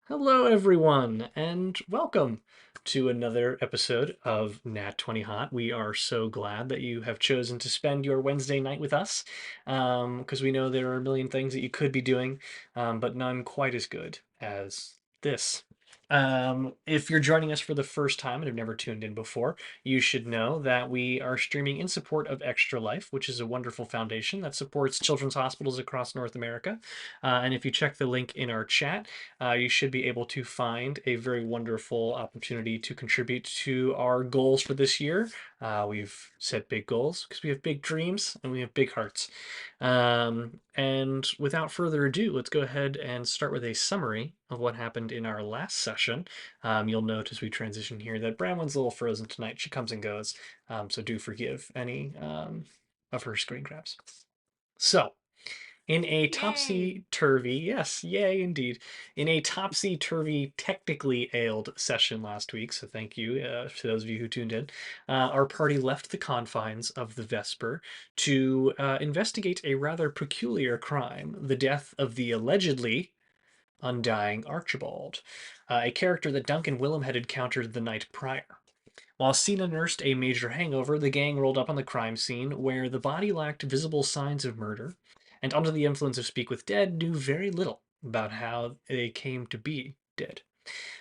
Hello, everyone, and welcome to another episode of Nat20Hot. We are so glad that you have chosen to spend your Wednesday night with us, because we know there are a million things that you could be doing, but none quite as good as this. If you're joining us for the first time and have never tuned in before, you should know that we are streaming in support of Extra Life, which is a wonderful foundation that supports children's hospitals across North America. And if you check the link in our chat, you should be able to find a very wonderful opportunity to contribute to our goals for this year. We've set big goals because we have big dreams and we have big hearts. And without further ado, let's go ahead and start with a summary of what happened in our last session. You'll note as we transition here that Branwen's a little frozen tonight. She comes and goes, so do forgive any of her screen grabs. So, in a Yay! topsy-turvy, yes, yay indeed, in a topsy-turvy, technically ailed session last week, so thank you to those of you who tuned in, our party left the confines of the Vesper to investigate a rather peculiar crime, the death of the allegedly undying Archibald, a character that Duncan Willem had encountered the night prior. While Sina nursed a major hangover, the gang rolled up on the crime scene where the body lacked visible signs of murder, and under the influence of Speak with Dead, knew very little about how they came to be dead.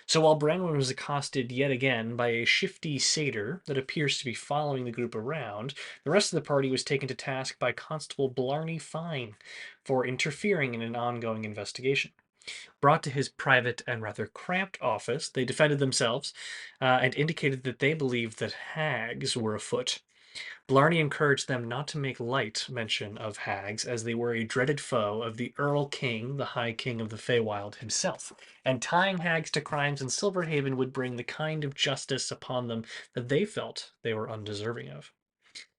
So while Branwen was accosted yet again by a shifty satyr that appears to be following the group around, the rest of the party was taken to task by Constable Blarney Fine for interfering in an ongoing investigation. Brought to his private and rather cramped office, they defended themselves and indicated that they believed that hags were afoot. Blarney encouraged them not to make light mention of hags, as they were a dreaded foe of the Earl King, the High King of the Feywild himself, and tying hags to crimes in Silverhaven would bring the kind of justice upon them that they felt they were undeserving of.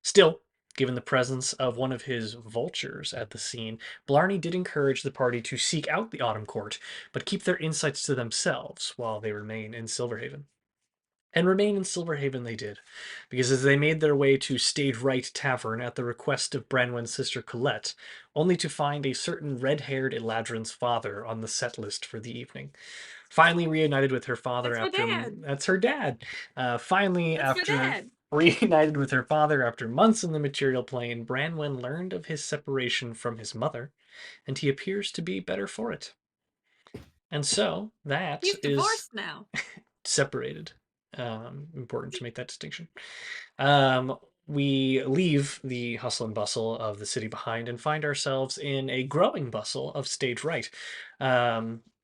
Still, given the presence of one of his vultures at the scene, Blarney did encourage the party to seek out the Autumn Court, but keep their insights to themselves while they remain in Silverhaven. And remain in Silverhaven they did, because as they made their way to Stage Right Tavern at the request of Branwen's sister Colette, only to find a certain red-haired Eladrin's father on the set list for the evening. Finally reunited with her father That's my after dad! that's her dad. Finally, That's my after dad! reunited with her father after months in the material plane, Branwen learned of his separation from his mother, and he appears to be better for it. And so that He's is divorced now. separated. Important to make that distinction. Um, we leave the hustle and bustle of the city behind and find ourselves in a growing bustle of Stage Right.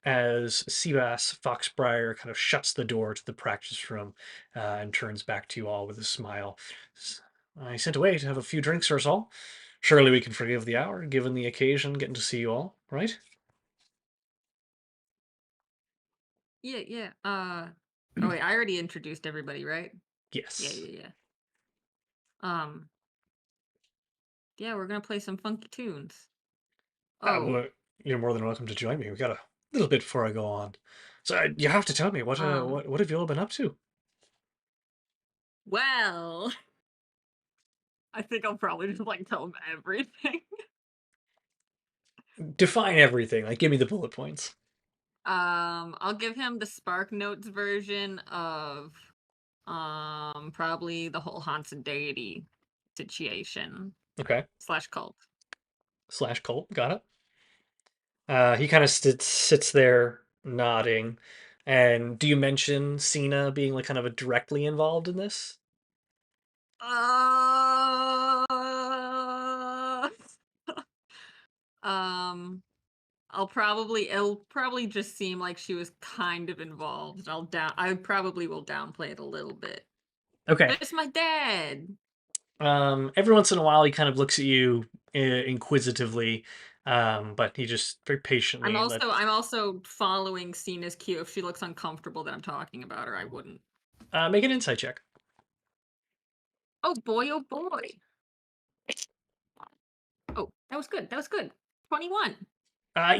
As Seabass Foxbriar kind of shuts the door to the practice room and turns back to you all with a smile. I sent away to have a few drinks for us all. Surely we can forgive the hour, given the occasion, getting to see you all, right? Yeah, yeah. Oh wait, I already introduced everybody, right? Yeah, Yes. yeah, yeah. Um, yeah, we're gonna play some funky tunes. Oh, Well, you're more than welcome to join me. We got a little bit before I go on. So you have to tell me what um, what have you all been up to? well, I think I'll probably just like tell him everything. Define everything. Like, give me the bullet points. I'll give him the Spark Notes version of probably the whole haunted deity situation Okay. slash cult. Slash cult. Got it. He kind of sits there nodding. And do you mention Cena being like kind of a directly involved in this? Uh, um, it'll probably just seem like she was kind of involved. I probably will downplay it a little bit. Okay. But it's my dad. Every once in a while, he kind of looks at you inquisitively, but he just very patiently lets. I'm also following Cena's cue. If she looks uncomfortable that I'm talking about her, I wouldn't. Make an insight check. Oh boy, oh boy. Oh, that was good. That was good. 21.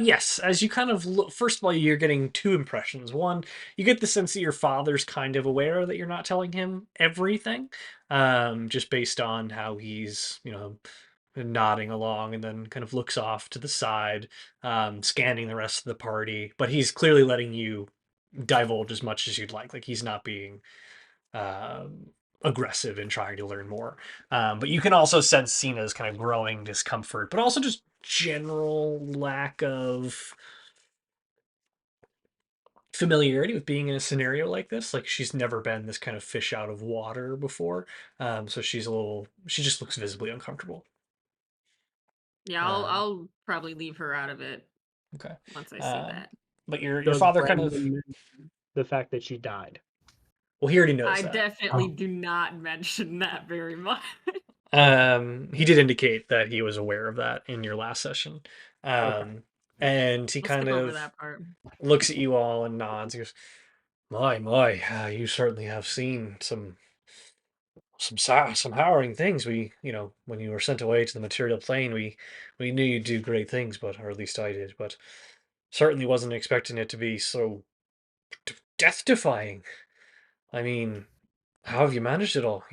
Yes, as you kind of look, first of all, you're getting two impressions. One, you get the sense that your father's kind of aware that you're not telling him everything, just based on how he's, nodding along and then kind of looks off to the side, scanning the rest of the party. But he's clearly letting you divulge as much as you'd like. Like he's not being um, aggressive in trying to learn more. But you can also sense Cena's kind of growing discomfort, but also just general lack of familiarity with being in a scenario like this. Like she's never been this kind of fish out of water before. So she just looks visibly uncomfortable. Yeah, Um, I'll probably leave her out of it okay. once I see Um, that. but your Does father kind of, Branwen mention the fact that she died? well, he already knows I that. definitely Oh, do not mention that very much. He did indicate that he was aware of that in your last session. okay. Um, and he We'll kind skip over of that part. looks at you all and nods. He goes, my, you certainly have seen some harrowing things. When you were sent away to the material plane, we knew you'd do great things, but or at least I did, but certainly wasn't expecting it to be so death defying. I mean, how have you managed it all?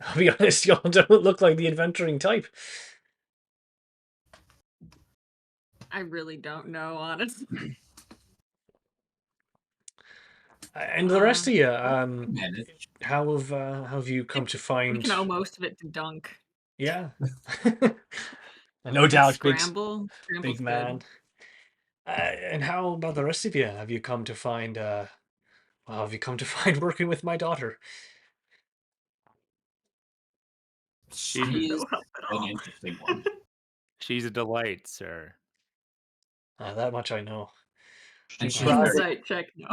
I'll be honest, y'all don't look like the adventuring type. I really don't know, honestly. And the Uh, rest of you, Manage. how have you come to we find? can owe most of it to Dunk. Yeah, no And doubt, Scramble. big Scramble's man. good. And how about the rest of you? Have you come to find? Well, have you come to find working with my daughter? She is No help at an all. interesting one. She's a delight, sir. That much I know. And She she's tries. very Insight check, no.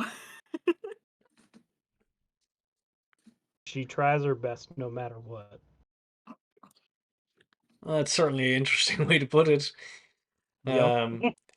She tries her best no matter what. Well, that's certainly an interesting way to put it. Yep.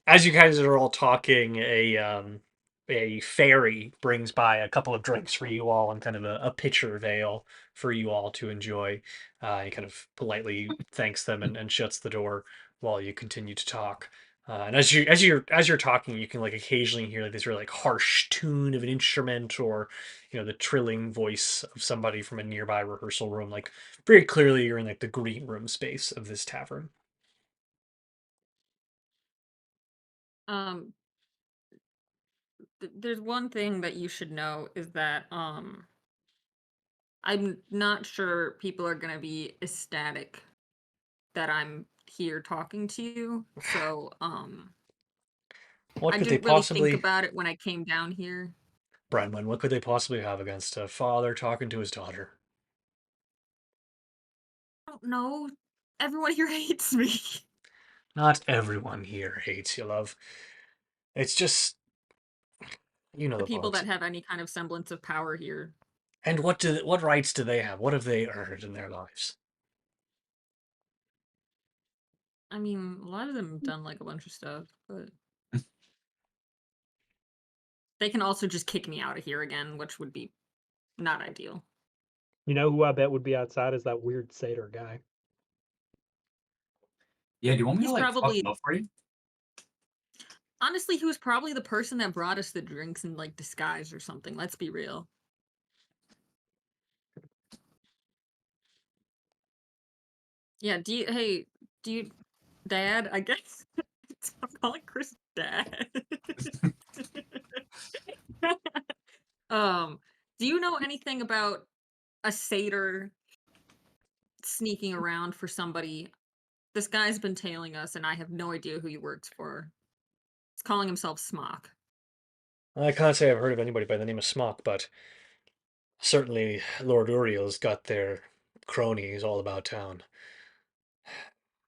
As you guys are all talking, a fairy brings by a couple of drinks for you all and kind of a pitcher of ale for you all to enjoy. He kind of politely thanks them and shuts the door while you continue to talk. And as you're talking, you can like occasionally hear like this really like harsh tune of an instrument or the trilling voice of somebody from a nearby rehearsal room. Like very clearly, you're in like the green room space of this tavern. Um, there's one thing that you should know is that I'm not sure people are gonna be ecstatic that I'm here talking to you. So What I could they didn't really think possibly? about it when I came down here. Branwen, what could they possibly have against a father talking to his daughter? I don't know. Everyone here hates me. Not everyone here hates you, love. It's just you know The the people bugs. that have any kind of semblance of power here. And what rights do they have? What have they earned in their lives? I mean, a lot of them have done like a bunch of stuff, but they can also just kick me out of here again, which would be not ideal. You know who I bet would be outside is that weird satyr guy. Yeah, do you want me to He's like fuck probably him up for you? honestly, he was probably the person that brought us the drinks in like disguise or something. Let's be real. Yeah, do you Dad, I guess I'm calling Chris Dad. um, do you know anything about a satyr sneaking around for somebody? This guy's been tailing us and I have no idea who he works for. He's calling himself Smock. I can't say I've heard of anybody by the name of Smock, but certainly Lord Uriel's got their cronies all about town.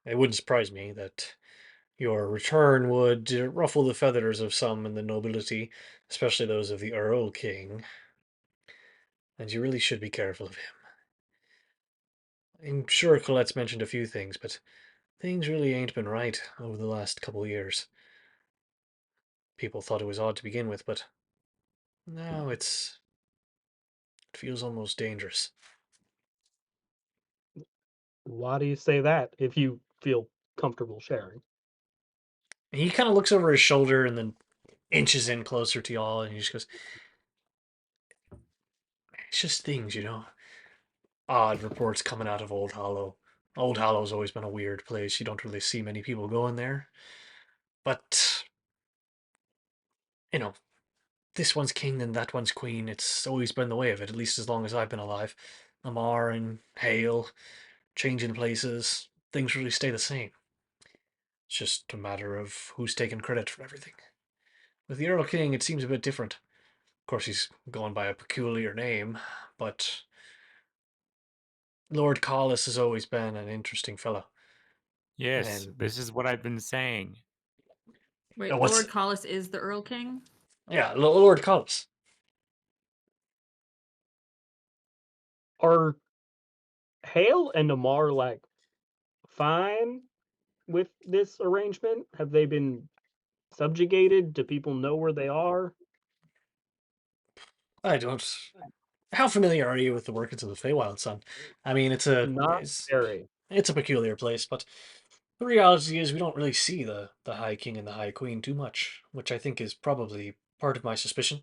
It wouldn't surprise me that your return would ruffle the feathers of some in the nobility, especially those of the Earl King, and you really should be careful of him. I'm sure Colette's mentioned a few things, but things really ain't been right over the last couple years. People thought it was odd to begin with, but now it feels almost dangerous. Why do you say that if you feel comfortable sharing? He kind of looks over his shoulder and then inches in closer to y'all, and he just goes, "It's just things, Odd reports coming out of Old Hollow. Old Hollow's always been a weird place. You don't really see many people going there, but you know, this one's king and that one's queen. It's always been the way of it, at least as long as I've been alive. Amar and Hale, changing places, things really stay the same. It's just a matter of who's taking credit for everything. With the Earl King, it seems a bit different. Of course, he's going by a peculiar name, but Lord Collis has always been an interesting fellow. Yes, And this is what I've been saying. Wait, what's Lord Collis is the Earl King? yeah, Lord Collis. Are Hale and Amar like fine with this arrangement? Have they been subjugated? Do people know where they are? I don't. How familiar are you with the workings of the Feywild, son? I mean, Not very. it's a peculiar place, but the reality is we don't really see the High King and the High Queen too much, which I think is probably part of my suspicion.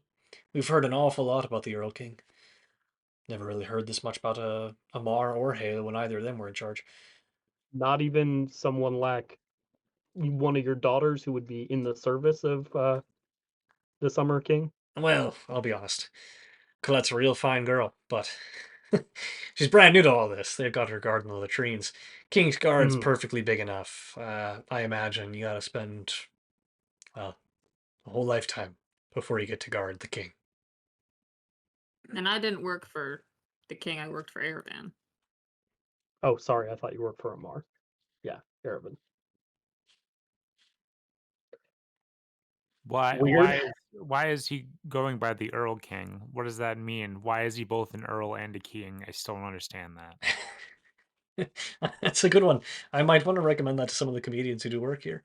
We've heard an awful lot about the Earl King. Never really heard this much about Amar or Hale when either of them were in charge. Not even someone like one of your daughters who would be in the service of the Summer King. Well, I'll be honest. Colette's a real fine girl, but she's brand new to all this. They've got her guarding the latrines. King's Guard's Mhm. perfectly big enough. I imagine you gotta spend, well, a whole lifetime before you get to guard the king. And I didn't work for the king, I worked for Aravan. Oh, sorry, I thought you worked for Amar. Yeah, Aravan. Why Weird. why is he going by the Earl King? What does that mean? Why is he both an Earl and a King? I still don't understand that. That's a good one. I might want to recommend that to some of the comedians who do work here.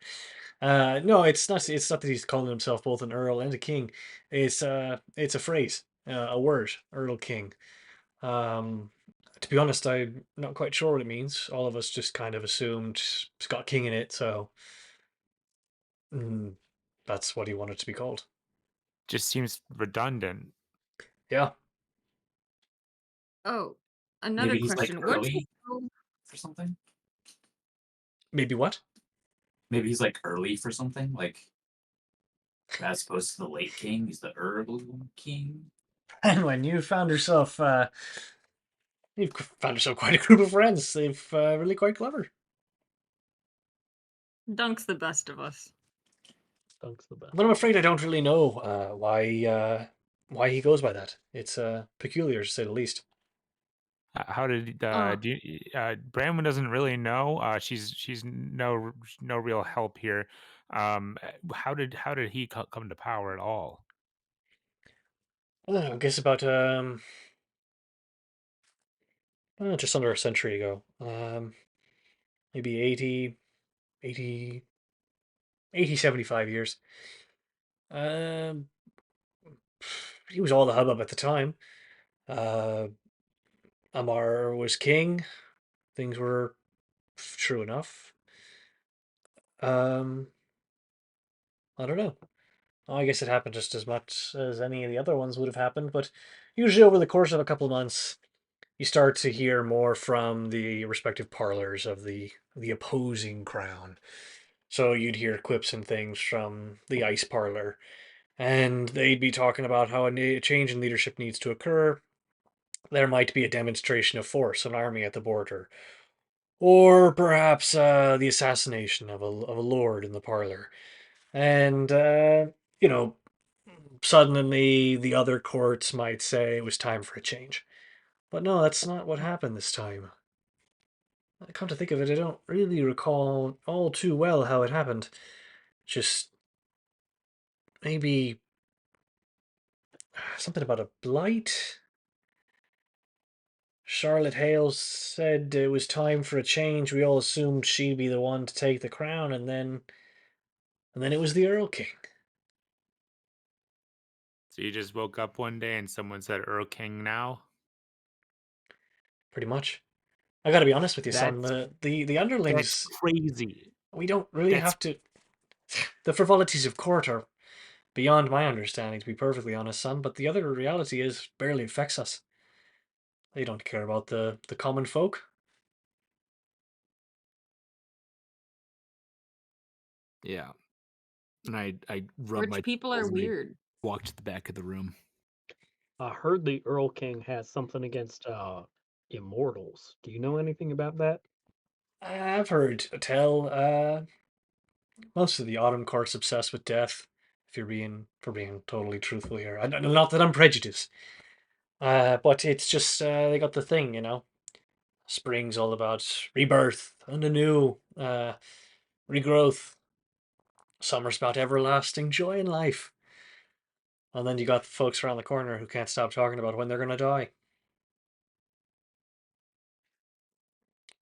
No, it's not. It's not that he's calling himself both an earl and a king. It's a phrase, a word, Earl King. Um, to be honest, I'm not quite sure what it means. All of us just kind of assumed it's got king in it, so mm, that's what he wanted to be called. Just seems redundant. Yeah, Oh, another Maybe he's like question. What's early for something. maybe what? Maybe he's like early for something, like as opposed to the late king. He's the early king. And when you've found yourself quite a group of friends. They've really quite clever. Dunk's the best of us? Dunk's the best. But I'm afraid I don't really know why he goes by that. It's peculiar to say the least. How did Oh, do you, Branwen doesn't really know. She's no real help here. How did he come to power at all? I guess about just under a century ago. Maybe 80, 75 years. Um, he was all the hubbub at the time. Uh, Amar was king. Things were true enough. Um, I don't know. I guess it happened just as much as any of the other ones would have happened, but usually over the course of a couple of months, you start to hear more from the respective parlors of the opposing crown. So you'd hear quips and things from the ice parlor, and they'd be talking about how a change in leadership needs to occur. There might be a demonstration of force, an army at the border, or perhaps the assassination of a lord in the parlor. And, you know, suddenly the other courts might say it was time for a change. But no, that's not what happened this time. Come to think of it, I don't really recall all too well how it happened. Just maybe something about a blight. Charlotte Hale said it was time for a change. We all assumed she'd be the one to take the crown, and then it was the Earl King. So you just woke up one day and someone said Earl King now? Pretty much. I got to be honest with you, son. That's The that's underlings, crazy. we don't really That's have to. The frivolities of court are beyond my understanding, to be perfectly honest, son. But the other reality is barely affects us. They don't care about the common folk. yeah. And I rub rich my people are temples and weird. walk to the back of the room. I heard the Earl King has something against immortals. Do you know anything about that? I've heard tell. Most of the Autumn Court's obsessed with death. If you're being totally truthful here, not that I'm prejudiced. But it's just they got the thing, you know. Spring's all about rebirth and anew, regrowth. Summer's about everlasting joy in life. And then you got the folks around the corner who can't stop talking about when they're gonna die.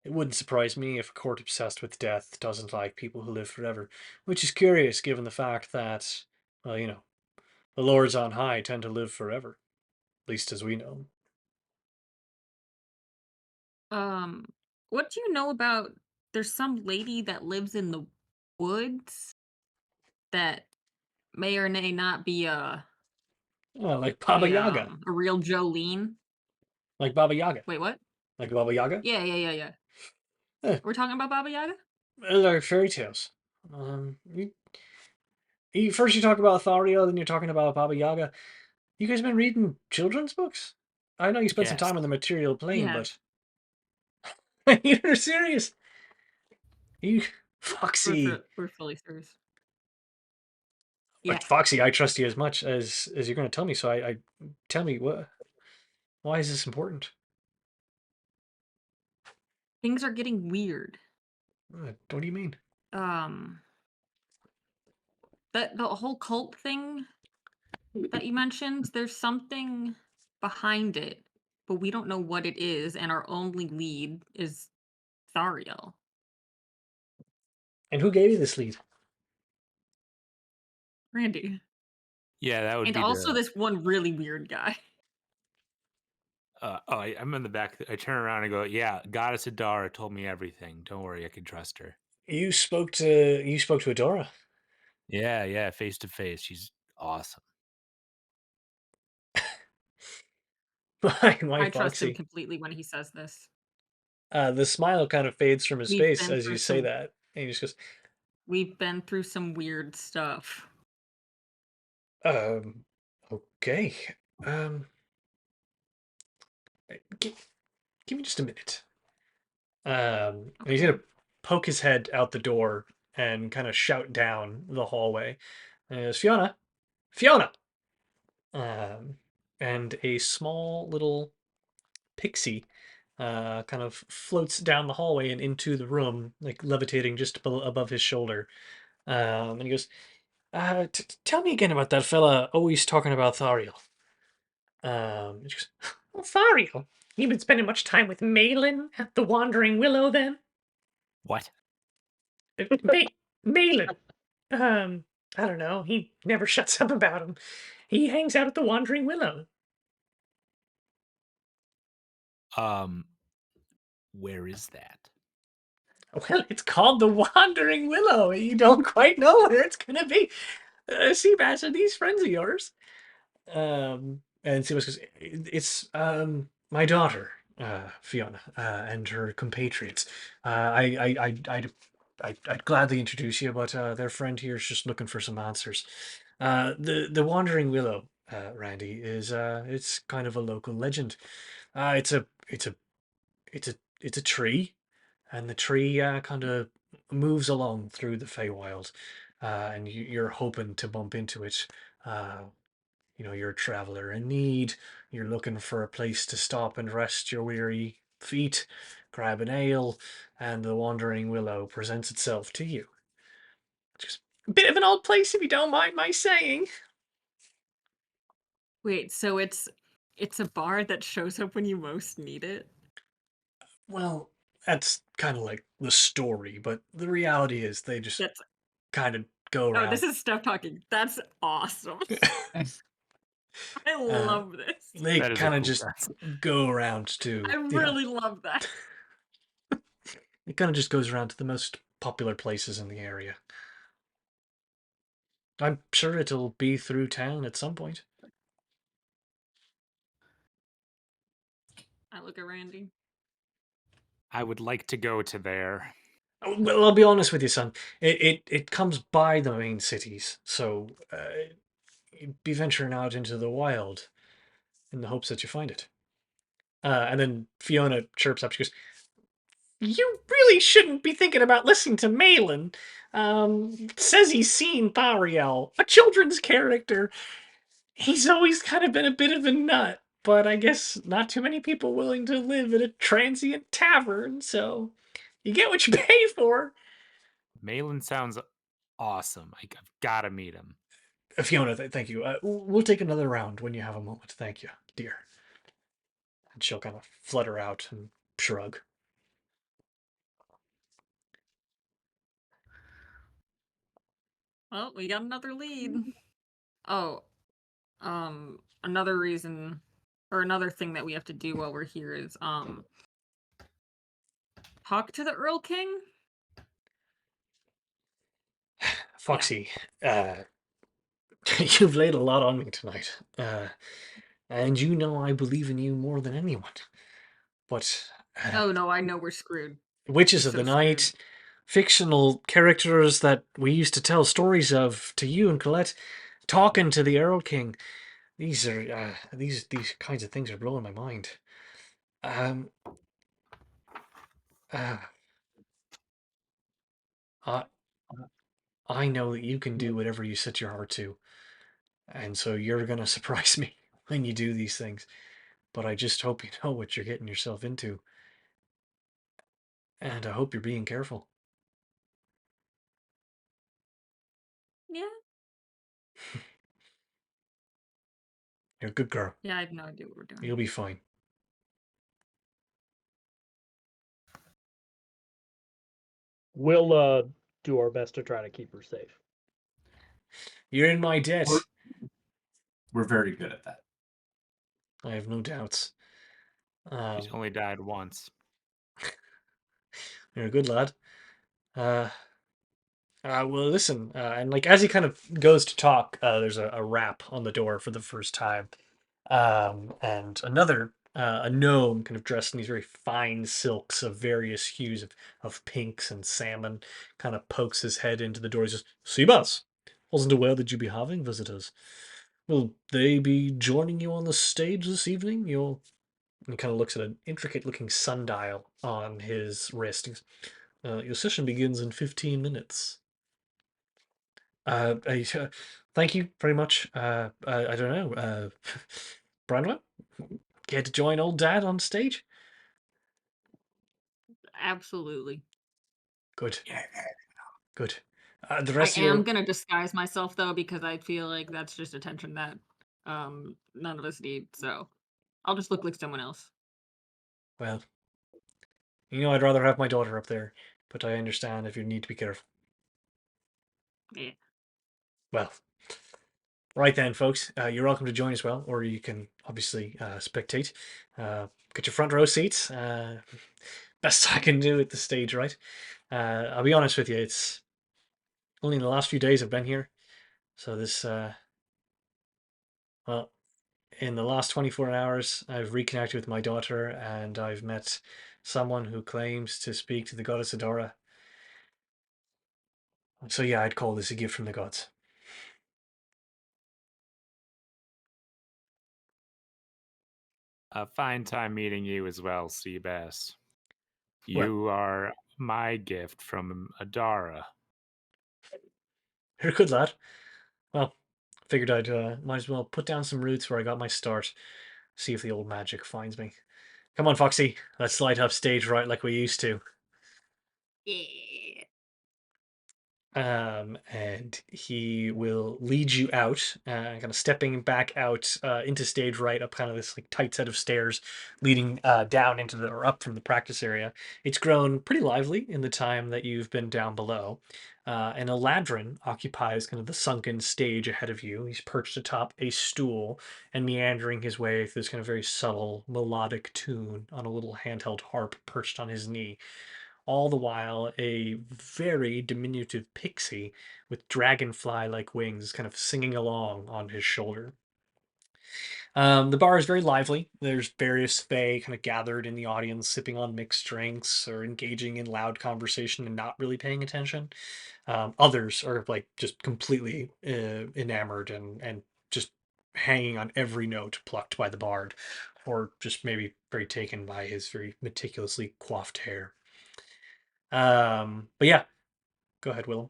It wouldn't surprise me if a court obsessed with death doesn't like people who live forever, which is curious given the fact that, well, you know, the lords on high tend to live forever, at least as we know. What do you know about there's some lady that lives in the woods that may or may not be Oh, like Baba Yaga. a real Jolene. Like Baba Yaga. Wait, what? Like Baba Yaga? Yeah. Eh, We're talking about Baba Yaga? they're fairy tales. First you talk about Thariel, then you're talking about Baba Yaga. You guys been reading children's books? I know you spent some Yes. time on the material plane, Yeah. but you're serious. You, Foxy. We're fully serious. Like Yeah. Foxy, I trust you as much as you're going to tell me. So I tell me why is this important? Things are getting weird. What do you mean? The whole cult thing that you mentioned, there's something behind it, but we don't know what it is, and our only lead is Thariel. And who gave you this lead? Randy. Yeah, that would And be also the. this one really weird guy. I'm in the back. I turn around and go, "Yeah, Goddess Adara told me everything. Don't worry, I can trust her." You spoke to Adara. Yeah, face to face. She's awesome. My I trust him Foxy. completely when he says this. The smile kind of fades from his We've face been as through you say some that, and he just goes, we've been through some weird stuff. um, okay. Um, give me just a minute. And he's Okay. gonna poke his head out the door and kind of shout down the hallway. And he goes, Fiona, Fiona. Um, and a small little pixie kind of floats down the hallway and into the room, like levitating just above his shoulder. And he goes, tell me again about that fella always talking about Thariel. And she goes, oh, Thariel. You been spending much time with Malin at the Wandering Willow then? What? Malin. I don't know. He never shuts up about him. He hangs out at the Wandering Willow. Where is that? Well, it's called the Wandering Willow. You don't quite know where it's gonna be. Seabass, are these friends of yours? And Seabass goes, it's my daughter, Fiona, and her compatriots. I'd gladly introduce you, but their friend here is just looking for some answers. The Wandering Willow, Randy, is it's kind of a local legend. It's a tree, and the tree kind of moves along through the Feywild, and you're hoping to bump into it. You know, you're a traveler in need. You're looking for a place to stop and rest your weary feet, grab an ale, and the Wandering Willow presents itself to you. Just a bit of an odd place, if you don't mind my saying. Wait, so it's a bar that shows up when you most need it? Well, that's kind of like the story, but the reality is they just That's kind of go Oh, this around. is Steph talking. That's awesome. I love this. They That is a kind of cool just concept. go around to, I really love that. it kind of just goes around to the most popular places in the area. I'm sure it'll be through town at some point. I look at Randy. I would like to go to there. Well, I'll be honest with you, son. It comes by the main cities, so be venturing out into the wild in the hopes that you find it. And then Fiona chirps up. She goes, "You really shouldn't be thinking about listening to Malin. Says he's seen Thariel, a children's character. He's always kind of been a bit of a nut, but I guess not too many people willing to live at a transient tavern, so you get what you pay for." Malin sounds awesome. I've got to meet him. Fiona, thank you. We'll take another round when you have a moment. Thank you, dear. And she'll kind of flutter out and shrug. Well, we got another lead. Oh, another reason or another thing that we have to do while we're here is talk to the Earl King. Foxy, you've laid a lot on me tonight. And you know I believe in you more than anyone. But Oh no, I know we're screwed. Witches We're of the so Night, screwed. fictional characters that we used to tell stories of to you and Colette, talking to the Earl King. These are these kinds of things are blowing my mind. Um, uh, I I know that you can do whatever you set your heart to, and so you're gonna surprise me when you do these things. But I just hope you know what you're getting yourself into, and I hope you're being careful. Yeah. You're a good girl. Yeah, I have no idea what we're doing. You'll be fine. We'll do our best to try to keep her safe. You're in my debt. We're very good at that. I have no doubts. She's only died once. You're a good lad. Well, listen, and like as he kind of goes to talk, there's a rap on the door for the first time, and another a gnome kind of dressed in these very fine silks of various hues of pinks and salmon, kind of pokes his head into the door. He says, "Seabass, wasn't aware that you'd be having visitors. Will they be joining you on the stage this evening? And he kind of looks at an intricate-looking sundial on his wrist. He goes, "Your session begins in 15 minutes." Thank you very much. I don't know. Branwen, care to join old dad on stage? Absolutely. Good, Yeah. good. The I rest of am you, gonna disguise myself though because I feel like that's just attention that none of us need. So I'll just look like someone else. well, I'd rather have my daughter up there, but I understand if you need to be careful. Yeah. Well, right then, folks, you're welcome to join as well, or you can obviously spectate. Get your front row seats. Best I can do at the stage, right? I'll be honest with you, it's only in the last few days I've been here, so this, well, in the last 24 hours, I've reconnected with my daughter, and I've met someone who claims to speak to the goddess Adara. So yeah, I'd call this a gift from the gods. A fine time meeting you as well, Seabass. Well, You are my gift from Adara. you're a good lad. Well, figured I'd might as well put down some roots where I got my start. See if the old magic finds me. Come on, Foxy. Let's light up stage right like we used to. Yeah. And he will lead you out, kind of stepping back out into stage right, up kind of this like tight set of stairs leading down into the or up from the practice area. It's grown pretty lively in the time that you've been down below. And Eladrin occupies kind of the sunken stage ahead of you. He's perched atop a stool and meandering his way through this kind of very subtle melodic tune on a little handheld harp perched on his knee. All the while, a very diminutive pixie with dragonfly like wings kind of singing along on his shoulder. The bar is very lively. There's various fae kind of gathered in the audience, sipping on mixed drinks or engaging in loud conversation and not really paying attention. Others are like just completely enamored and hanging on every note plucked by the bard, or just maybe very taken by his very meticulously coiffed hair. But yeah, go ahead, Willem.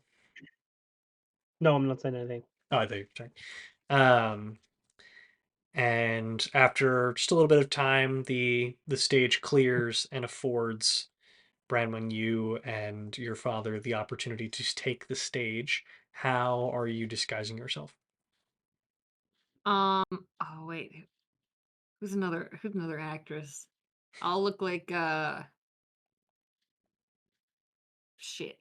No, I'm not saying anything. Oh, I thought you were sorry. And after just a little bit of time, the stage clears and affords Branwen, you and your father, the opportunity to take the stage. How are you disguising yourself? Oh wait, who's another actress? I'll look like shit.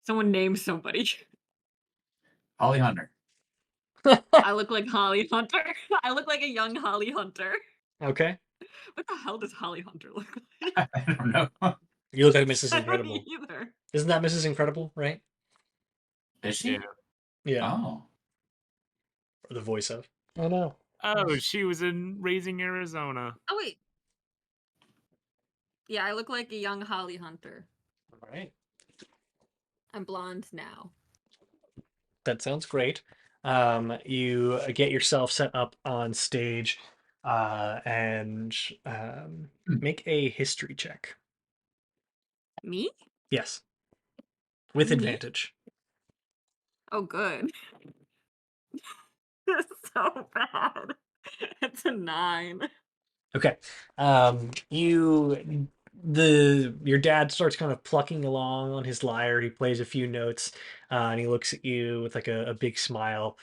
Someone name somebody. Holly Hunter. I look like Holly Hunter. I look like a young Holly Hunter. Okay. What the hell does Holly Hunter look like? I don't know. You look like Mrs. I don't Incredible. either. Isn't that Mrs. Incredible, right? Is she? Yeah. Yeah. Oh. Or the voice of. Oh no. Oh, she was in Raising Arizona. Oh wait. Yeah, I look like a young Holly Hunter. All right. I'm blonde now. That sounds great. You get yourself set up on stage and Hmm. make a history check. Me? Yes, with Me? advantage. Oh, good. That's so bad. It's a 9. Okay. Your dad starts kind of plucking along on his lyre. He plays a few notes, and he looks at you with like a big smile.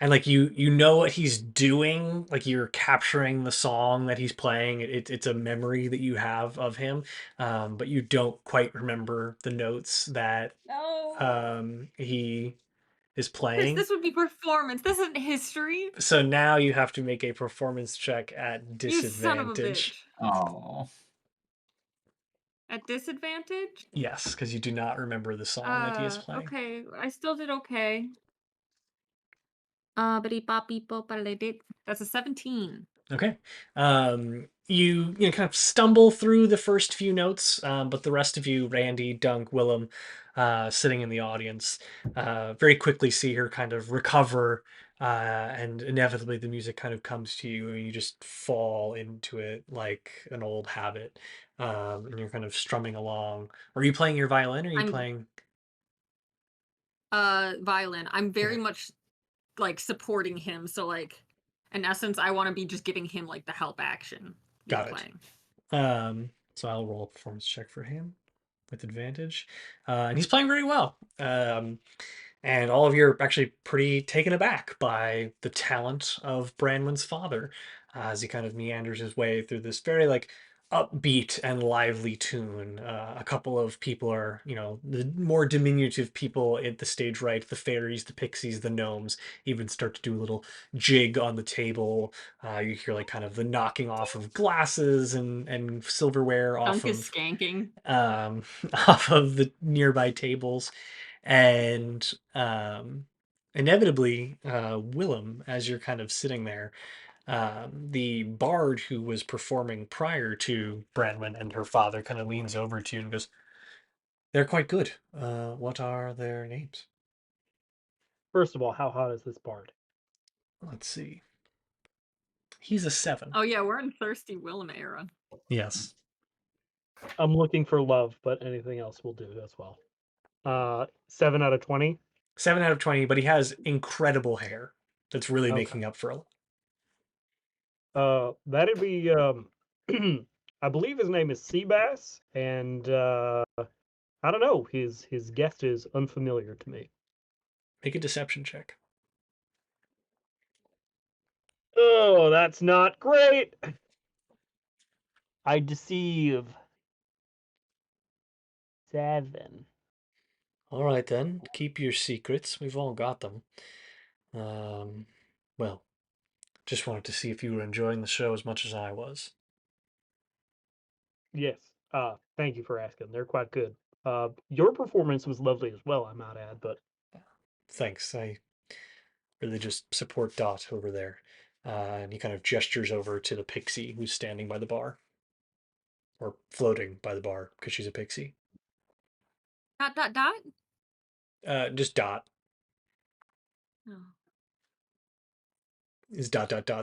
And like you know what he's doing, like you're capturing the song that he's playing. It's a memory that you have of him, but you don't quite remember the notes that No. he is Chris, playing. this would be performance. This isn't history. So now you have to make a performance check at You son of a bitch. disadvantage. Oh. At disadvantage? Yes, because you do not remember the song that he is playing. Okay. I still did okay. That's a 17. Okay. You kind of stumble through the first few notes, but the rest of you, Randy, Dunk, Willem, sitting in the audience, very quickly see her kind of recover, and inevitably the music kind of comes to you, and you just fall into it like an old habit, and you're kind of strumming along. Are you playing your violin? Or are you I'm playing? violin. I'm very Okay, much like supporting him, so like in essence I want to be just giving him like the help action while got it. playing. So I'll roll a performance check for him with advantage, and he's playing very well. And all of you are actually pretty taken aback by the talent of Branwen's father, as he kind of meanders his way through this very like upbeat and lively tune. A couple of people are, the more diminutive people at the stage right, the fairies, the pixies, the gnomes, even start to do a little jig on the table. You hear like kind of the knocking off of glasses and silverware off Dunk is of skanking. um, off of the nearby tables, and inevitably, Willem, as you're kind of sitting there, the bard who was performing prior to Branwen and her father kind of leans over to you and goes, "They're quite good. What are their names?" First of all, how hot is this bard? Let's see. He's a 7. Oh yeah, we're in Thirsty Willem era. Yes. I'm looking for love, but anything else will do as well. 7 out of 20. 7 out of 20, but he has incredible hair. That's really Okay. making up for a. That'd be I believe his name is Seabass, and I don't know. His guest is unfamiliar to me. Make a deception check. Oh, that's not great. I deceive. 7. All right then, keep your secrets. We've all got them. Well, just wanted to see if you were enjoying the show as much as I was. Yes. Thank you for asking. They're quite good. Your performance was lovely as well, I might add, but Thanks. I really just support Dot over there. And he kind of gestures over to the pixie who's standing by the bar, or floating by the bar because she's a pixie. Dot dot dot. Just Dot. Oh. Is ...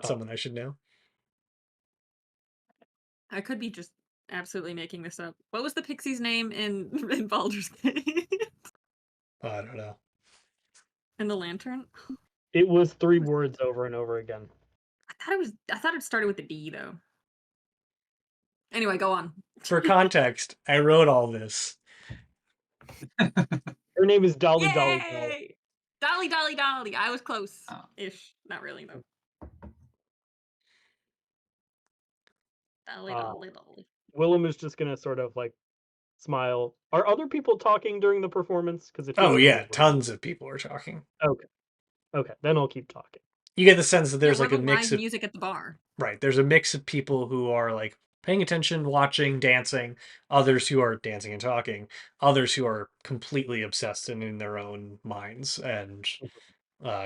someone I should know? I could be just absolutely making this up. What was the pixie's name in Baldur's Gate? I don't know. In the lantern? It was 3 words over and over again. I thought it started with a D though. Anyway, go on. For context, I wrote all this. Her name is Dolly Dolly Dolly. Yay! Dolly, Dolly, Dolly. I was close. Oh. Ish. Not really though. Dolly, Ah. Dolly, Dolly. Willem is just gonna sort of like smile. Are other people talking during the performance? Because it feels Oh a yeah, little weird. tons of people are talking. Okay, then I'll keep talking. You get the sense that there's We're like a the mix live of music at the bar. right. There's a mix of people who are like paying attention, watching, dancing, others who are dancing and talking, others who are completely obsessed and in their own minds and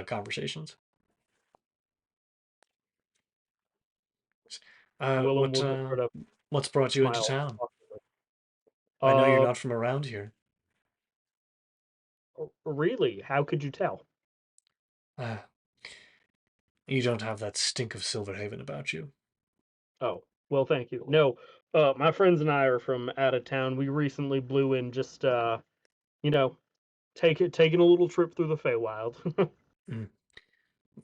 conversations. Willem will just sort of What's brought you into smile. town? I know you're Uh, not from around here. really? How could you tell? You don't have that stink of Silverhaven about you. Oh, well, thank you. No, my friends and I are from out of town. We recently blew in just, you know, taking a little trip through the Feywild.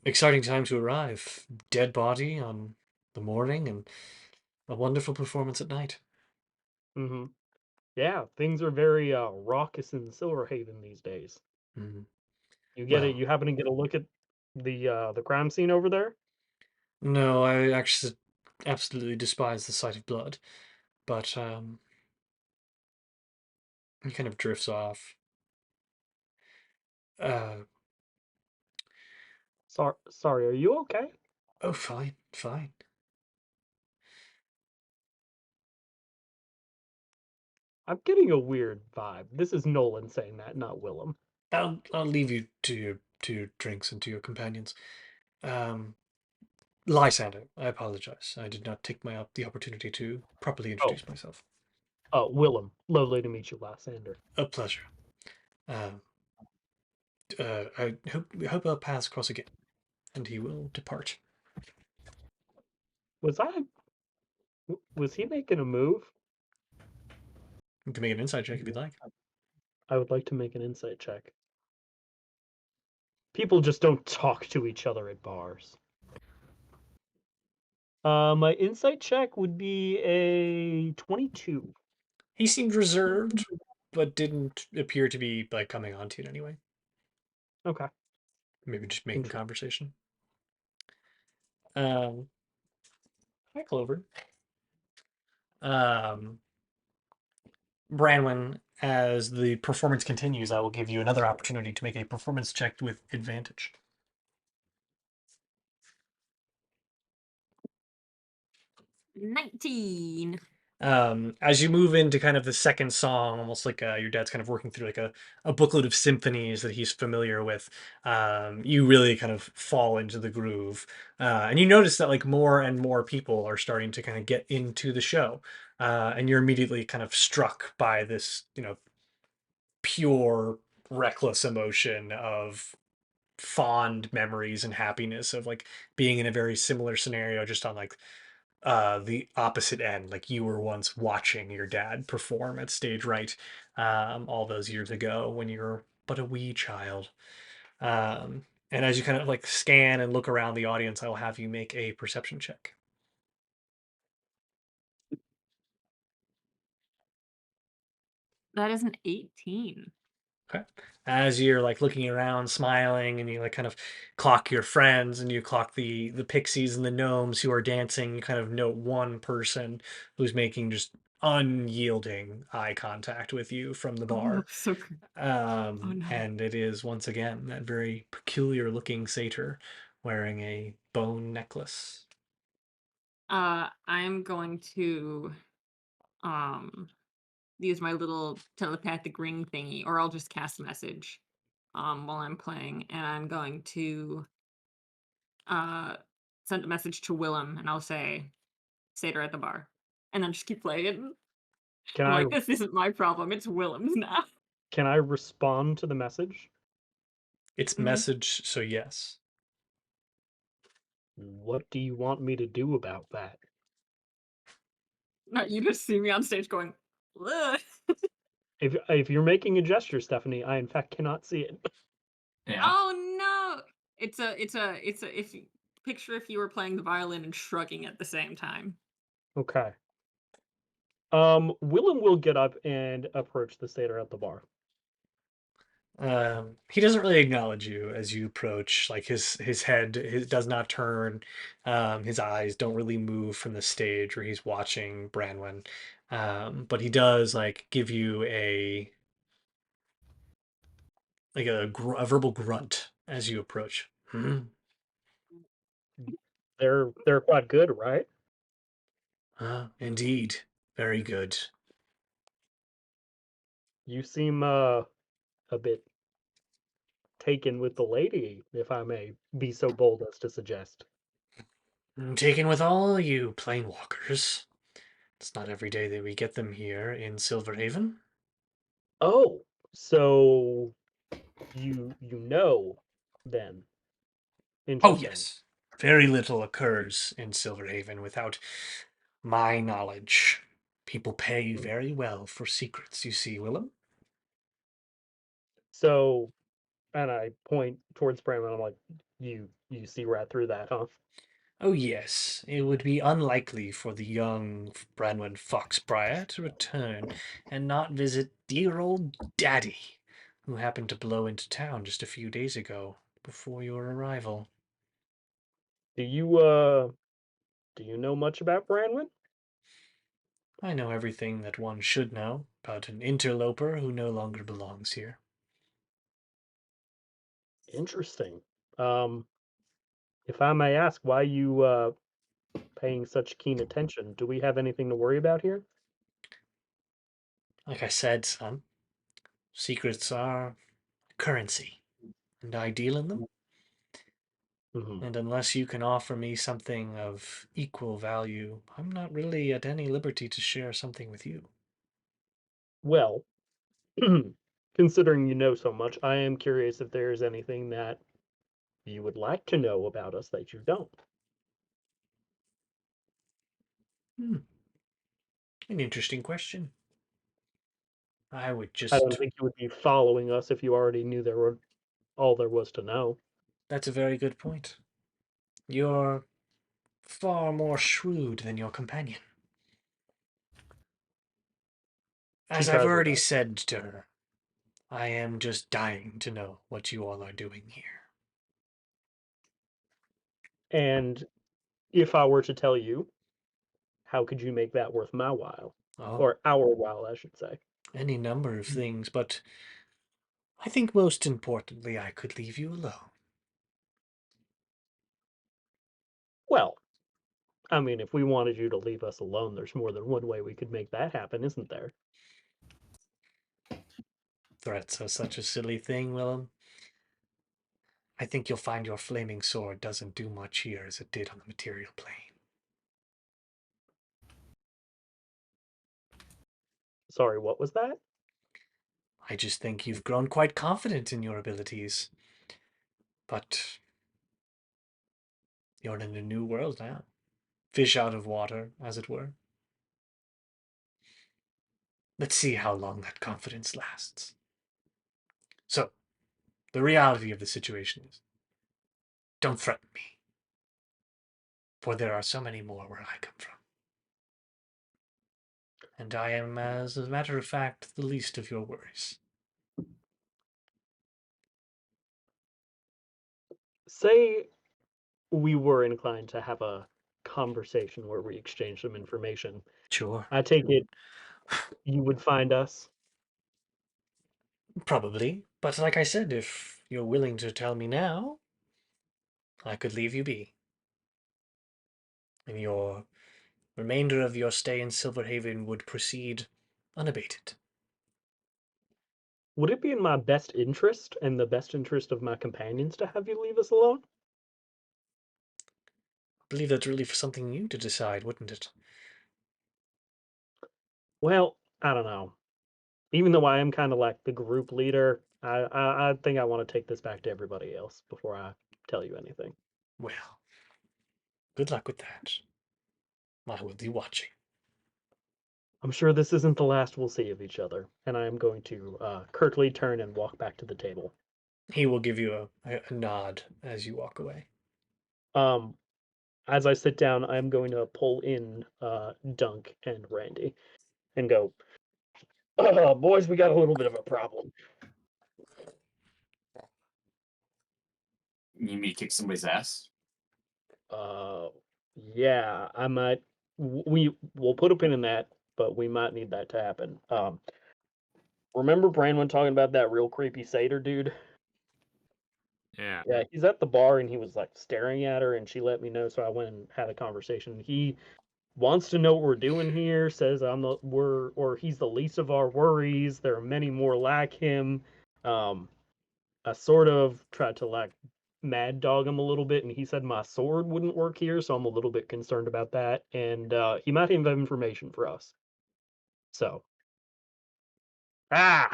Exciting time to arrive. Dead body on the morning and a wonderful performance at night. hmm Yeah, things are very raucous in Silverhaven these days. Mm. You get it? Well, You happen to get a look at the crime scene over there? no, I actually absolutely despise the sight of blood, but he kind of drifts off. Uh, Sorry, are you okay? oh, fine, fine. I'm getting a weird vibe. This is Nolan saying that, not Willem. I'll leave you to your drinks and to your companions. Um, Lysander, I apologize. I did not take the opportunity to properly Oh, introduce myself. Willem. Lovely to meet you, Lysander. A pleasure. Um, I hope our paths cross again, and he will depart. Was he making a move? You can make an insight check if you'd like. I would like to make an insight check. People just don't talk to each other at bars. My insight check would be a 22. He seemed reserved, but didn't appear to be like coming on to it anyway. Okay. Maybe just making conversation. Hi, Clover. Branwen, as the performance continues, I will give you another opportunity to make a performance check with advantage. 19. As you move into kind of the second song, almost like your dad's kind of working through like a booklet of symphonies that he's familiar with, you really kind of fall into the groove. And you notice that like more and more people are starting to kind of get into the show. And you're immediately kind of struck by this, pure, reckless emotion of fond memories and happiness of like being in a very similar scenario, just on like the opposite end. Like you were once watching your dad perform at stage right, all those years ago when you were but a wee child. And as you kind of like scan and look around the audience, I will have you make a perception check. That is an 18. Okay. As you're like looking around, smiling, and you like kind of clock your friends and you clock the pixies and the gnomes who are dancing, you kind of note one person who's making just unyielding eye contact with you from the Oh, bar. so good. No. And it is once again that very peculiar looking satyr wearing a bone necklace. I'm going to um use my little telepathic ring thingy, or I'll just cast a message while I'm playing, and I'm going to uh send a message to Willem, and I'll say Satyr at the bar, and then just keep playing. Can I'm I like, this isn't my problem, it's Willem's now. can I respond to the message? It's Mhm. message, so yes. What do you want me to do about that? No, you just see me on stage going, "Ugh." If you're making a gesture, Stephanie, I in fact cannot see it. Yeah. Oh no! It's a if you picture if you were playing the violin and shrugging at the same time. Okay. Willem will get up and approach the satyr at the bar. He doesn't really acknowledge you as you approach. Like his head does not turn. His eyes don't really move from the stage where he's watching Branwen. But he does like give you a verbal grunt as you approach. Hmm. They're quite good, right? Indeed, very good. You seem a bit taken with the lady, if I may be so bold as to suggest. Taken with all you planewalkers. It's not every day that we get them here in Silverhaven. Oh, so you know then. Oh, Interesting. yes. Very little occurs in Silverhaven without my knowledge. People pay very well for secrets, you see, Willem. So, and I point towards Bram and I'm like, you see right through that, huh? Oh, yes. It would be unlikely for the young Branwen Foxbriar to return and not visit dear old Daddy, who happened to blow into town just a few days ago, before your arrival. Do you know much about Branwen? I know everything that one should know about an interloper who no longer belongs here. Interesting. Um, if I may ask, why you paying such keen attention? Do we have anything to worry about here? Like I said, son, secrets are currency, and I deal in them. Hmm. And unless you can offer me something of equal value, I'm not really at any liberty to share something with you. Well, considering you know so much, I am curious if there is anything that you would like to know about us that you don't. Hmm, an interesting question. I would I don't just. think you would be following us if you already knew there were all there was to know. That's a very good point. You're far more shrewd than your companion. She As I've tries her already best. said to her, I am just dying to know what you all are doing here. And if I were to tell you, how could you make that worth my while? Oh, Or our while, I should say. any number of things, but I think most importantly, I could leave you alone. Well, I mean, if we wanted you to leave us alone, there's more than one way we could make that happen, isn't there? Threats are such a silly thing, Willem. I think you'll find your flaming sword doesn't do much here as it did on the material plane. Sorry, what was that? I just think you've grown quite confident in your abilities. But you're in a new world now. Fish out of water, as it were. Let's see how long that confidence lasts. So, the reality of the situation is, don't threaten me, for there are so many more where I come from. And I am, as a matter of fact, the least of your worries. Say we were inclined to have a conversation where we exchange some information. Sure. I take it you would find us. Probably. But like I said, if you're willing to tell me now, I could leave you be. And your remainder of your stay in Silverhaven would proceed unabated. Would it be in my best interest and the best interest of my companions to have you leave us alone? I believe that's really for something you to decide, wouldn't it? Well, I don't know. Even though I am kind of like the group leader, I think I want to take this back to everybody else before I tell you anything. Well, Good luck with that. I will be watching. I'm sure this isn't the last we'll see of each other, and I am going to curtly turn and walk back to the table. He will give you a nod as you walk away. Um, as I sit down, I'm going to pull in Dunk and Randy and go, boys, we got a little bit of a problem. You need me to kick somebody's ass? Uh, yeah, I might. We'll put a pin in that, but we might need that to happen. Remember Branwen talking about that real creepy satyr dude? Yeah. Yeah, he's at the bar and he was like staring at her, and she let me know, so I went and had a conversation. He wants to know what we're doing here, says he's the least of our worries. There are many more like him. I sort of tried to like mad dog him a little bit, and he said my sword wouldn't work here, so I'm a little bit concerned about that. And he might even have information for us. So, ah,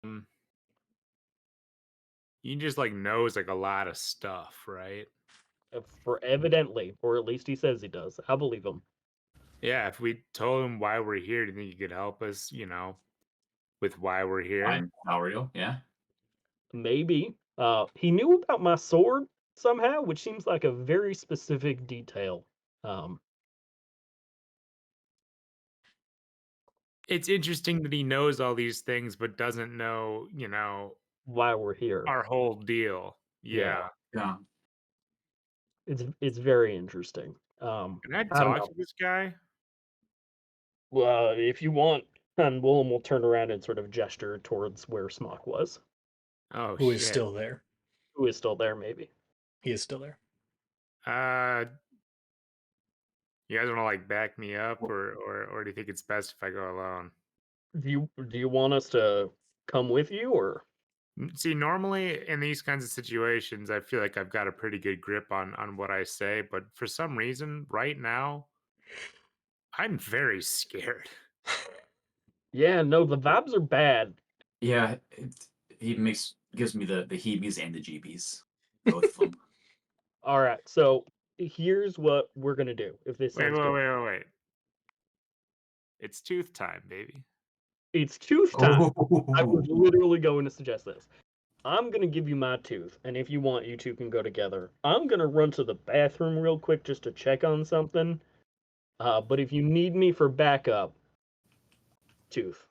Mm. He just like knows like a lot of stuff, right? for evidently, or at least he says he does. I believe him. Yeah, if we told him why we're here, do you think he could help us, with why we're here? Fine. Mario, yeah. Maybe. He knew about my sword somehow, which seems like a very specific detail. Um, It's interesting that he knows all these things but doesn't know, why we're here. our whole deal. Yeah, Yeah. Yeah. it's very interesting. Can I I don't talk know. to this guy? Well, if you want, and Willem will turn around and sort of gesture towards where Smock was, Oh Who is shit. still there? who is still there, maybe. He is still there. Uh you guys wanna like back me up or do you think it's best if I go alone? Do you want us to come with you, or See, normally in these kinds of situations, I feel like I've got a pretty good grip on what I say, but for some reason, right now, I'm very scared. yeah, no, the vibes are bad. Yeah, he gives me the heebies and the jeebies. Both of them. All right, so here's what we're gonna do. If this Wait, sounds wait, good, wait, wait, wait. It's tooth time, baby. it's tooth time. I was Oh. literally going to suggest this. I'm gonna give you my tooth, and if you want, you two can go together. I'm gonna run to the bathroom real quick just to check on something. But if you need me for backup, tooth.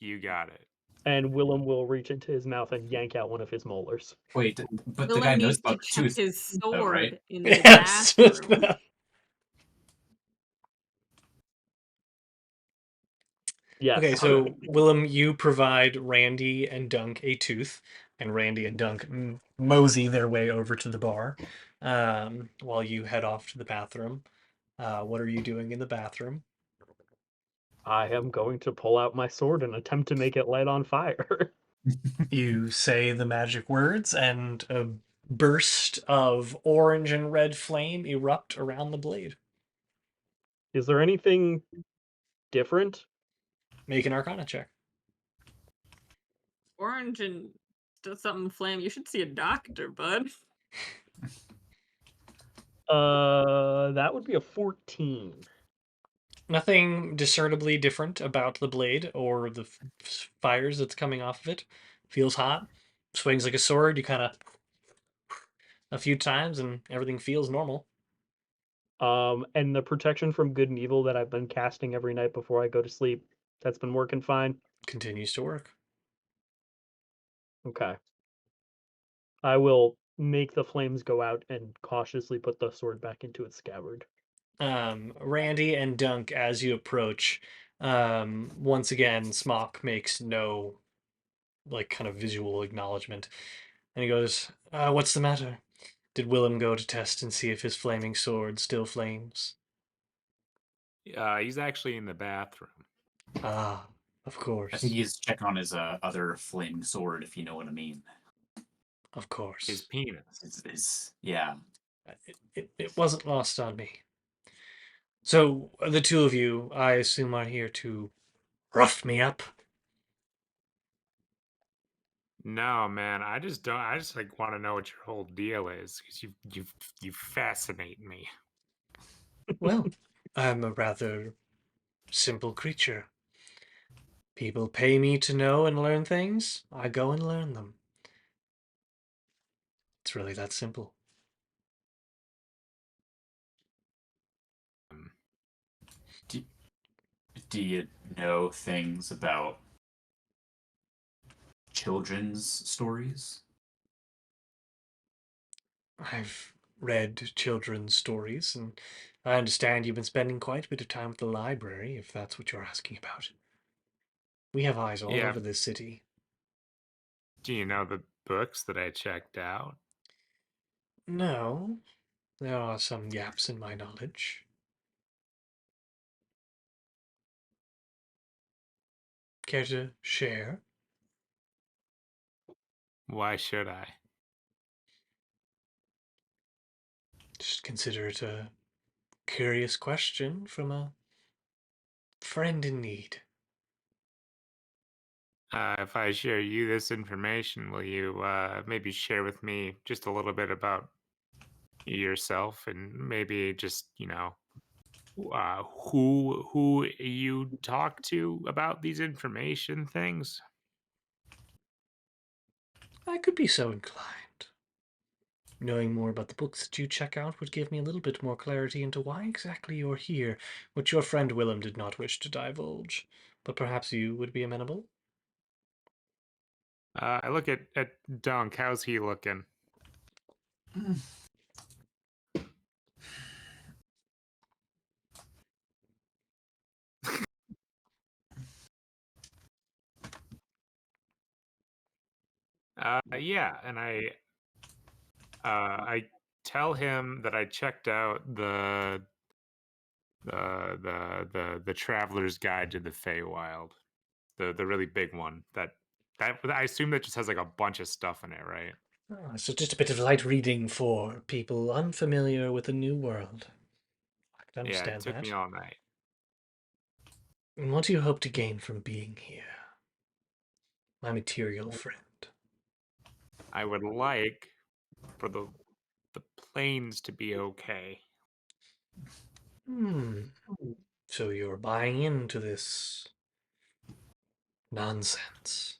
You got it. And Willem will reach into his mouth and yank out one of his molars. Wait, but the Willem guy knows needs to about the check tooth, his though, right? sword in the Yes. bathroom. Yes. Okay, so Willem, you provide Randy and Dunk a tooth, and Randy and Dunk mosey their way over to the bar, while you head off to the bathroom. What are you doing in the bathroom? I am going to pull out my sword and attempt to make it light on fire. You say the magic words, and a burst of orange and red flame erupt around the blade. Is there anything different? Make an Arcana check. Orange and does something flame. You should see a doctor, bud. That would be a 14. Nothing discernibly different about the blade or the fires that's coming off of it. Feels hot. Swings like a sword. You kind of a few times, and everything feels normal. And the protection from good and evil that I've been casting every night before I go to sleep, that's been working fine. Continues to work. Okay. I will make the flames go out and cautiously put the sword back into its scabbard. Randy and Dunk, as you approach, once again, Smock makes no like kind of visual acknowledgement, and he goes, "What's the matter? Did Willem go to test and see if his flaming sword still flames?" He's actually in the bathroom. Ah, of I think course, he's checking on his other flaming sword, if you know what I mean. of course. His penis. Yeah. It wasn't lost on me. So the two of you, I assume, are here to rough me up. No, man. I just don't. I just like want to know what your whole deal is because you fascinate me. Well, I'm a rather simple creature. People pay me to know and learn things. I go and learn them. It's really that simple. Do, do you know things about children's stories? I've read children's stories, and I understand you've been spending quite a bit of time at the library, if that's what you're asking about. We have eyes all Yeah. over this city. Do you know the books that I checked out? No, there are some gaps in my knowledge. Care to share? Why should I? Just consider it a curious question from a friend in need. If I share you this information, will you maybe share with me just a little bit about yourself and maybe just who you talk to about these information things? I could be so inclined. Knowing more about the books that you check out would give me a little bit more clarity into why exactly you're here, which your friend Willem did not wish to divulge. But perhaps you would be amenable? I look at Dunk. How's he looking? Yeah, and I tell him that I checked out the Traveler's Guide to the Feywild, the really big one. That I assume that just has like a bunch of stuff in it, right? So just a bit of light reading for people unfamiliar with the New World. I can Yeah, it understand took me that. all night. And what do you hope to gain from being here, my material friend? I would like for the planes to be okay. Hmm. So you're buying into this nonsense.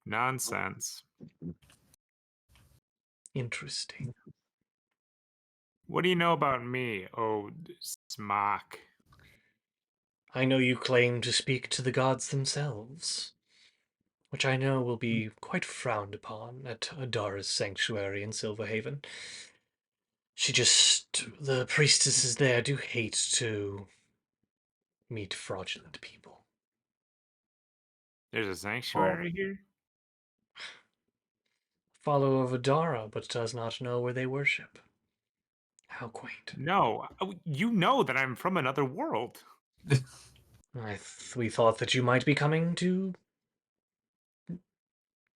Nonsense. Interesting. What do you know about me? Oh, Smock. I know you claim to speak to the gods themselves, which I know will be quite frowned upon at Adara's sanctuary in Silverhaven. The priestesses there do hate to meet fraudulent people. There's a sanctuary here? Follower of Adara, but does not know where they worship. How quaint. No, you know that I'm from another world. We thought that you might be coming to.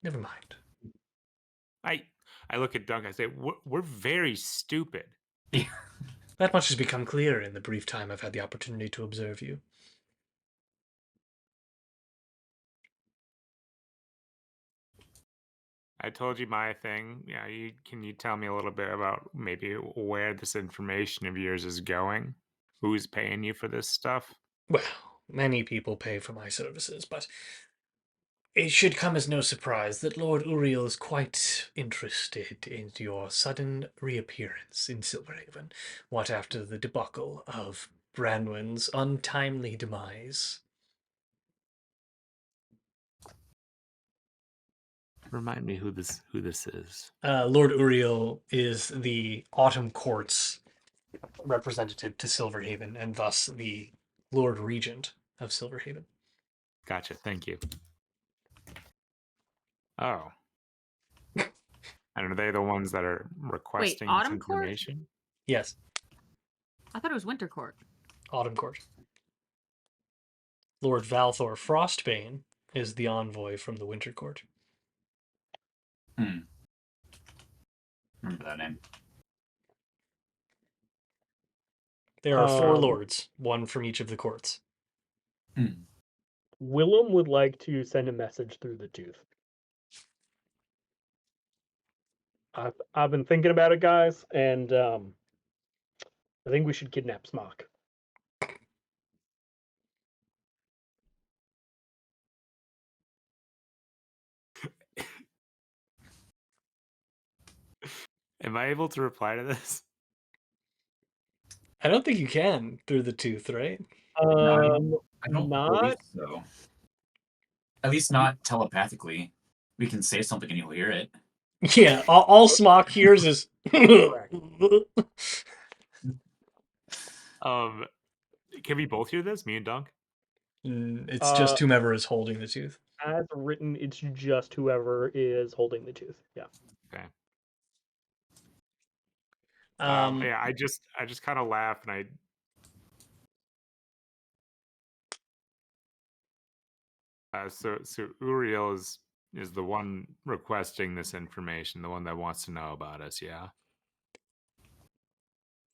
Never mind. I I look at Dunk. I say, we're very stupid. That much has become clear in the brief time I've had the opportunity to observe you. I told you my thing. Yeah, can you tell me a little bit about maybe where this information of yours is going? Who's paying you for this stuff? Well, many people pay for my services, but it should come as no surprise that Lord Uriel is quite interested in your sudden reappearance in Silverhaven, what after the debacle of Branwen's untimely demise. Remind me who this is. Lord Uriel is the Autumn Court's representative to Silverhaven, and thus the Lord Regent of Silverhaven. Gotcha. Thank you. Oh. And are they the ones that are requesting this Autumn Court? information? Yes, I thought it was Winter Court. Autumn Court. Lord Valthor Frostbane is the envoy from the Winter Court. Remember that name. There are four lords, one from each of the courts. Willem would like to send a message through the tooth. I've been thinking about it, guys, and I think we should kidnap Smock. Am I able to reply to this? I don't think you can through the tooth, right? No, I don't believe Not so. At least not telepathically. We can say something and you'll hear it. Yeah, all Smock hears is. correct. Can we both hear this? Me and Dunk? It's just whomever is holding the tooth. As written, it's just whoever is holding the tooth. Yeah. Okay. Um, Yeah, I just kind of laugh and so Uriel is the one requesting this information, the one that wants to know about us, yeah?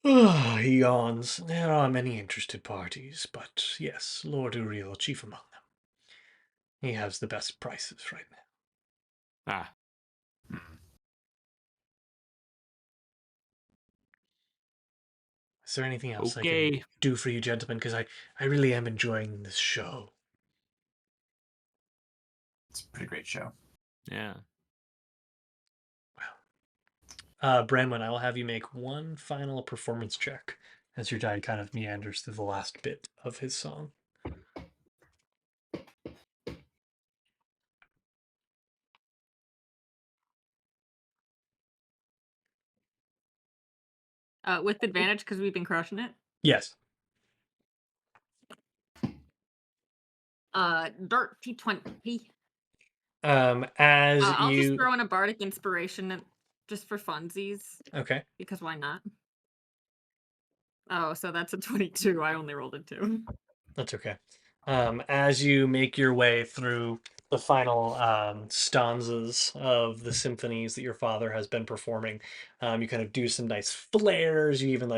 he yawns. There are many interested parties, but yes, Lord Uriel, chief among them. He has the best prices right now. Ah, Is there anything else I can okay. do for you, gentlemen? Because I really am enjoying this show. It's a pretty great show. Yeah. Branwen, I will have you make one final performance check as your guide kind of meanders through the last bit of his song. With advantage because we've been crushing it. Yes. Dirt T20. As I'll you just throw in a bardic inspiration just for funsies. Okay. Because why not? Oh, so that's a 22. I only rolled a 2. That's okay. As you make your way through the final stanzas of the symphonies that your father has been performing, you kind of do some nice flares. You even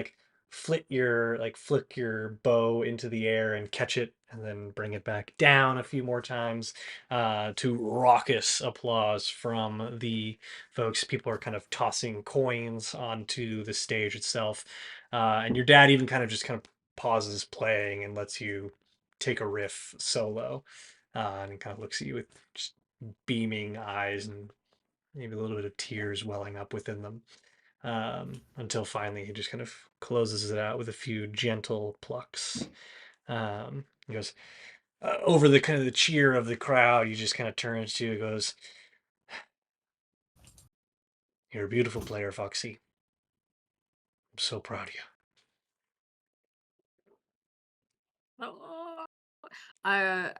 flick your bow into the air and catch it, and then bring it back down a few more times to raucous applause from the folks. People are kind of tossing coins onto the stage itself, and your dad even kind of pauses playing and lets you take a riff solo, and he kind of looks at you with just beaming eyes and maybe a little bit of tears welling up within them, until finally he just kind of closes it out with a few gentle plucks. He goes, over the kind of the cheer of the crowd, he just kind of turns to you and goes, "You're a beautiful player, Foxy. I'm so proud of you." Oh, I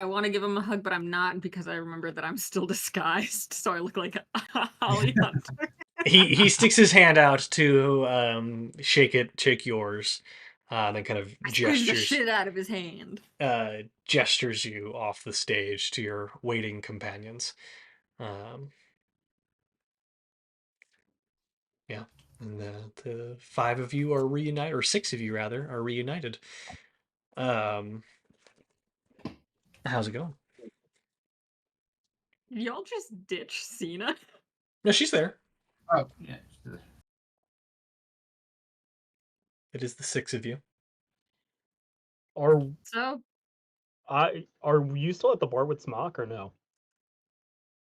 want to give him a hug, but I'm not because I remember that I'm still disguised, so I look like a Holly Hunter. He sticks his hand out to shake yours, and then kind of I squeeze the gestures shit out of his hand. gestures you off the stage to your waiting companions. Um, yeah, and the five of you are reunited, or six of you rather, are reunited. How's it going? Did y'all just ditch Cena? No, she's there. Oh, yeah. It is the six of you. Are So are you still at the bar with Smock or no?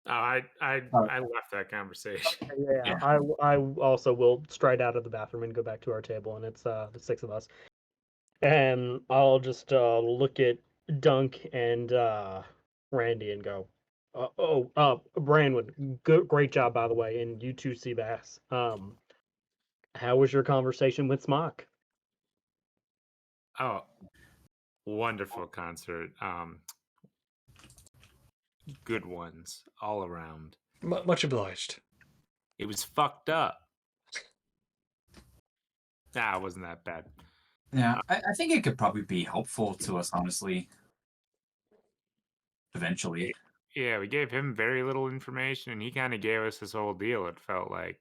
Oh, I left that conversation. Yeah, Yeah. I also will stride out of the bathroom and go back to our table, and it's the six of us. And I'll just look at Dunk and Randy and go, Branwen, great job by the way, and you too, Seabass. How was your conversation with Smock? Oh, wonderful concert. Good ones all around. Much obliged. It was fucked up. Nah, it wasn't that bad. Yeah, I think it could probably be helpful to us, honestly. Eventually. Yeah, we gave him very little information, and he kind of gave us this whole deal. It felt like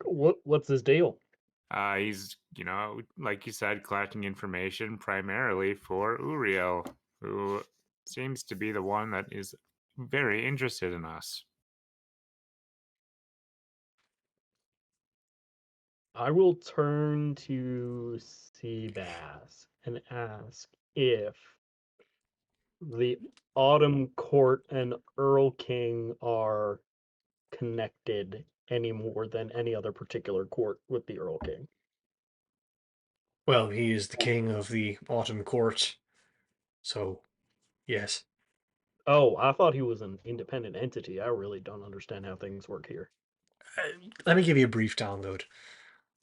What's his deal? he's, like you said, collecting information primarily for Uriel, who seems to be the one that is very interested in us. I will turn to Seabass and ask if the Autumn Court and Earl King are connected any more than any other particular court with the Earl King. Well, he is the king of the Autumn Court, so yes. Oh, I thought he was an independent entity. I really don't understand how things work here. Let me give you a brief download.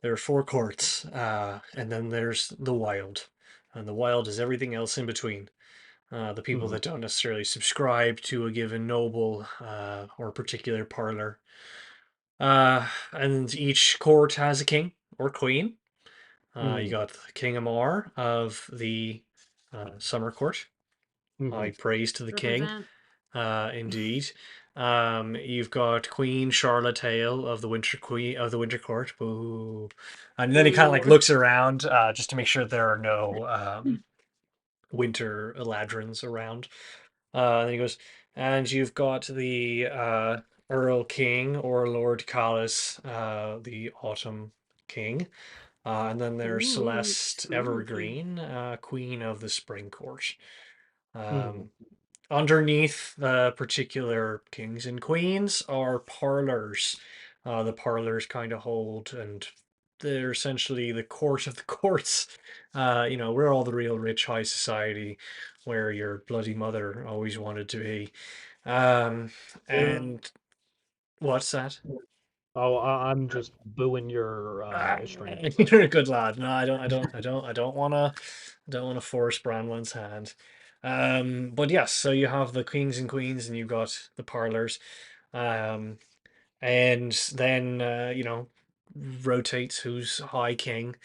There are 4 courts, and then there's the Wild. And the Wild is everything else in between. The people Mhm. that don't necessarily subscribe to a given noble or particular parlor. And each court has a king or queen. You Mm. got King Amar of the Summer Court. High Mhm. praise to the king. Represent. Indeed. You've got Queen Charlotte Hale of the Winter Court. Boo. And then he kind of like Boo. looks around just to make sure there are no winter eladrins around. And he goes, and you've got the Earl King or Lord Callis, the Autumn King. And then there's Ooh, Celeste spooky. Evergreen, Queen of the Spring Court. Mhm. Um, Underneath the particular kings and queens are parlors. The parlors kind of hold, and they're essentially the court of the courts. We're all the real rich high society where your bloody mother always wanted to be. Um, There- and what's that? Oh, I'm just booing your Ah, estranged you're a good lad. No, I don't wanna force Branwen's hand. But yes, so you have the kings and queens, and you've got the parlors, um, and then rotates who's high king,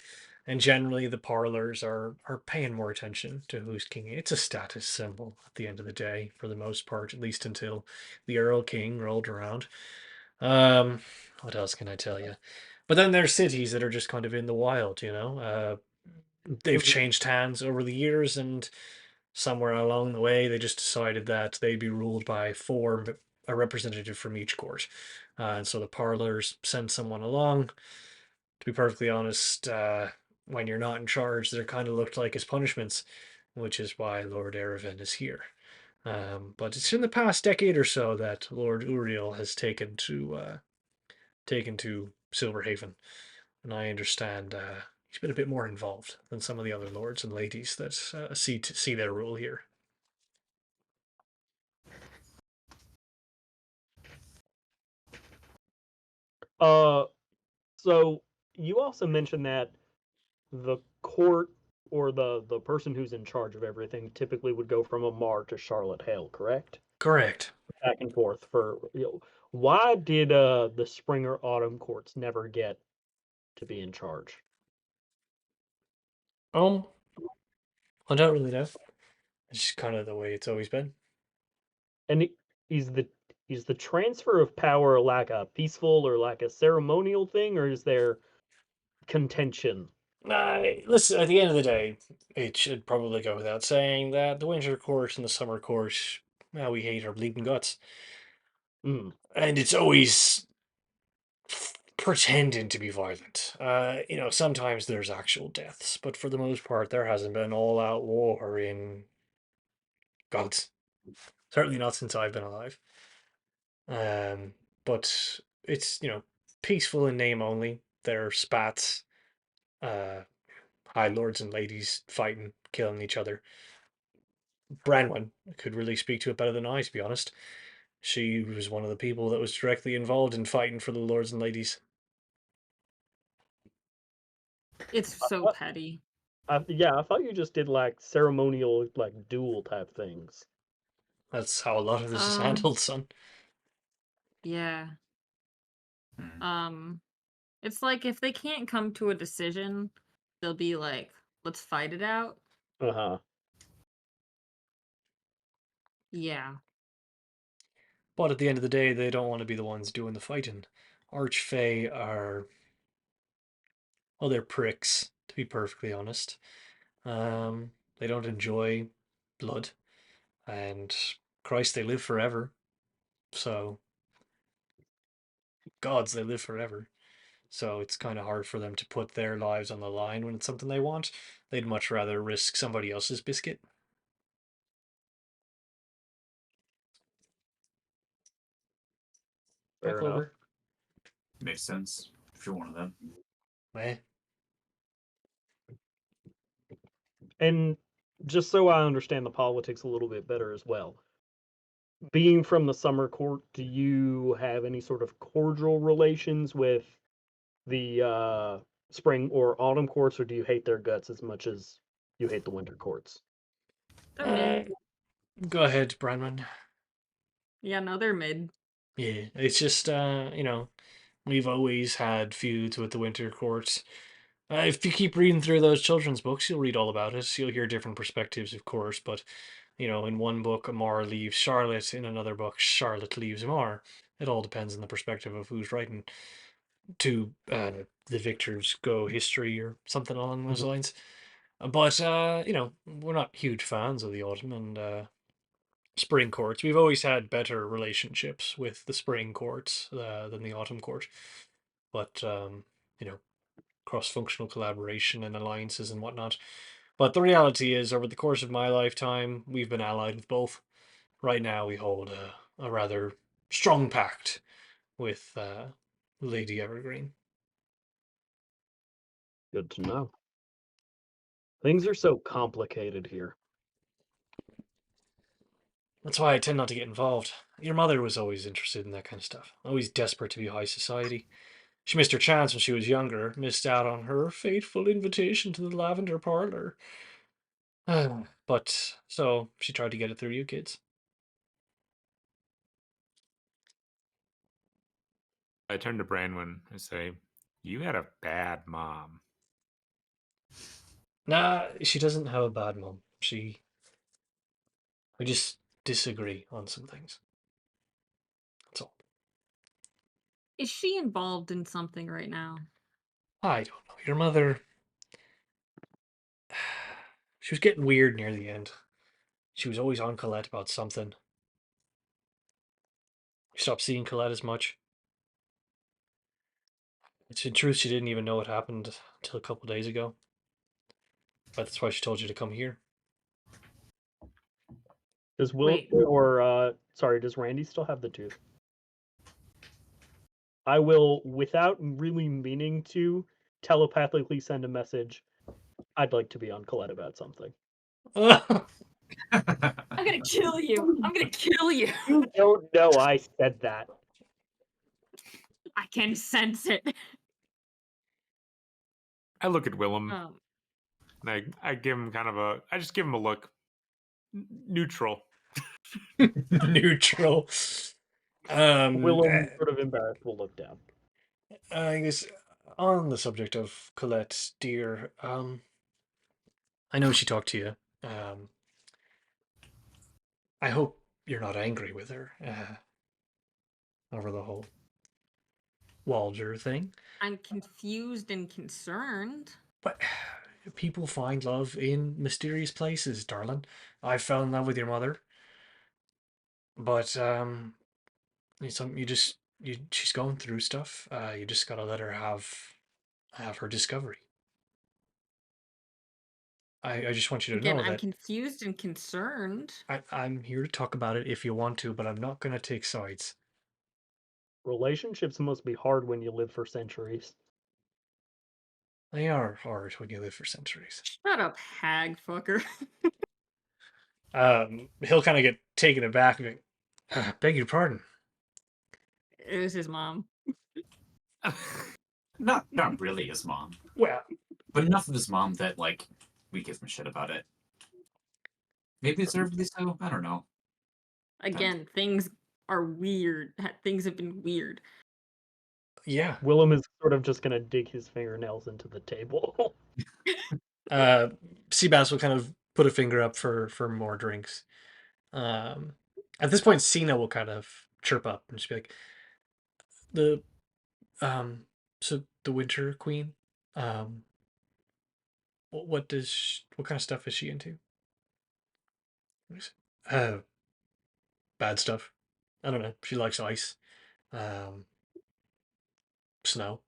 and generally the parlors are paying more attention to who's king. It's a status symbol at the end of the day, for the most part, at least until the Earl King rolled around. Um, what else can I tell you? But then there's cities that are just kind of in the wild, they've Mhm. changed hands over the years, and somewhere along the way, they just decided that they'd be ruled by a representative from each court. And so the parlors send someone along. To be perfectly honest, when you're not in charge, they're kind of looked like as punishments, which is why Lord Erevan is here. But it's in the past decade or so that Lord Uriel has taken to Silverhaven, and I understand he's been a bit more involved than some of the other lords and ladies that see their rule here. Uh, so you also mentioned that the court or the person who's in charge of everything typically would go from Amar to Charlotte Hale, correct? Correct. Back and forth for why did the spring or autumn courts never get to be in charge? Um, I don't really know. It's just kind of the way it's always been. And is the transfer of power like a peaceful or like a ceremonial thing, or is there contention? Listen, at the end of the day, it should probably go without saying that the winter court and the summer court, well, we hate our bleeding guts, Mm. and it's always pretending to be violent. Sometimes there's actual deaths, but for the most part, there hasn't been all-out war in gods. Certainly not since I've been alive. Um, but it's peaceful in name only. There are spats, uh, high lords and ladies fighting, killing each other. Branwen could really speak to it better than I, to be honest. She was one of the people that was directly involved in fighting for the lords and ladies. It's I so thought, petty. yeah, I thought you just did like ceremonial, like duel type things. That's how a lot of this is Um, handled, son. yeah. Hmm. It's like if they can't come to a decision, they'll be like, let's fight it out. Uh huh. Yeah. But at the end of the day, they don't want to be the ones doing the fighting. Archfey are, well, they're pricks, to be perfectly honest. They don't enjoy blood, and Christ, they live forever. So, gods, they live forever. So it's kind of hard for them to put their lives on the line when it's something they want. They'd much rather risk somebody else's biscuit. Fair enough. Clover. Makes sense if you're one of them. Eh. And just so I understand the politics a little bit better as well, being from the summer court, do you have any sort of cordial relations with the spring or autumn courts, or do you hate their guts as much as you hate the winter courts? They're mid. Go ahead, Branwen. Yeah, no, they're mid. Yeah, it's just we've always had feuds with the Winter Court. If you keep reading through those children's books, you'll read all about it. You'll hear different perspectives, of course, but in one book, Amar leaves Charlotte. In another book, Charlotte leaves Amar. It all depends on the perspective of who's writing. To the victors go history or something along those lines. But we're not huge fans of the autumn and spring courts. We've always had better relationships with the spring courts than the autumn court. But cross-functional collaboration and alliances and whatnot. But the reality is, over the course of my lifetime, we've been allied with both. Right now, we hold a rather strong pact with Lady Evergreen. Good to know. Things are so complicated here. That's why I tend not to get involved. Your mother was always interested in that kind of stuff, always desperate to be high society. She missed her chance when she was younger, missed out on her fateful invitation to the Lavender Parlor. But so she tried to get it through you kids. I turn to Branwen and say, "You had a bad mom." Nah, she doesn't have a bad mom. We just disagree on some things. That's all. Is she involved in something right now? I don't know. Your mother. She was getting weird near the end. She was always on Colette about something. We stopped seeing Colette as much. It's in truth, she didn't even know what happened until a couple days ago. But that's why she told you to come here. Does Will Wait. does Randy still have the tooth? I will, without really meaning to, telepathically send a message. I'd like to be on Colette about something. I'm gonna kill you. I'm gonna kill you. You don't know I said that. I can sense it. I look at Willem Um, and I give him I just give him a look. Neutral. Neutral. Willem, sort of embarrassed, will look down. I guess on the subject of Colette, dear, I know she talked to you. I hope you're not angry with her over the whole Walder thing. I'm confused and concerned. But people find love in mysterious places, darling. I fell in love with your mother, but she's going through stuff. You just gotta let her have her discovery. I just want you to Again, know I'm that confused and concerned. I'm here to talk about it if you want to, but I'm not gonna take sides. Relationships must be hard when you live for centuries. They are hard when you live for centuries. Shut up, hag fucker. He'll kind of get taken aback and go, beg your pardon. It was his mom. Not really his mom, Well, but enough of his mom that like we give him shit about it. Maybe deservedly so. I don't know. Again, things are weird. Things have been weird. yeah. Willem is sort of just gonna dig his fingernails into the table. Seabass will kind of put a finger up for more drinks. At this point, Cena will kind of chirp up and just be like, the so the Winter Queen, what kind of stuff is she into? Uh, bad stuff. I don't know. She likes ice, snow.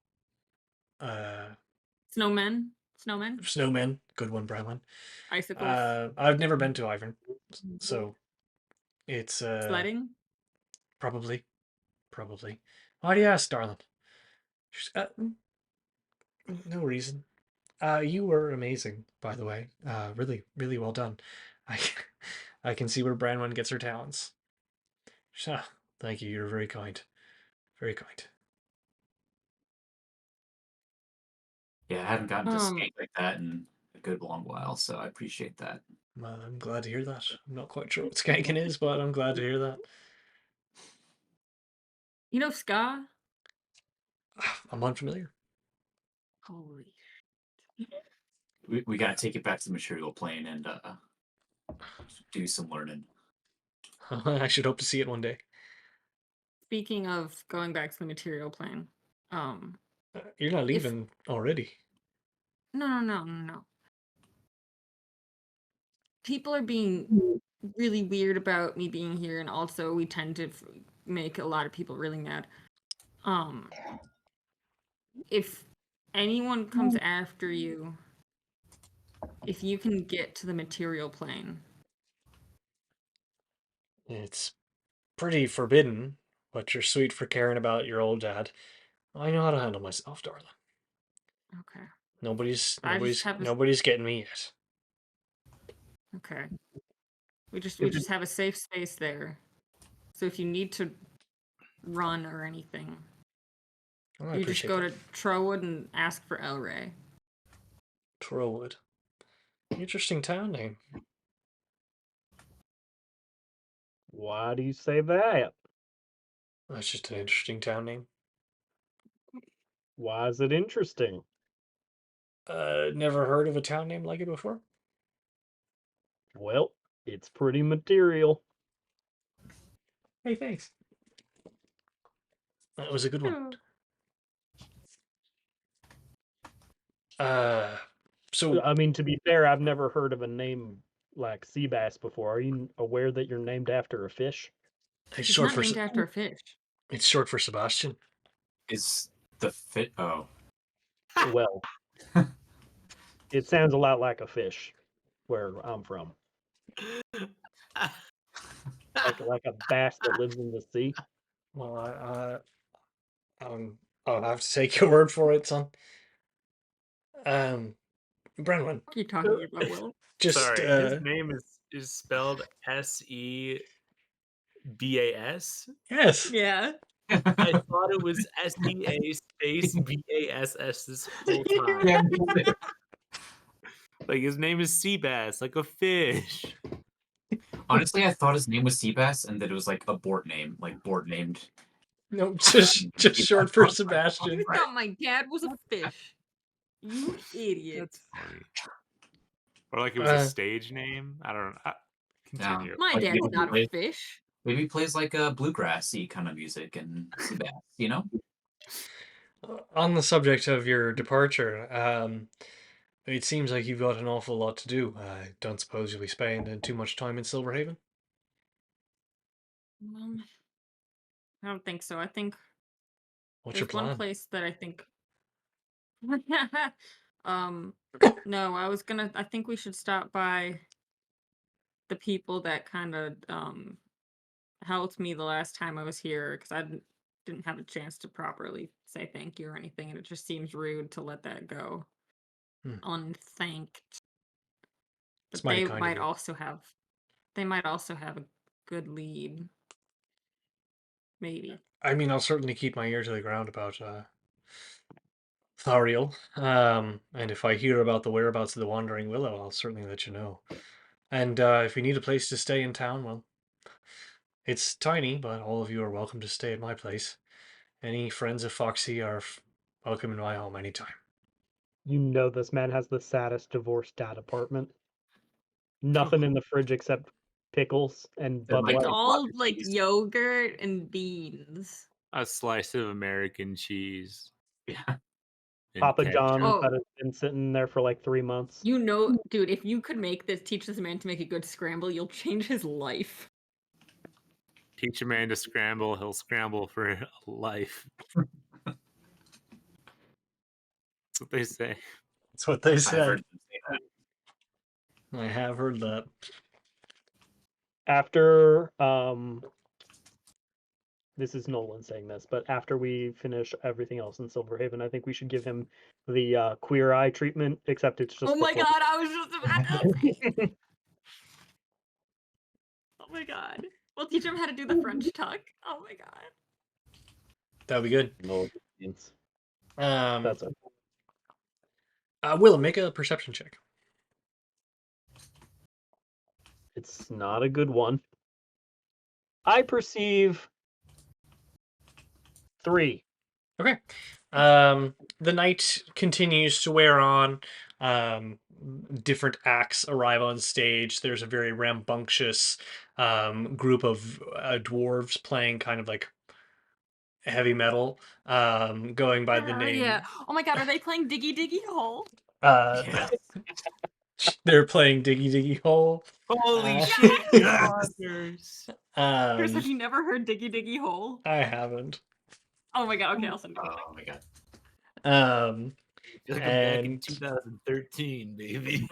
Snowmen. Snowmen. Good one, Branwen. Icicles. I've never been to Ivern, so it's Sledding. probably. Why do you ask, darling? No reason. You were amazing, by the way. Really, really well done. I, I can see where Branwen gets her talents. Thank you. You're very kind. Very kind. Yeah, I haven't gotten to Um, skate like that in a good long while, so I appreciate that. Well, I'm glad to hear that. I'm not quite sure what skanking is, but I'm glad to hear that. You know ska? I'm unfamiliar. Holy. We got to take it back to the material plane and do some learning. I should hope to see it one day. Speaking of going back to the material plane, You're not if leaving already. no. People are being really weird about me being here, and also we tend to make a lot of people really mad. If anyone comes after you, if you can get to the material plane, It's pretty forbidden, but you're sweet for caring about your old dad. I know how to handle myself, darling. okay. I just have a Nobody's getting me yet. okay. We just have a safe space there. So if you need to run or anything, I you just appreciate go that. to Trowood and ask for El Rey. Trollwood. Interesting town name. Why do you say that? That's just an interesting town name. Why is it interesting? Never heard of a town name like it before. Well, it's pretty material. Hey, thanks. That was a good one. So I mean, to be fair, I've never heard of a name like Seabass before. Are you aware that you're named after a fish? it's He's short not for named after a fish. it's short for Sebastian. Is the fit? Oh, Well, it sounds a lot like a fish where I'm from. Like a bass that lives in the sea. Well, I'll have to take your word for it, son. Branwen, What are you talking about, Will? just Sorry, his name is spelled Sebas. yes. Yeah. I thought it was SEA space BASS this whole time. yeah, me too. Like his name is Seabass, like a fish. Honestly, I thought his name was Seabass and that it was like a board name, like board named. No, just short for Sebastian. You thought my dad was a fish. You idiot. That's funny. Or like it was a stage name. I don't know. Continue. My Like, dad's maybe not a plays- fish. Maybe he plays like a bluegrassy kind of music and Seabass, you know? On the subject of your departure, it seems like you've got an awful lot to do. I don't suppose you'll be spending too much time in Silverhaven. I don't think so. I think What's your there's one plan? place that I think no, I think we should stop by the people that kind of helped me the last time I was here because didn't have a chance to properly say thank you or anything, and it just seems rude to let that go unthanked. It's But mighty kind of you. they might also have a good lead. Maybe. I mean, I'll certainly keep my ear to the ground about Thariel. And if I hear about the whereabouts of the Wandering Willow, I'll certainly let you know. And if you need a place to stay in town, well, it's tiny, but all of you are welcome to stay at my place. Any friends of Foxy are welcome in my home anytime. You know this man has the saddest divorced dad apartment. Nothing in the fridge except pickles and They're Bud like It's Light. all cottage like cheese. yogurt and beans. A slice of American cheese. Yeah. And Papa ketchup. John's Oh. that has been sitting there for like 3 months. You know, dude, if you could teach this man to make a good scramble, you'll change his life. Teach a man to scramble, he'll scramble for life. they say. That's what they I've said. heard them say that. I have heard that. After this is Nolan saying this, but after we finish everything else in Silverhaven, I think we should give him the queer eye treatment, except it's just Oh my before. god, I was just about to say. Oh my god. We'll teach him how to do the French tuck. Oh my god. That would be good. No, it's- Um, that's it. Willem, make a perception check. It's not a good one. I perceive 3. Okay. The night continues to wear on. Different acts arrive on stage. There's a very rambunctious group of dwarves playing kind of like heavy metal, going by the name. Yeah. Oh my god, are they playing Diggy Diggy Hole? Yeah. They're playing Diggy Diggy Hole. Holy Uh, shit, Yes. fuckers. Chris, have you never heard Diggy Diggy Hole? I haven't. Oh my god, okay, I'll send it. Oh my god. Um, I feel like I'm back in And- 2013, baby.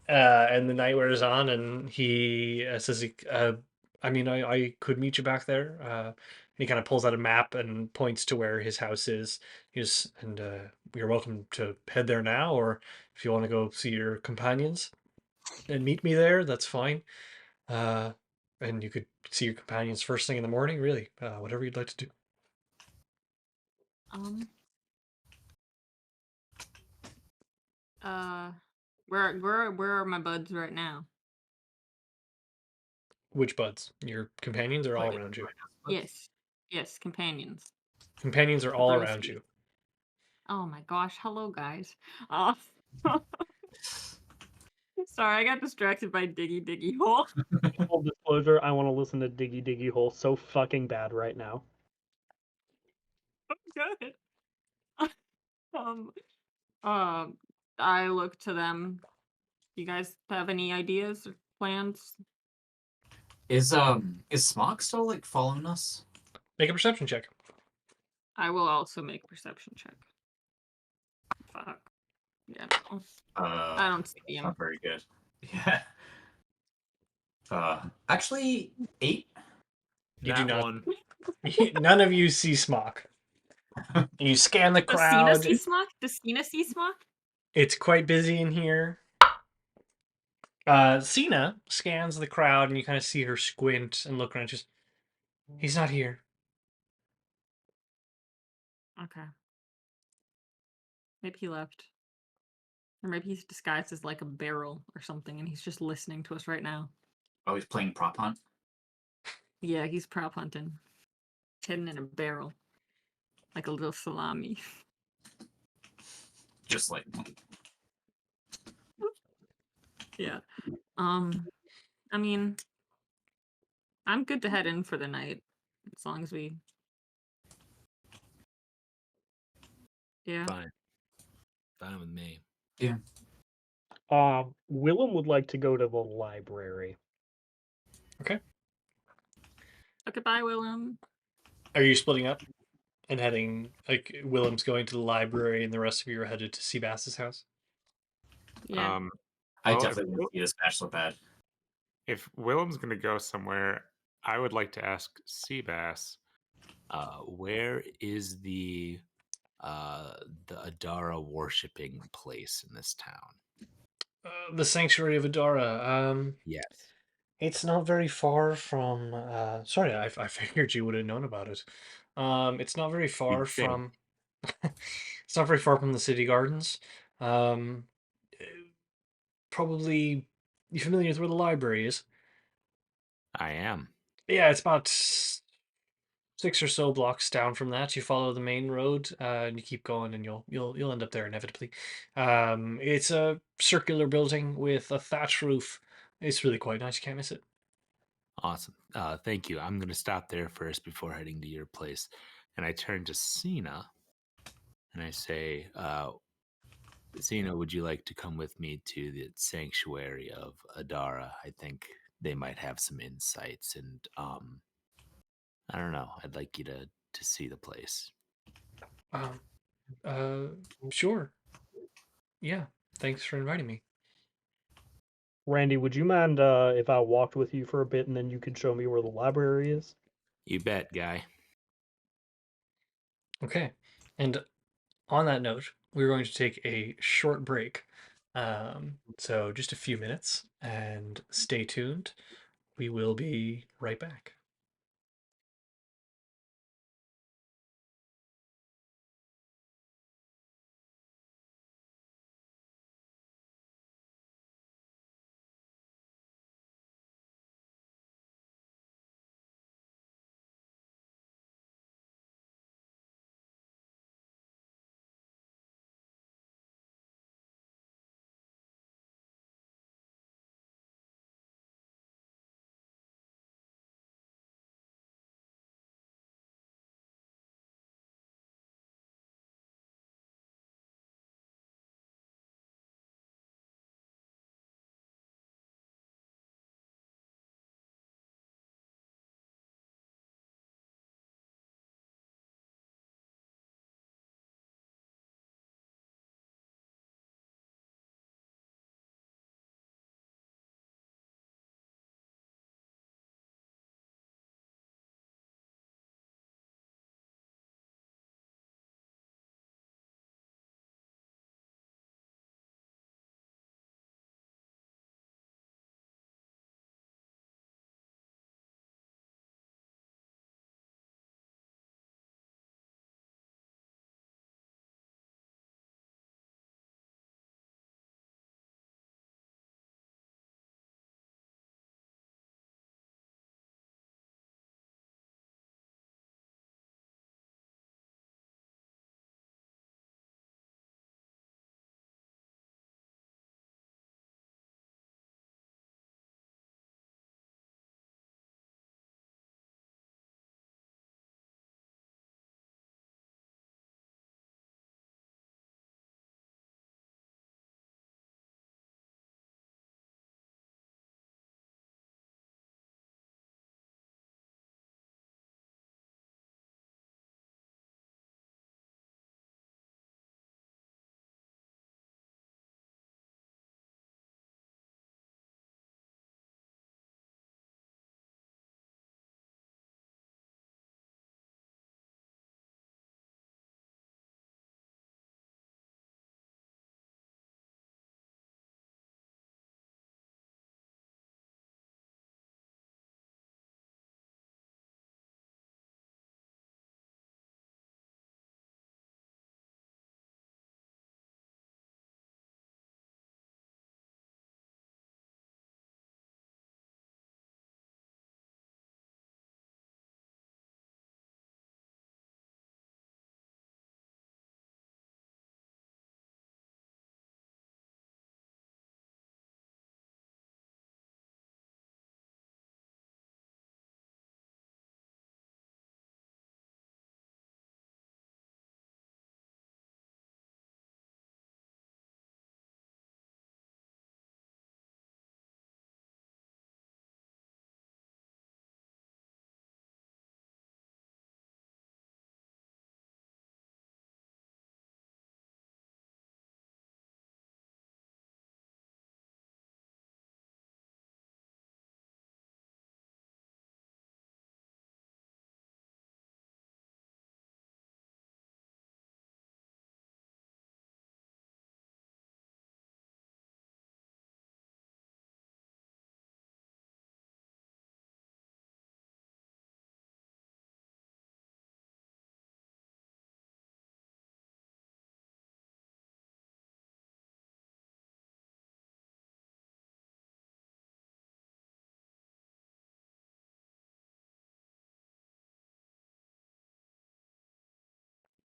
and the night wears on, and he says, I mean, I could meet you back there. He kind of pulls out a map and points to where his house is. And you're welcome to head there now, or if you want to go see your companions and meet me there, that's fine. And you could see your companions first thing in the morning, really. Whatever you'd like to do. Where are my buds right now? Which buds? Your companions are all Like, around you. Yes, companions. Companions are all Those around two. you. Oh my gosh, hello guys. Sorry, I got distracted by Diggy Diggy Hole. Full disclosure, I want to listen to Diggy Diggy Hole so fucking bad right now. Good. I look to them. You guys have any ideas or plans? Is Smock still like following us? Make a perception check. I will also make a perception check. Fuck. Yeah, no. I don't see him. Not very good. Yeah. Actually, 8. You That do not. one. None of you see Smock. You scan the Does Cena crowd. see Smock? Does Cena see Smock? It's quite busy in here. Cena scans the crowd, and you kind of see her squint and look around. Just, he's not here. Okay. Maybe he left. Or maybe he's disguised as like a barrel or something and he's just listening to us right now. Oh, he's playing prop hunt. Yeah, he's prop hunting. Hidden in a barrel. Like a little salami. Just like Yeah. I mean, I'm good to head in for the night. As long as we... Yeah. Fine. Fine with me. Willem would like to go to the library. Okay. Okay, bye, Willem. Are you splitting up and heading? Like Willem's going to the library, and the rest of you are headed to Seabass's house. Yeah. I Well, definitely want to see this match so bad. If Willem's going to go somewhere, I would like to ask Seabass. Where is the Adara worshipping place in this town? The sanctuary of Adara. Yes. It's not very far from. Sorry, I figured you would have known about it. It's not very far You'd think. from. It's not very far from the city gardens. Um, Probably. You familiar with where the library is? I am. Yeah, it's about 6 or so blocks down from that. You follow the main road, and you keep going, and you'll end up there inevitably. It's a circular building with a thatch roof. It's really quite nice. You can't miss it. Awesome. Thank you. I'm going to stop there first before heading to your place. And I turn to Cena and I say, Cena, would you like to come with me to the sanctuary of Adara? I think they might have some insights, and I don't know. I'd like you to see the place. Um, Sure. Yeah. Thanks for inviting me. Randy, would you mind if I walked with you for a bit and then you could show me where the library is? You bet, guy. Okay. And on that note, we're going to take a short break. So just a few minutes and stay tuned. We will be right back.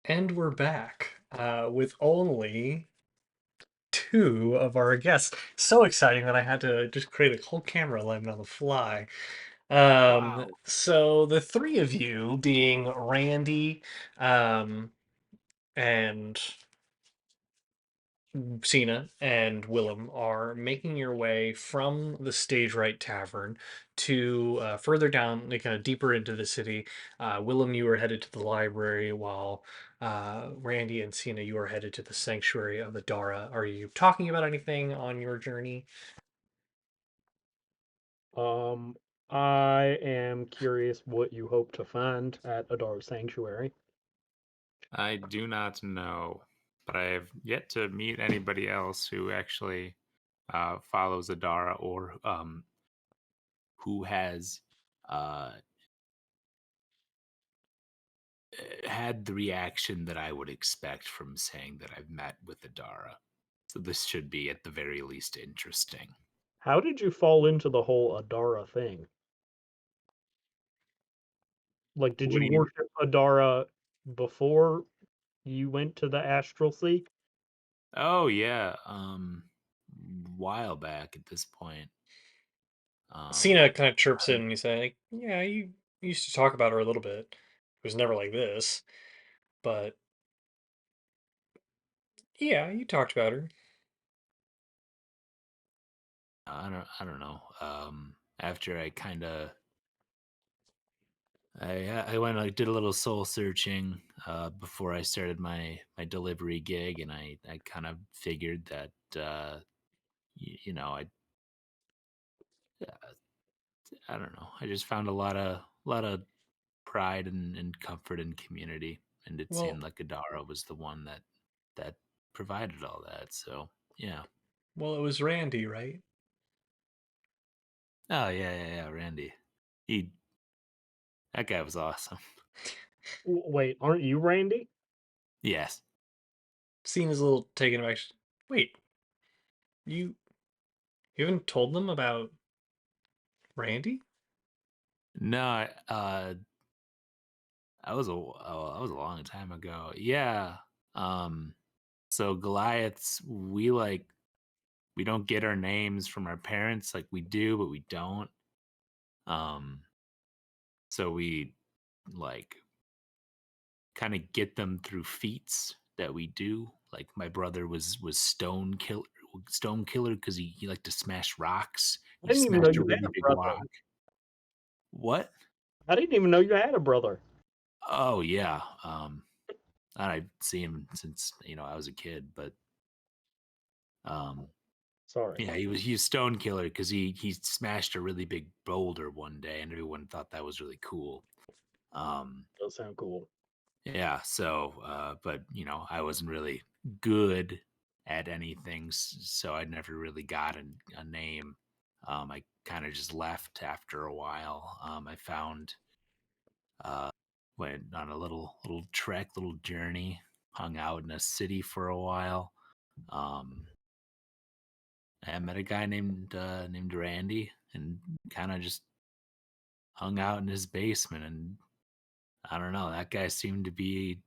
And we're back with only two of our guests. So exciting that I had to just create a whole camera alignment on the fly. Wow. So the three of you, being Randy, and Cena and Willem, are making your way from the Stage Right Tavern to further down, like, kind of deeper into the city. Willem, you were headed to the library, while Randy and Cena, you are headed to the sanctuary of Adara. Are you talking about anything on your journey? I am curious what you hope to find at Adara Sanctuary. I do not know, but I have yet to meet anybody else who actually follows Adara or who has uh, had the reaction that I would expect from saying that I've met with Adara. So this should be at the very least interesting. How did you fall into the whole Adara thing? Like, did What you do you? worship Adara before you went to the Astral Seek? Oh yeah, while back at this point. Cena kind of chirps in and you say, like, yeah, you used to talk about her a little bit. It was never like this, but yeah, you talked about her. I don't know. After I kind of I went like did a little soul searching before I started my delivery gig, and I kind of figured that you know I don't know. I just found a lot of pride and comfort in community, and it Well, seemed like Adara was the one that provided all that. So yeah. it was Randy, right? Oh yeah, Randy. He That guy was awesome. Wait, aren't you Randy? Yes. Cena's a little taken aback. Wait, you you haven't told them about Randy? No, that was a long time ago. Yeah. Um so Goliaths, we don't get our names from our parents, like we do, but we don't. Um so we like kind of get them through feats that we do. Like my brother was stone killer because he liked to smash rocks. I He didn't even know smashed a you had really a big brother. rock. What? I didn't even know you had a brother. Oh yeah. I've seen him since I was a kid, but um Sorry, yeah, he was stone killer because he smashed a really big boulder one day, and everyone thought that was really cool. Um, does sound cool. yeah, so but I wasn't really good at anything, so I never really got a name. I kind of just left after a while. I found uh, went on a little trek, little journey, hung out in a city for a while. Um, I met a guy named Randy, and kind of just hung out in his basement. And I don't know, that guy seemed to be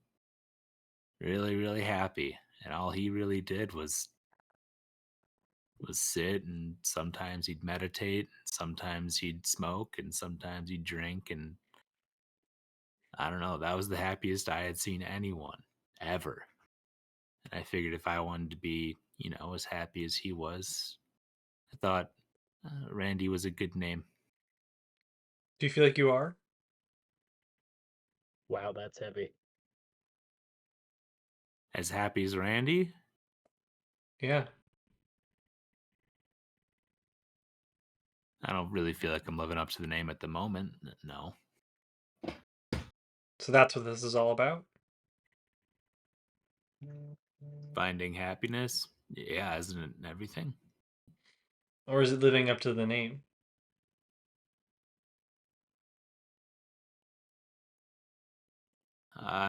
really, really happy. And all he really did was sit, and sometimes he'd meditate, sometimes he'd smoke, and sometimes he'd drink. And I don't know, that was the happiest I had seen anyone ever. And I figured if I wanted to be, as happy as he was, I thought Randy was a good name. Do you feel like you are? Wow, that's heavy. As happy as Randy? Yeah. I don't really feel like I'm living up to the name at the moment. No. So that's what this is all about? Finding happiness? Yeah, isn't it everything? Or is it living up to the name? Uh,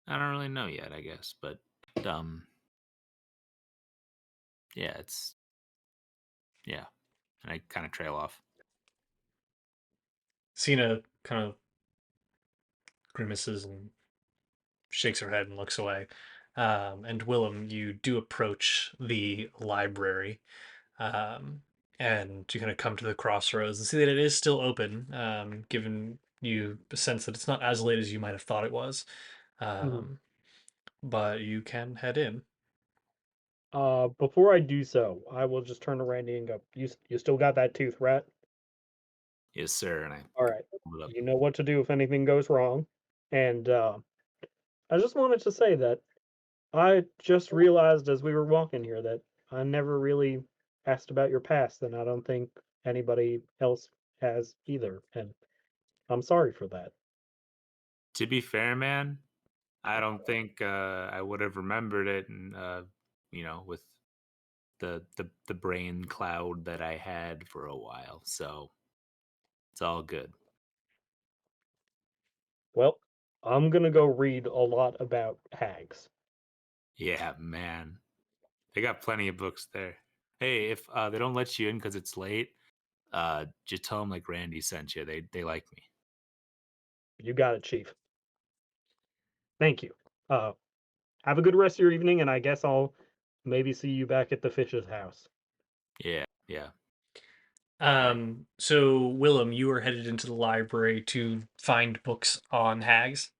I don't really know yet, I guess, but um, yeah, yeah, and I kind of trail off. Cena kind of grimaces and shakes her head and looks away. And Willem, you do approach the library, um, and you kind of come to the crossroads and see that it is still open, giving you a sense that it's not as late as you might have thought it was. Mhm. Um, but you can head in. Before I do so, I will just turn to Randy and go, You still got that tooth, right? Yes, sir. And I All right. pulled it up. You know what to do if anything goes wrong. And I just wanted to say that I just realized as we were walking here that I never really asked about your past, and I don't think anybody else has either. And I'm sorry for that. To be fair, man, I don't think I would have remembered it, and with the brain cloud that I had for a while. So it's all good. Well, I'm gonna go read a lot about hags. Yeah, man. They got plenty of books there. Hey, if they don't let you in because it's late, just tell them like Randy sent you. They like me. You got it, Chief. Thank you. Uh, have a good rest of your evening, and I guess I'll maybe see you back at the fish's house. Yeah, yeah. So Willem, you are headed into the library to find books on hags.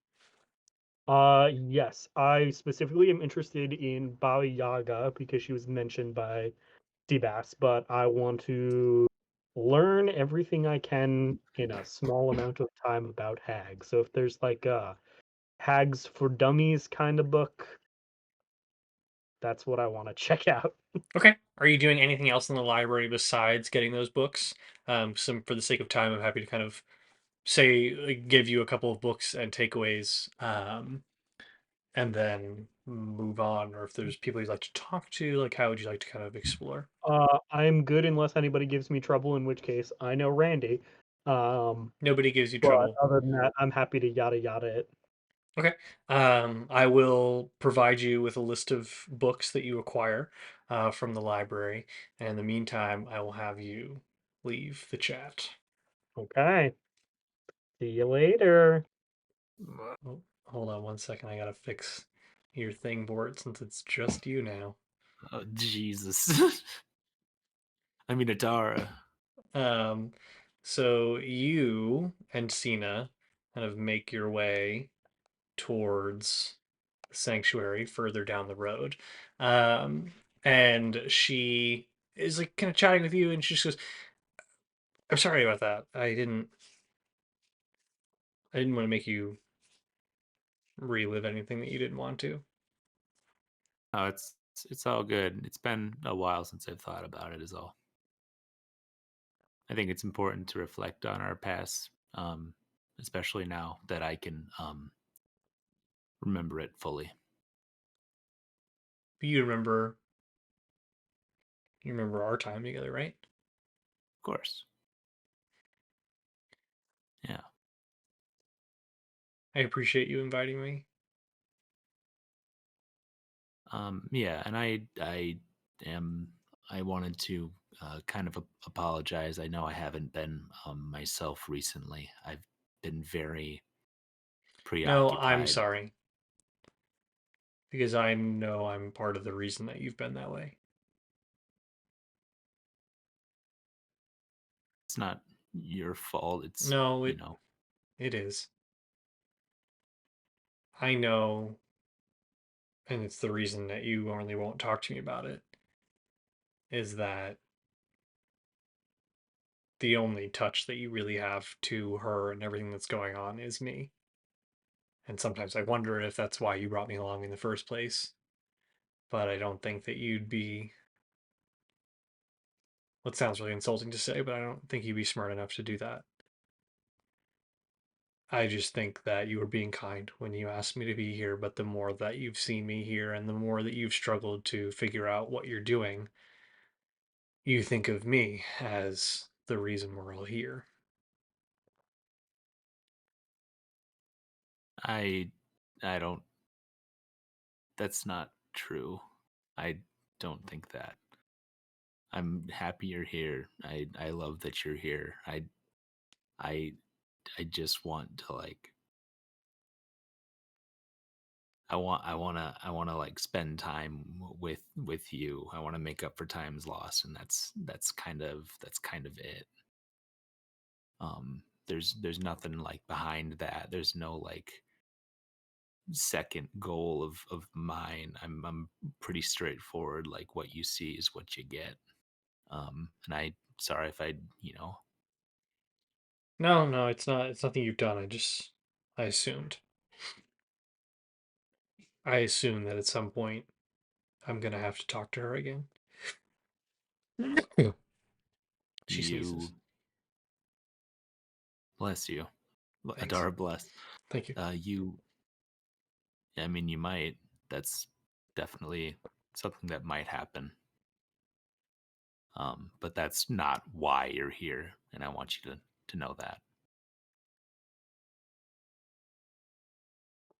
Yes, I specifically am interested in Baba Yaga because she was mentioned by Seabass, but I want to learn everything I can in a small amount of time about hags. So if there's like a hags for dummies kind of book, that's what I want to check out. Okay. Are you doing anything else in the library besides getting those books? Some for the sake of time, I'm happy to kind of say like, give you a couple of books and takeaways, and then move on. Or if there's people you'd like to talk to, like how would you like to kind of explore? I'm good unless anybody gives me trouble, in which case I know Randy. Um, Nobody gives you but trouble. other than that, I'm happy to yada yada it. Okay. I will provide you with a list of books that you acquire from the library. And in the meantime, I will have you leave the chat. Okay. See you later. Oh, hold on one second. I gotta fix your thing board since it's just you now. Oh, Jesus. I mean, Adara. Um, so you and Cena kind of make your way towards the sanctuary further down the road. Um, and she is like kind of chatting with you, and she just goes, "I'm sorry about that. I didn't want to make you relive anything that you didn't want to." Oh, it's all good. It's been a while since I've thought about it. Is all. I think it's important to reflect on our past, especially now that I can remember it fully. But you remember our time together, right? Of course. Yeah. I appreciate you inviting me. Yeah, and am I wanted to kind of apologize. I know I haven't been myself recently. I've been very No, I'm preoccupied. sorry. Because I know I'm part of the reason that you've been that way. It's not your fault. It's, No, you it know, it is. I know, and it's the reason that you only won't talk to me about it, is that the only touch that you really have to her and everything that's going on is me. And sometimes I wonder if that's why you brought me along in the first place. But I don't think that you'd be. Well, it sounds really insulting to say, but I don't think you'd be smart enough to do that. I just think that you were being kind when you asked me to be here, but the more that you've seen me here and the more that you've struggled to figure out what you're doing, you think of me as the reason we're all here. I I don't that's not true. I don't think that. I'm happy you're here. I love that you're here. I I just want to like I want to like spend time with you. I want to make up for times lost, and that's kind of it. There's nothing like behind that. There's no like second goal of mine. I'm pretty straightforward. Like what you see is what you get. And I sorry if I No, no, it's not. It's nothing you've done. I assumed. I assume that at some point I'm gonna have to talk to her again. She sneezes. You bless you. Thanks. Adara bless. Thank you. I mean, you might. That's definitely something that might happen. But that's not why you're here, and I want you to know that.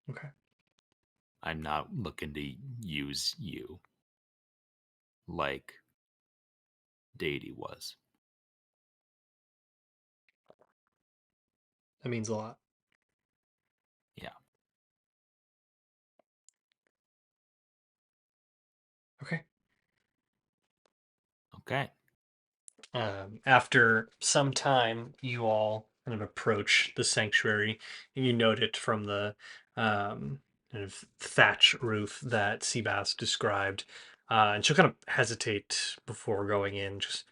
Okay. I'm not looking to use you like Deity was. That means a lot. Yeah. Okay. Okay. After some time, you all kind of approach the sanctuary, and you note it from the kind of thatch roof that Seabass described. And she'll kind of hesitate before going in. Just,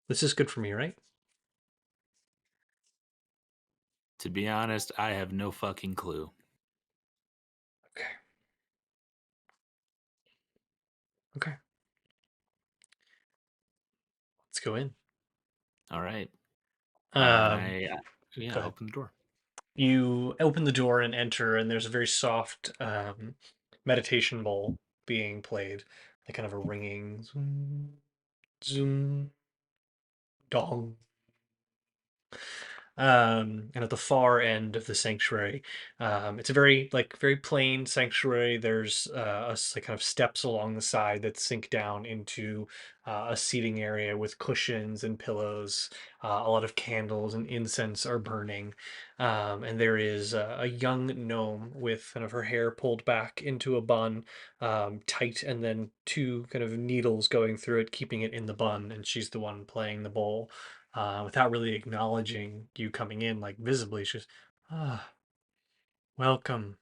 this is good for me, right? To be honest, I have no fucking clue. Okay. Okay. Let's go in. All right. Um, Go ahead. Open the door. You open the door and enter, and there's a very soft meditation bowl being played, like kind of a ringing zoom, zoom, dong. And at the far end of the sanctuary, it's a very plain sanctuary. There's like kind of steps along the side that sink down into a seating area with cushions and pillows. A lot of candles and incense are burning, and there is a young gnome with kind of her hair pulled back into a bun, tight, and then two kind of needles going through it, keeping it in the bun, and she's the one playing the bowl without really acknowledging you coming in, like visibly. She's just, ah, welcome.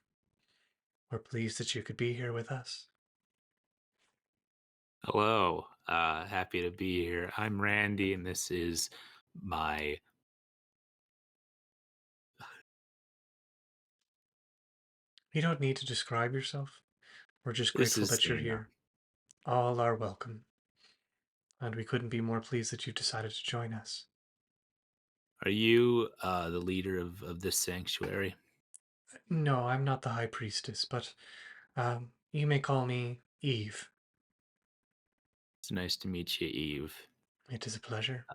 We're pleased that you could be here with us. Hello. Happy to be here. I'm Randy, and this is my. You don't need to describe yourself. We're just This grateful is that you're Zena. here. All are welcome. And we couldn't be more pleased that you've decided to join us. Are you the leader of this sanctuary? No, I'm not the High Priestess, but you may call me Eve. It's nice to meet you, Eve. It is a pleasure.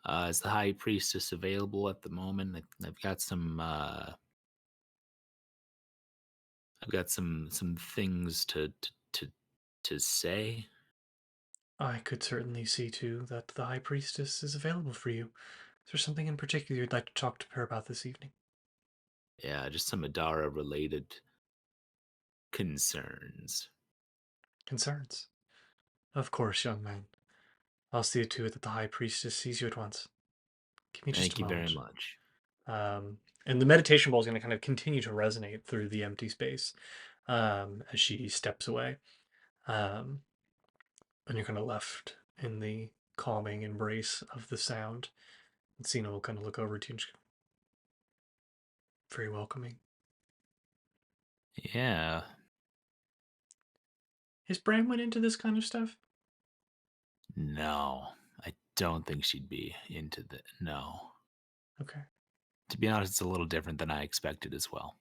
Is the High Priestess available at the moment? I've got some. I've got some things to say. I could certainly see, too, that the High Priestess is available for you. Is there something in particular you'd like to talk to her about this evening? Yeah, just some Adara related concerns. Concerns? Of course, young man. I'll see to it that the High Priestess sees you at once. Give me just Thank a you very moment. much. And the meditation ball is going to kind of continue to resonate through the empty space as she steps away. And you're kind of left in the calming embrace of the sound. And Cena will kind of look over to you and just go, very welcoming. Yeah. Is Branwen into this kind of stuff? No, I don't think she'd be into the. No. Okay. To be honest, it's a little different than I expected as well.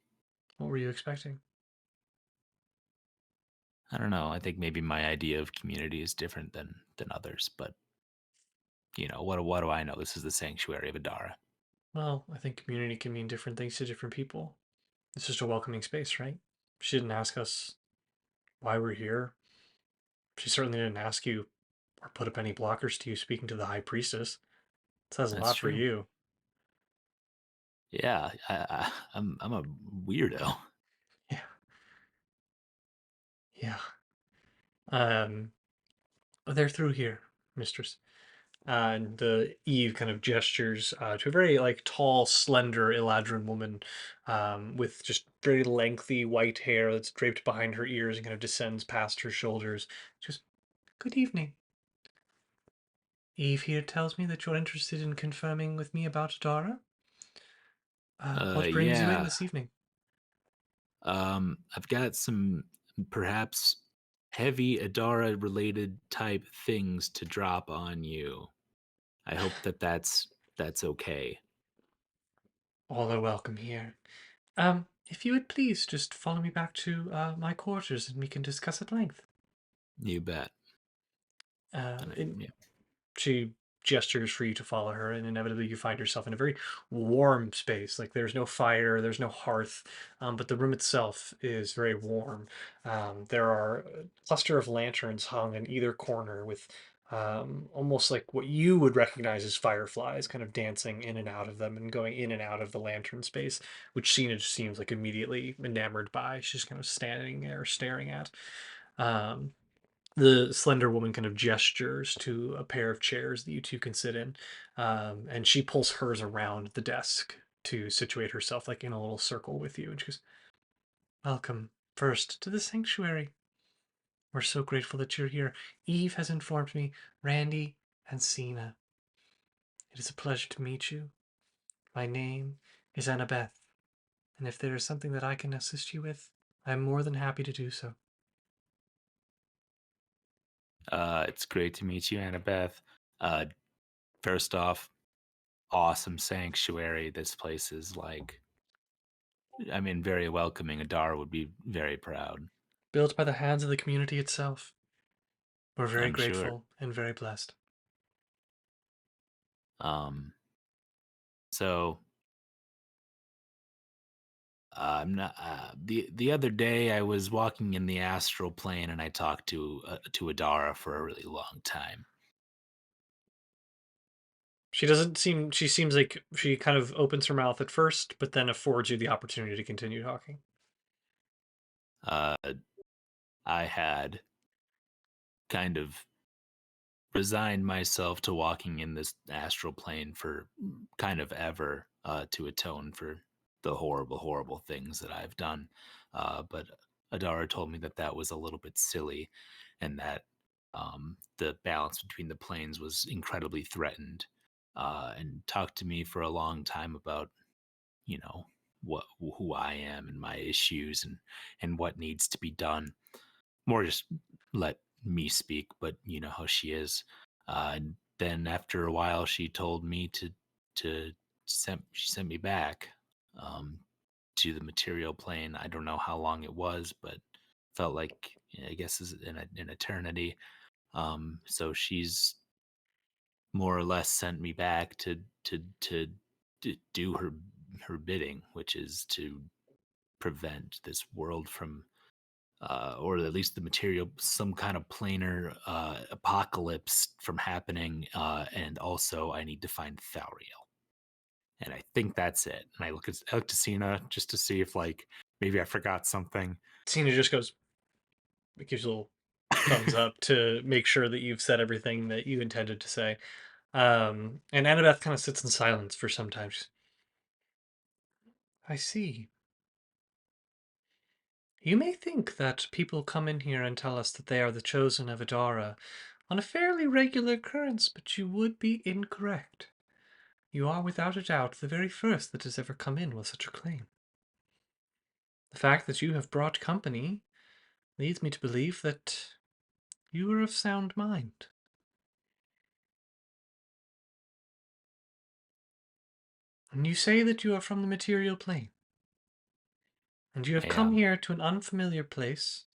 What were you expecting? I don't know. I think maybe my idea of community is different than others, but what do I know? This is the sanctuary of Adara. Well, I think community can mean different things to different people. It's just a welcoming space, right? She didn't ask us why we're here. She certainly didn't ask you or put up any blockers to you speaking to the High Priestess. It says a That's lot for true. you. Yeah, I'm a weirdo. Yeah. Yeah. Um, they're through here, mistress. And the Eve kind of gestures to a very like tall, slender Eladrin woman with just very lengthy white hair that's draped behind her ears and kind of descends past her shoulders. Just, good evening. Eve here tells me that you're interested in confirming with me about Adara. What brings you in Yeah. this evening? I've got some perhaps heavy Adara related type things to drop on you. I hope that that's okay. All are welcome here. If you would please just follow me back to my quarters and we can discuss at length. You bet. And Yeah. she gestures for you to follow her, and inevitably you find yourself in a very warm space. Like there's no fire, there's no hearth, but the room itself is very warm. There are a cluster of lanterns hung in either corner with almost like what you would recognize as fireflies kind of dancing in and out of them and going in and out of the lantern space, which Cena just seems like immediately enamored by. She's kind of standing there staring at. Um, the slender woman kind of gestures to a pair of chairs that you two can sit in, and she pulls hers around the desk to situate herself like in a little circle with you, and she goes, "Welcome first to the sanctuary. We're so grateful that you're here. Eve has informed me, Randy and Cena. It is a pleasure to meet you. My name is Annabeth, and if there is something that I can assist you with, I am more than happy to do so." It's great to meet you, Annabeth. Uh, first off, awesome sanctuary. This place is like, I mean, very welcoming. Adara would be very proud. Built by the hands of the community itself. We're very I'm sure. grateful and very blessed. Um, so I'm not. The other day, I was walking in the astral plane, and I talked to Adara for a really long time. She doesn't seem, she seems like she kind of opens her mouth at first, but then affords you the opportunity to continue talking. Uh, I had kind of resigned myself to walking in this astral plane for kind of ever, to atone for the horrible, horrible things that I've done. But Adara told me that that was a little bit silly, and that the balance between the planes was incredibly threatened, and talked to me for a long time about, you know, what who I am and my issues, and what needs to be done. More just let me speak, but you know how she is. And then after a while, she told me to she sent me back, um, to the material plane. I don't know how long it was, but felt like, I guess, is an eternity. So she's more or less sent me back to do her bidding, which is to prevent this world from, or at least the material, some kind of planar apocalypse from happening. And also, I need to find Thariel. And I think that's it. And I look to Cena just to see if, like, maybe I forgot something. Cena just goes, it gives you a little thumbs up to make sure that you've said everything that you intended to say. And Annabeth kind of sits in silence for some time. I see. You may think that people come in here and tell us that they are the chosen of Adara on a fairly regular occurrence, but you would be incorrect. You are without a doubt the very first that has ever come in with such a claim. The fact that you have brought company leads me to believe that you are of sound mind. And you say that you are from the material plane, and you have I come am. here to an unfamiliar place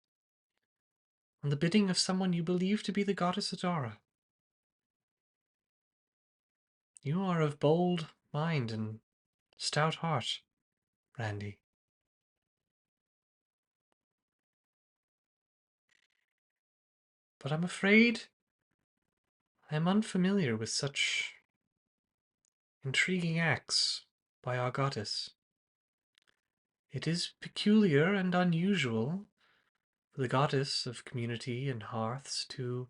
on the bidding of someone you believe to be the goddess Adara. You are of bold mind and stout heart, Randy. But I'm afraid I am unfamiliar with such intriguing acts by our goddess. It is peculiar and unusual for the goddess of community and hearths to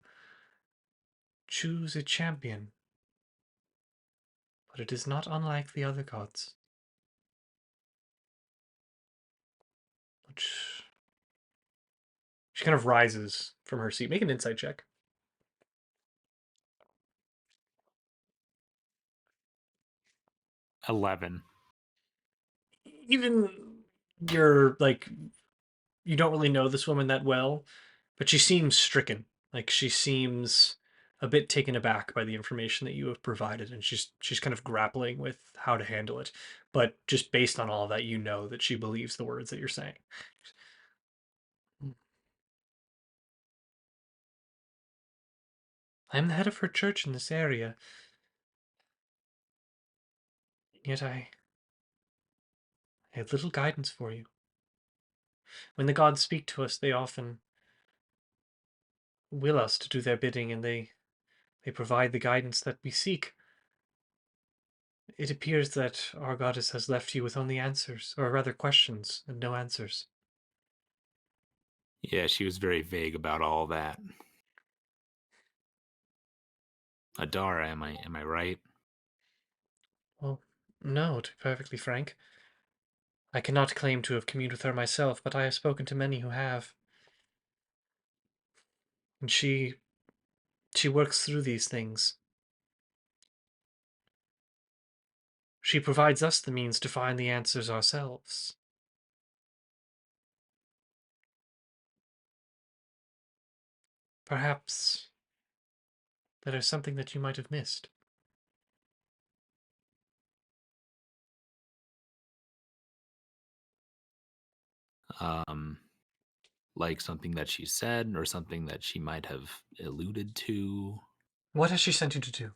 choose a champion, but it is not unlike the other gods. Which she kind of rises from her seat. Make an insight check. 11. even you're like, you don't really know this woman that well, but she seems stricken. Like she seems a bit taken aback by the information that you have provided, and she's kind of grappling with how to handle it. But just based on all of that, you know that she believes the words that you're saying. I am the head of her church in this area, yet I have little guidance for you. When the gods speak to us, they often will us to do their bidding, and they provide the guidance that we seek. It appears that our goddess has left you with only answers, or rather questions, and no answers. Yeah, she was very vague about all that. Adara, am I right? Well, no, to be perfectly frank. I cannot claim to have communed with her myself, but I have spoken to many who have. And she works through these things. She provides us the means to find the answers ourselves. Perhaps that is something that you might have missed. Um, like something that she said or something that she might have alluded to. What has she sent you to do?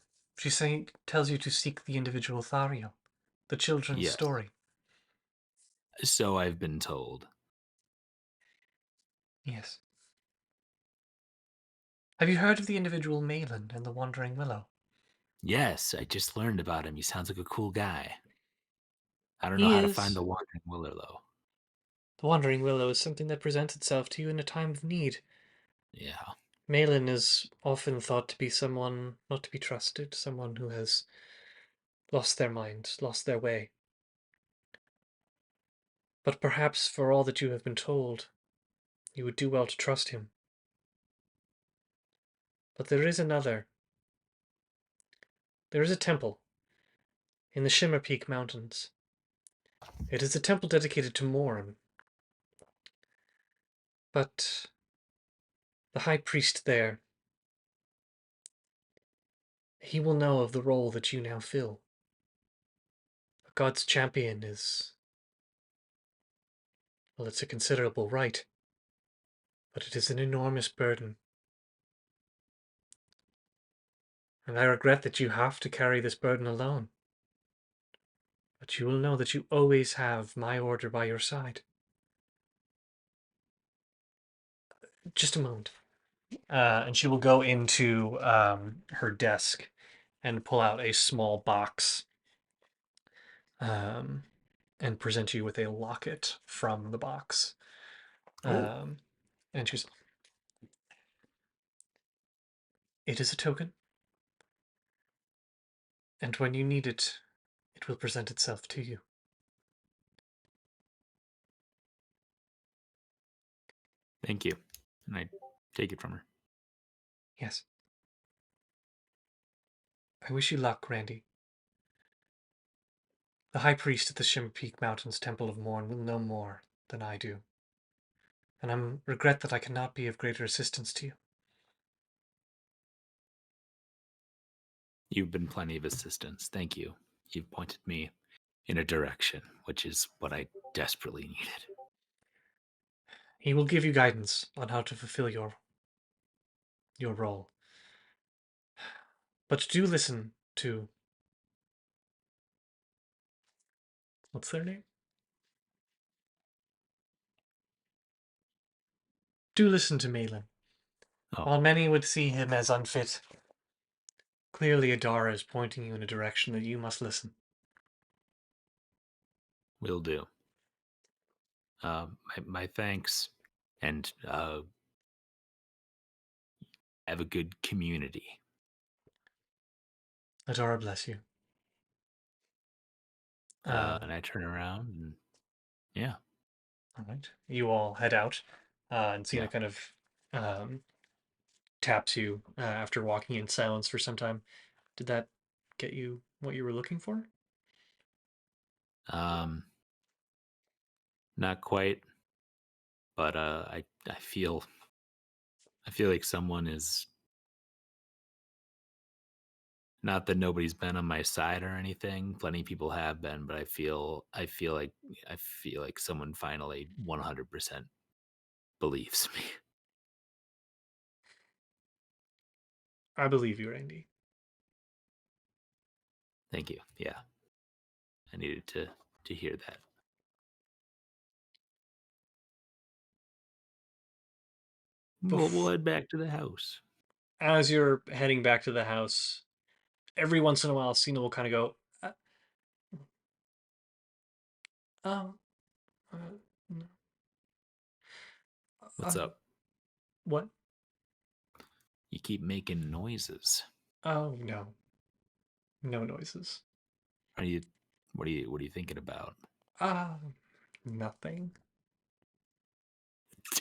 Tells you to seek the individual Thariel, the children's Yes. story. So I've been told. Yes. Have you heard of the individual Malin and the Wandering Willow? Yes, I just learned about him. He sounds like a cool guy. I don't know He how to find is. the Wandering Willow, though. The Wandering Willow is something that presents itself to you in a time of need. Yeah. Malin is often thought to be someone not to be trusted, someone who has lost their mind, lost their way. But perhaps for all that you have been told, you would do well to trust him. But there is another. There is a temple in the Shimmer Peak Mountains. It is a temple dedicated to Morn. But the high priest there, he will know of the role that you now fill. A god's champion is, well, it's a considerable right, but it is an enormous burden. And I regret that you have to carry this burden alone. But you will know that you always have my order by your side. Just a moment. And she will go into her desk and pull out a small box um, and present you with a locket from the box. And she's, it is a token, and when you need it, it will present itself to you. Thank you. And I take it from her. Yes. I wish you luck, Randy. The High Priest at the Shimmer Peak Mountains Temple of Morn will know more than I do, and I regret that I cannot be of greater assistance to you. You've been plenty of assistance. Thank you. You've pointed me in a direction, which is what I desperately needed. He will give you guidance on how to fulfill your role. But do listen to, what's their name? Do listen to Malin. Oh, While many would see him as unfit, clearly Adara is pointing you in a direction that you must listen. will do. My thanks, and have a good community. Adara bless you. And I turn around and yeah. All right. You all head out, and Cena Yeah. kind of taps you after walking in silence for some time. Did that get you what you were looking for? Not quite, but I feel like someone is, not that nobody's been on my side or anything. Plenty of people have been, but I feel like someone finally 100% believes me. I believe you, Randy. Thank you. Yeah, I needed to hear that. We'll head back to the house. As you're heading back to the house, every once in a while, Cena will kind of go, um, uh, no, What's up? what? You keep making noises. Oh, no. No noises. Are you? What are you thinking about? Ah, nothing.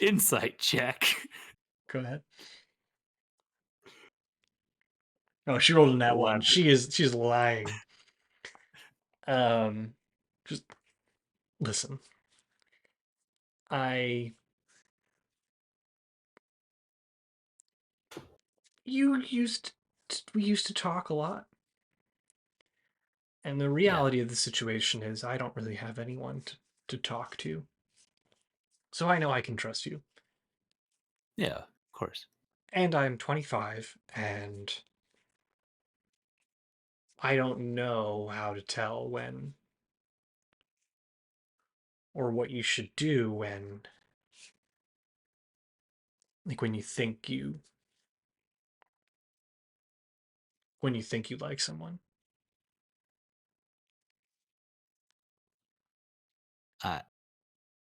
Insight check. Go ahead. Oh, she rolled in that one. 11. She's lying. Just listen. I you used we used to talk a lot. And the Yeah. reality of the situation is I don't really have anyone to talk to. So I know I can trust you. Yeah, of course. And I'm 25 and I don't know how to tell when or what you should do when like when you think you like someone.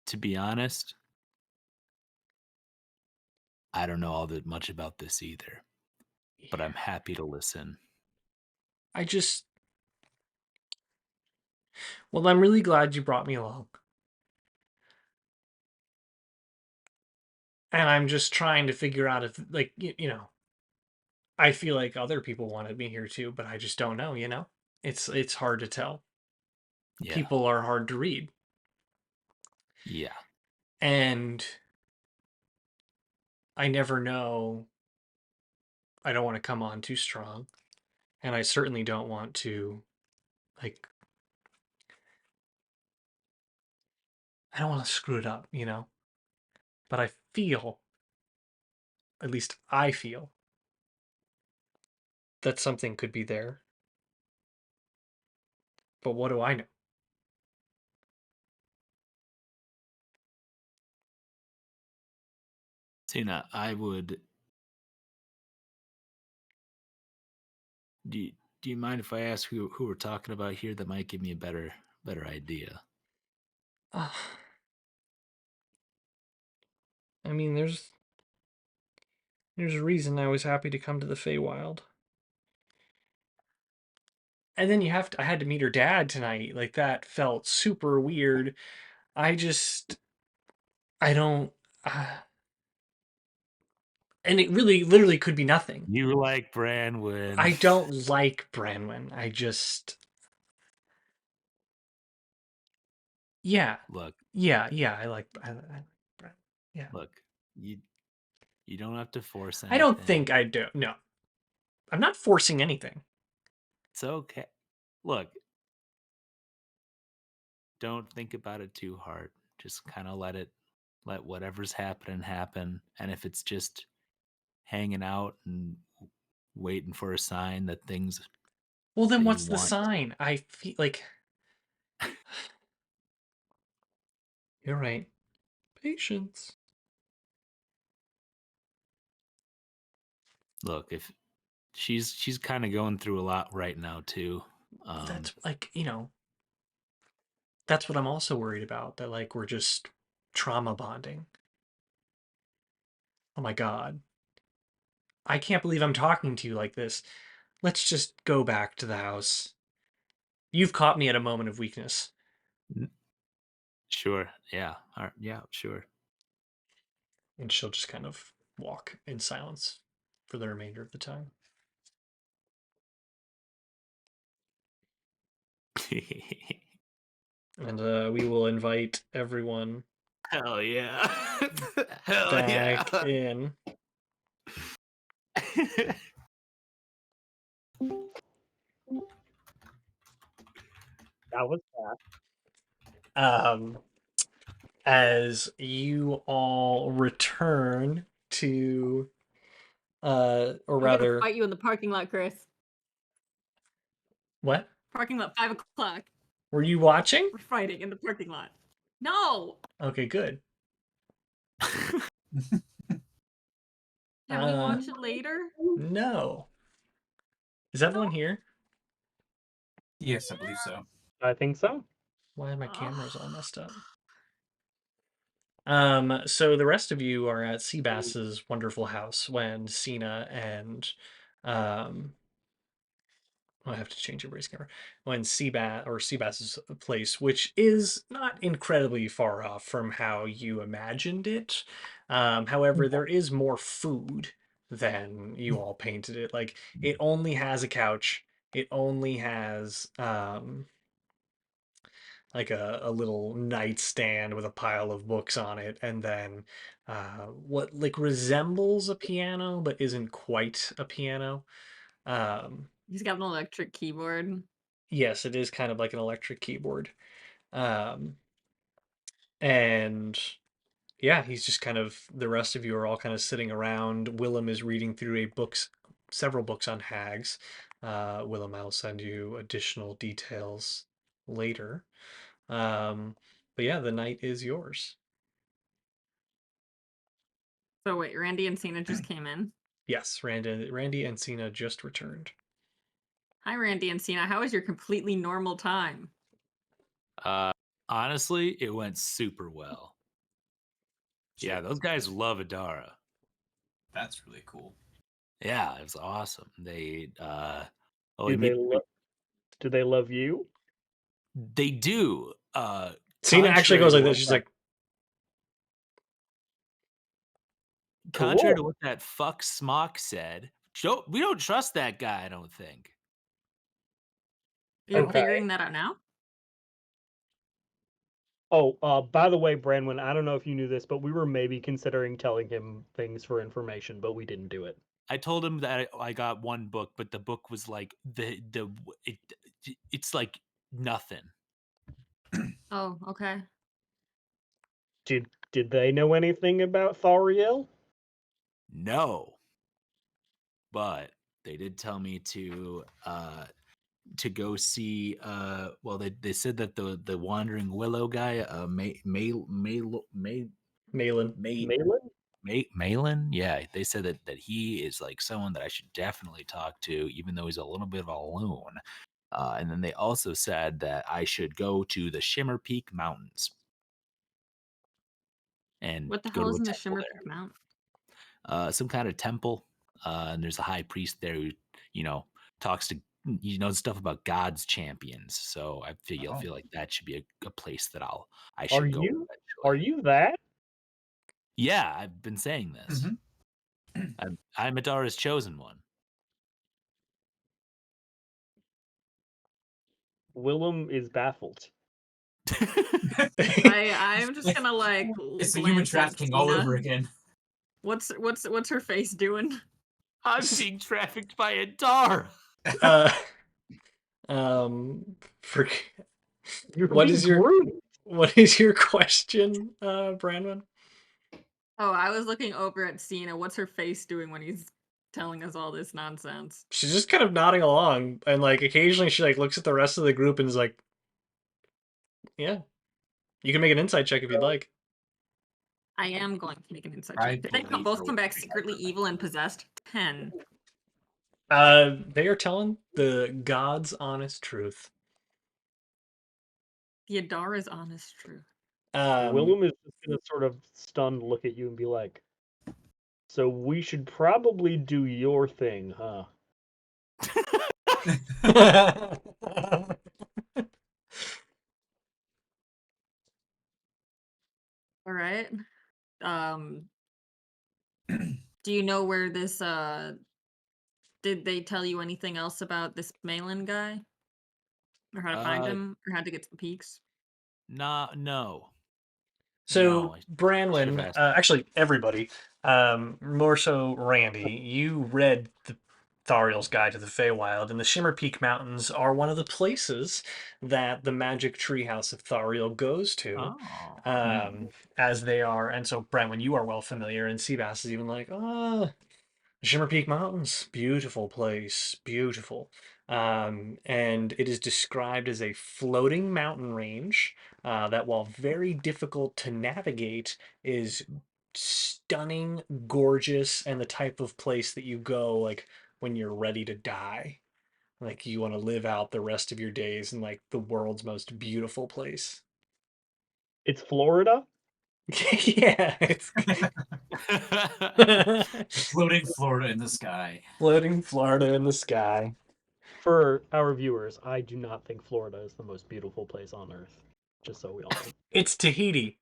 To be honest, I don't know all that much about this either, but I'm happy to listen. I just well, I'm really glad you brought me along. And I'm just trying to figure out if like I feel like other people wanted me here too, but I just don't know, you know? It's hard to tell. Yeah. People are hard to read. Yeah. And I never know. I don't want to come on too strong. And I certainly don't want to, like, I don't want to screw it up, you know? But I feel, at least I feel, that something could be there. But what do I know? Tina, do you, do you mind if I ask who we're talking about here? That might give me a better idea. Uh, I mean, there's a reason I was happy to come to the Feywild. And then I had to meet her dad tonight. Like, that felt super weird. I just, I don't, uh, and it really, literally could be nothing. You like Branwen. I don't like Branwen. Yeah. Look, Yeah, I like Branwen. Yeah. look, you don't have to force I don't anything. think I do. No. I'm not forcing anything. It's okay. Look, don't think about it too hard. Just kind of let whatever's happening happen. And if it's just hanging out and waiting for a sign that things Well, then that you what's the want. sign? I feel like you're right. Patience. Look, if she's kind of going through a lot right now too. That's like, that's what I'm also worried about. That like we're just trauma bonding. Oh my God. I can't believe I'm talking to you like this. Let's just go back to the house. You've caught me at a moment of weakness. Sure. Yeah. Yeah, sure. And she'll just kind of walk in silence for the remainder of the time. And we will invite everyone Hell yeah. Hell back yeah. in. That was that. As you all return to, or I'm gonna rather, fight you in the parking lot, Chris. what? Parking lot, 5 o'clock. Were you watching? We're fighting in the parking lot. No. Okay, good. Can we watch it later? No. Is everyone No. here? Yes, I believe so. I think so. Why are my cameras all Ugh. messed up? So the rest of you are at Seabass's wonderful house when Cena and I have to change everybody's camera. When Seabass's place, which is not incredibly far off from how you imagined it. However, there is more food than you all painted it. Like it only has a couch. It only has like a little nightstand with a pile of books on it, and then what like resembles a piano but isn't quite a piano. Um, He's got an electric keyboard. yes, it is kind of like an electric keyboard. Um, and yeah, he's just kind of the rest of you are all kind of sitting around. Willem is reading through several books on hags. Willem, I'll send you additional details later. But yeah, the night is yours. So wait, Randy and Cena just came in. Yes, Randy and Cena just returned. Hi, Randy and Cena. How was your completely normal time? Honestly, it went super well. Yeah, those guys love Adara. That's really cool. Yeah, it was awesome. They Do they love you? they do. Cena actually Contrary goes to like this. what She's that like, contrary to Cool. what that fuck Smock said, we don't trust that guy, I don't think. You're Okay. figuring that out now? Oh, by the way, Branwen, I don't know if you knew this, but we were maybe considering telling him things for information, but we didn't do it. I told him that I got one book, but the book was like it's like nothing. Oh, okay. Did they know anything about Thariel? No. But they did tell me to go see well they said that the wandering willow guy Malin. Malin? Malin, yeah, they said that he is like someone that I should definitely talk to, even though he's a little bit of a loon. And then they also said that I should go to the Shimmer Peak Mountains and What the go hell to is a in the temple Shimmer there. Peak Mount? Some kind of temple, and there's a high priest there who, talks to stuff about God's champions. So I feel like that should be a place that I Are should go you eventually. that? Yeah, I've been saying this. I'm Adara's chosen one. Willem is baffled. I'm just gonna like It's the human glance at trafficking all Cena. over again. What's her face doing? I'm being trafficked by Adara. uh, um, for, You're what being is your groomed. what is your question, Branwen? Oh, I was looking over at Cena. What's her face doing when he's telling us all this nonsense? She's just kind of nodding along, and like occasionally she like looks at the rest of the group and is like, "Yeah, you can make an insight check if you'd like." I am going to make an insight I check. Did they believe both her come back with secretly evil and possessed? 10. They are telling the God's honest truth. The Adara's honest truth. Willem is just gonna sort of stunned look at you and be like, "So we should probably do your thing, huh?" All right. Um, do you know where this did they tell you anything else about this Malin guy? Or how to find him? Or how to get to the peaks? No. So, I should've Branwen, asked. actually everybody, more so Randy, you read the Thariel's Guide to the Feywild, and the Shimmer Peak Mountains are one of the places that the Magic Treehouse of Thariel goes to, Oh. um, as they are. And so, Branwen, you are well familiar, and Seabass is even like, Shimmer Peak Mountains, beautiful place, beautiful. And it is described as a floating mountain range that, while very difficult to navigate, is stunning, gorgeous, and the type of place that you go like when you're ready to die. Like you want to live out the rest of your days in like the world's most beautiful place. It's Florida. Yeah, it's Floating Florida in the sky. floating Florida in the sky. For our viewers, I do not think Florida is the most beautiful place on earth. Just so we all know. It's Tahiti.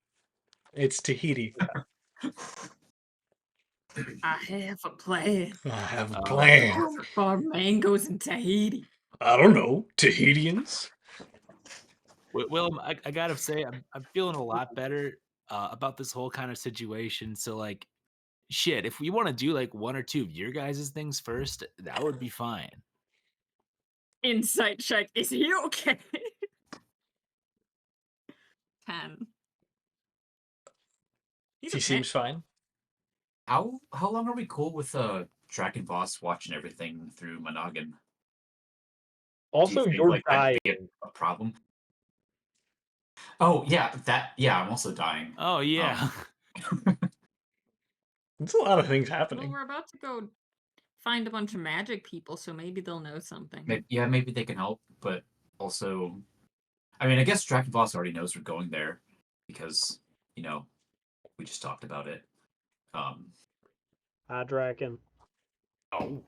It's Tahiti. I have a plan. I have a Oh. plan. For mangoes in Tahiti. I don't know. Tahitians? Willem, I gotta say, I'm feeling a lot better about this whole kind of situation. So, like, shit, if we want to do like one or two of your guys' things first, that would be fine. Insight check. Is he okay? 10. He's He okay. seems fine. How long are we cool with Dragon Boss watching everything through Monogam? Do Also, you think you're like that'd dying. be a problem? Oh yeah, I'm also dying. Oh yeah. There's a lot of things Well, happening. we're about to go find a bunch of magic people, so maybe they'll know something. Maybe they can help, but also, I mean, I guess Dragon Boss already knows we're going there because we just talked about it. Draken. Oh.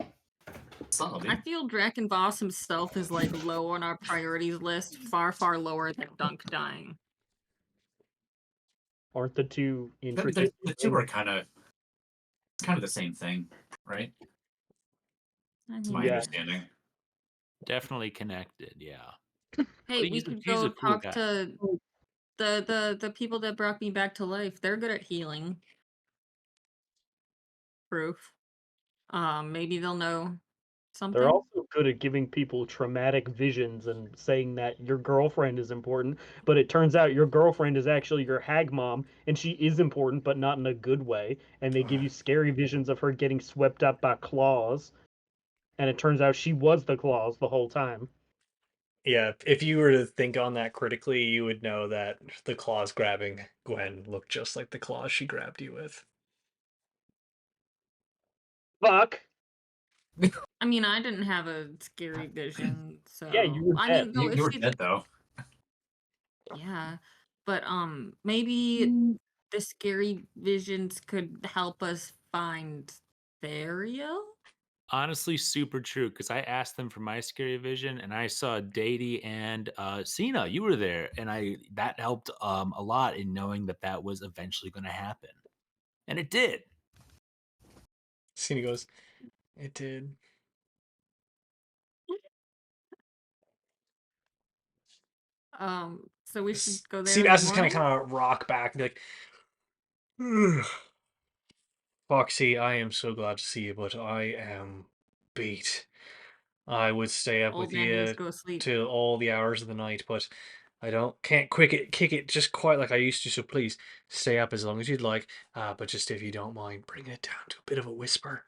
Solid. I feel Draken Boss himself is like low on our priorities list, far, far lower than Dunk dying. Aren't the two The intricate? two are kind of the same thing, right? I It's mean, my Yeah. understanding. Definitely connected, yeah. hey, we could go cool talk guy. to the people that brought me back to life. They're good at healing. Proof. Maybe they'll know something. They're also good at giving people traumatic visions and saying that your girlfriend is important, but it turns out your girlfriend is actually your hag mom, and she is important, but not in a good way. And they give you scary visions of her getting swept up by claws, and it turns out she was the claws the whole time. Yeah, if you were to think on that critically, you would know that the claws grabbing Gwen looked just like the claws she grabbed you with. Fuck. I mean, I didn't have a scary vision, so Yeah, you were I dead. mean, no, You were if dead though. yeah, but maybe the scary visions could help us find Theriel. Honestly, super true. Because I asked them for my scary vision, and I saw Dady and Cena. You were there, and that helped a lot in knowing that was eventually going to happen, and it did. Cena goes, "It did." So we should go there Cena in the has to kind morning. of rock back and be like, "Ugh. Foxy, I am so glad to see you, but I am beat. I would stay up Old with man needs you to go sleep. till all the hours of the night, but I can't kick it just quite like I used to. So please stay up as long as you'd like. But just if you don't mind, bring it down to a bit of a whisper,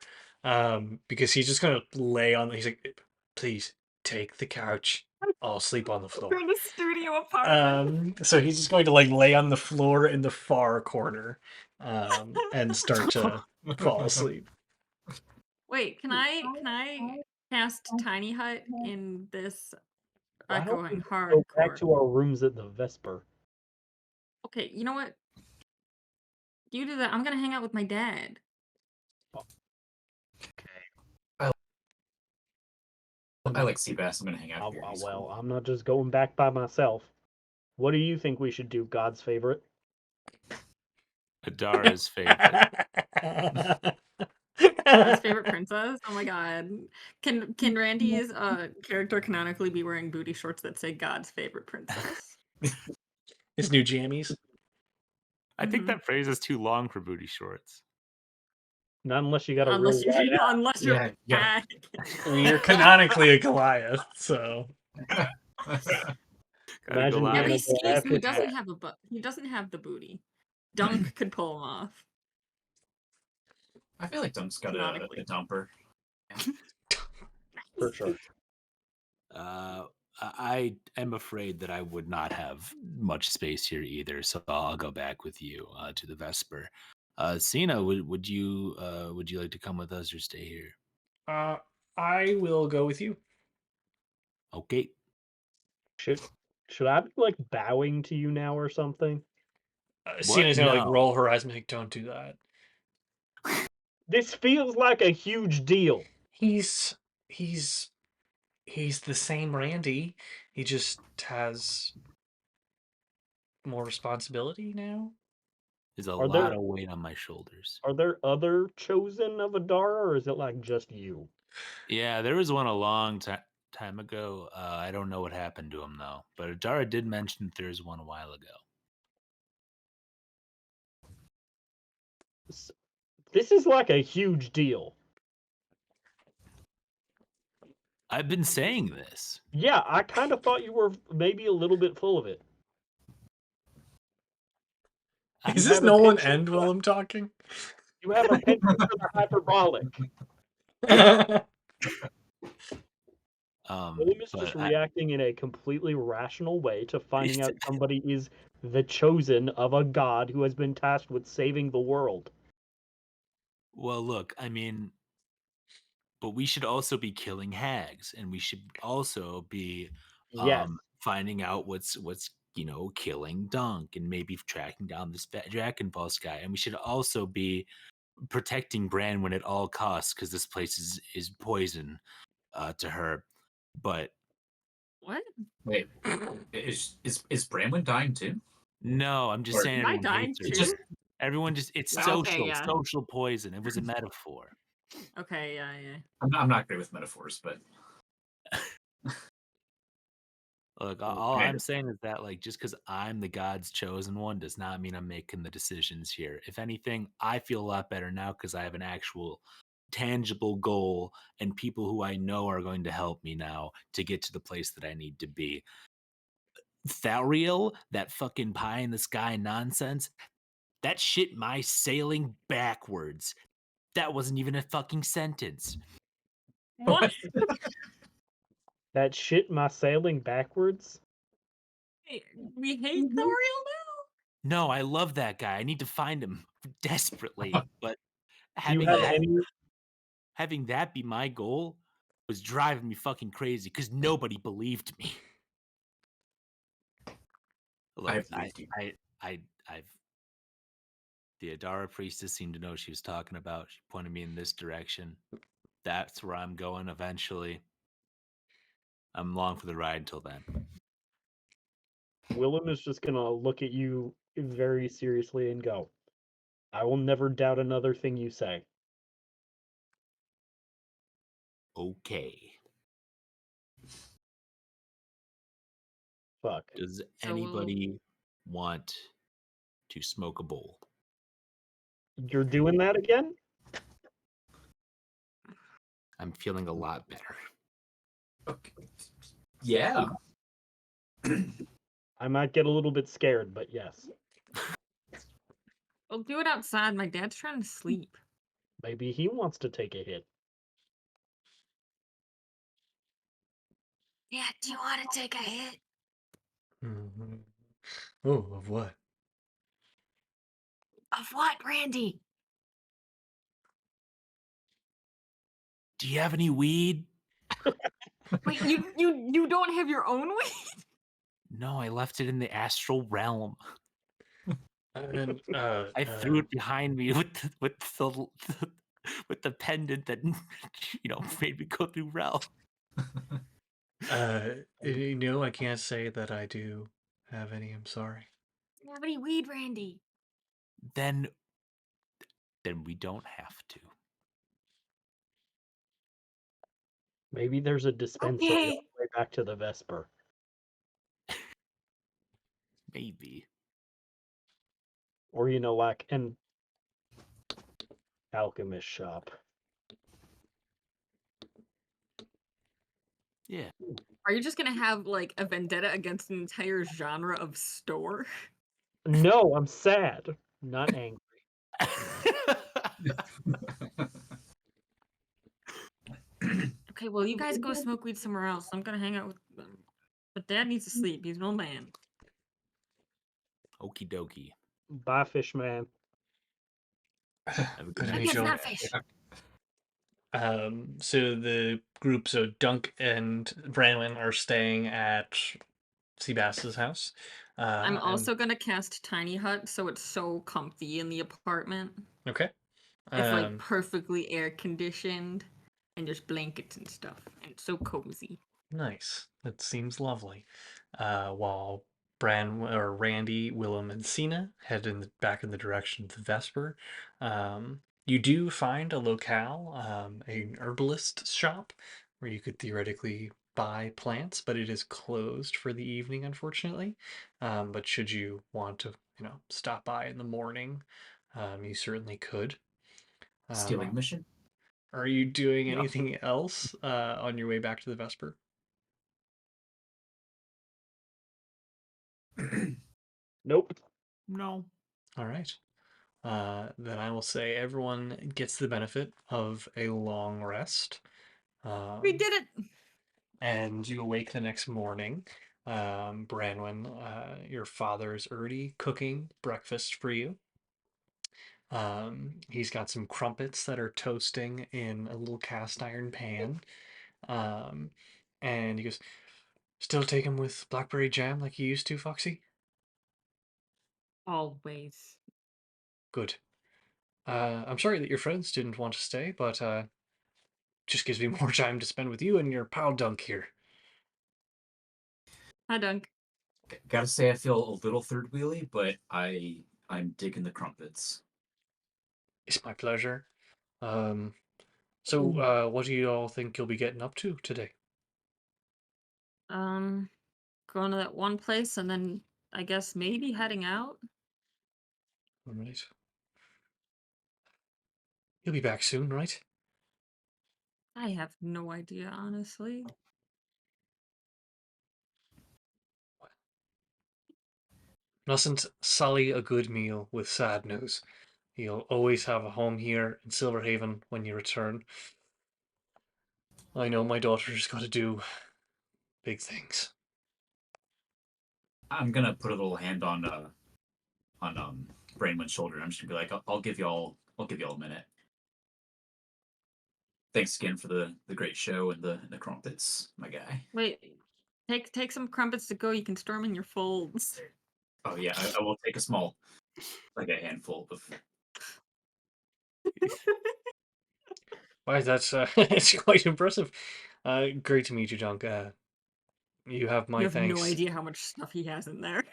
because he's just gonna lay on. He's like, please take the couch. I'll sleep on the floor. We're in a studio apartment. So he's just going to like lay on the floor in the far corner, and start to fall asleep. Wait, can I cast Tiny Hut in this Why don't we echoing go back hardcore? to our rooms at the Vesper? Okay, you know what? You do that. I'm gonna hang out with my dad. I like Seabass. I'm gonna hang out here. He's Well, cool. I'm not just going back by myself. What do you think we should do, God's favorite? Adara's favorite. God's favorite princess. Oh my god. Can Randy's character canonically be wearing booty shorts that say God's favorite princess? His new jammies. I think Mhm. that phrase is too long for booty shorts. Not unless you got a real Unless you're wide ass. unless you're Yeah, yeah. back. I mean, you're canonically a Goliath, so Gotta Imagine go Yeah, being but live. he a skis, Goliath so he with doesn't have a he doesn't have the booty. Dunk could pull him off I feel like Dunk's got a canonically. dumper. for sure. I am afraid that I would not have much space here either, so I'll go back with you to the Vesper. Cena, would you like to come with us or stay here? I will go with you. Okay. Should I be like bowing to you now or something? What? Cena's gonna like No. roll her eyes and be like, don't do that. This feels like a huge deal. He's he's he's the same Randy. He just has more responsibility now. There's a Are lot there of weight on my shoulders. are there other chosen of Adara, or is it like just you? Yeah, there was one a long time ago. I don't know what happened to him though, but Adara did mention that there's one a while ago. This is like a huge deal. I've been saying this. Yeah, I kind of thought you were maybe a little bit full of it. Is You this have a Nolan penchant End for while the, I'm talking? you have a penchant for the hyperbolic. William is just But reacting in a completely rational way to finding out somebody is the chosen of a god who has been tasked with saving the world. well, look, I mean, but we should also be killing hags, and we should also be Yes. finding out what's killing Dunk, and maybe tracking down this Dragon Boss guy, and we should also be protecting Branwen at all costs because this place is poison to her. But What? Wait, is Branwen dying too? no, I'm just Or saying Am I everyone dying hates her. it just too? Everyone just it's Okay, social, yeah. social poison. It was a metaphor. Okay, yeah, yeah. I'm not great with metaphors, but Look, all okay. I'm saying is that, like, just because I'm the God's chosen one does not mean I'm making the decisions here. If anything, I feel a lot better now because I have an actual tangible goal and people who I know are going to help me now to get to the place that I need to be. Thariel, that fucking pie in the sky nonsense, that shit my sailing backwards. That wasn't even a fucking sentence. What? That shit my sailing backwards. Hey, we hate Thoriel No, I love that guy. I need to find him desperately. But Do you having have that any having that be my goal was driving me fucking crazy because nobody believed me. Look, I've believed you. I've the Adara priestess seemed to know what she was talking about. She pointed me in this direction. That's where I'm going eventually. I'm along for the ride until then. Willem is just gonna look at you very seriously and go, I will never doubt another thing you say. Okay. Fuck. Does So we'll anybody want to smoke a bowl? You're doing that again? I'm feeling a lot better. Okay. Yeah. I might get a little bit scared, but yes. we'll do it outside. My dad's trying to sleep. Maybe he wants to take a hit. Yeah, do you want to take a hit? Mhm. Oh, of what? Of what, Randy? Do you have any weed? Wait, you don't have your own weed? No, I left it in the astral realm. And I threw it behind me with the pendant that made me go through realm. no, I can't say that I do have any. I'm sorry. Do you have any weed, Randy? Then we don't have to. Maybe there's a dispensary on Okay. the way back to the Vesper. Maybe. Or, like an alchemist shop. Yeah. Are you just gonna have like a vendetta against an entire genre of store? No, I'm sad, not angry. Okay, well, you guys go smoke weed somewhere else. I'm gonna hang out with them. But Dad needs to sleep. He's an old man. Okie dokie. Bye, fish man. Have a good Good to night. meet Again, you all. not fish. So the group, so Dunk and Branwen are staying at Seabass's house. I'm And also gonna cast Tiny Hut, so it's so comfy in the apartment. okay. It's like perfectly air conditioned, and there's blankets and stuff, and it's so cozy. Nice. That seems lovely. While Randy, Willem, and Cena head back in the direction of the Vesper, you do find a locale, an herbalist shop, where you could theoretically buy plants, but it is closed for the evening, unfortunately. But should you want to, stop by in the morning, you certainly could. Stealing Um, mission? are you doing Yeah. anything else on your way back to the Vesper? Nope. No. All right. Then I will say everyone gets the benefit of a long rest. We Um, did it! and you awake the next morning. Branwen, your father is already cooking breakfast for you. He's got some crumpets that are toasting in a little cast iron pan. Um, and he goes, "Still take him with blackberry jam like you used to, Foxy?" Always. Good. I'm sorry that your friends didn't want to stay, but just gives me more time to spend with you and your pal Dunk here. Hi, Dunk. Gotta say, I feel a little third wheely, but I'm digging the crumpets. It's my pleasure. So, what do you all think you'll be getting up to today? Um, Going to that one place and then I guess maybe heading out. All right. You'll be back soon, right? I have no idea, honestly. Mustn't sully a good meal with sad news. You'll always have a home here in Silverhaven when you return. I know my daughter's got to do big things. I'm gonna put a little hand on Branwen's shoulder. I'm just gonna be like, I'll give y'all a minute. Thanks again for the great show and the crumpets, my guy. Wait, take some crumpets to go. You can store 'em in your folds. Oh yeah, I will take a small, like a handful of. Why, that's it's quite impressive. Great to meet you, Dunk. You have You my have no thanks. idea how much stuff he has in there.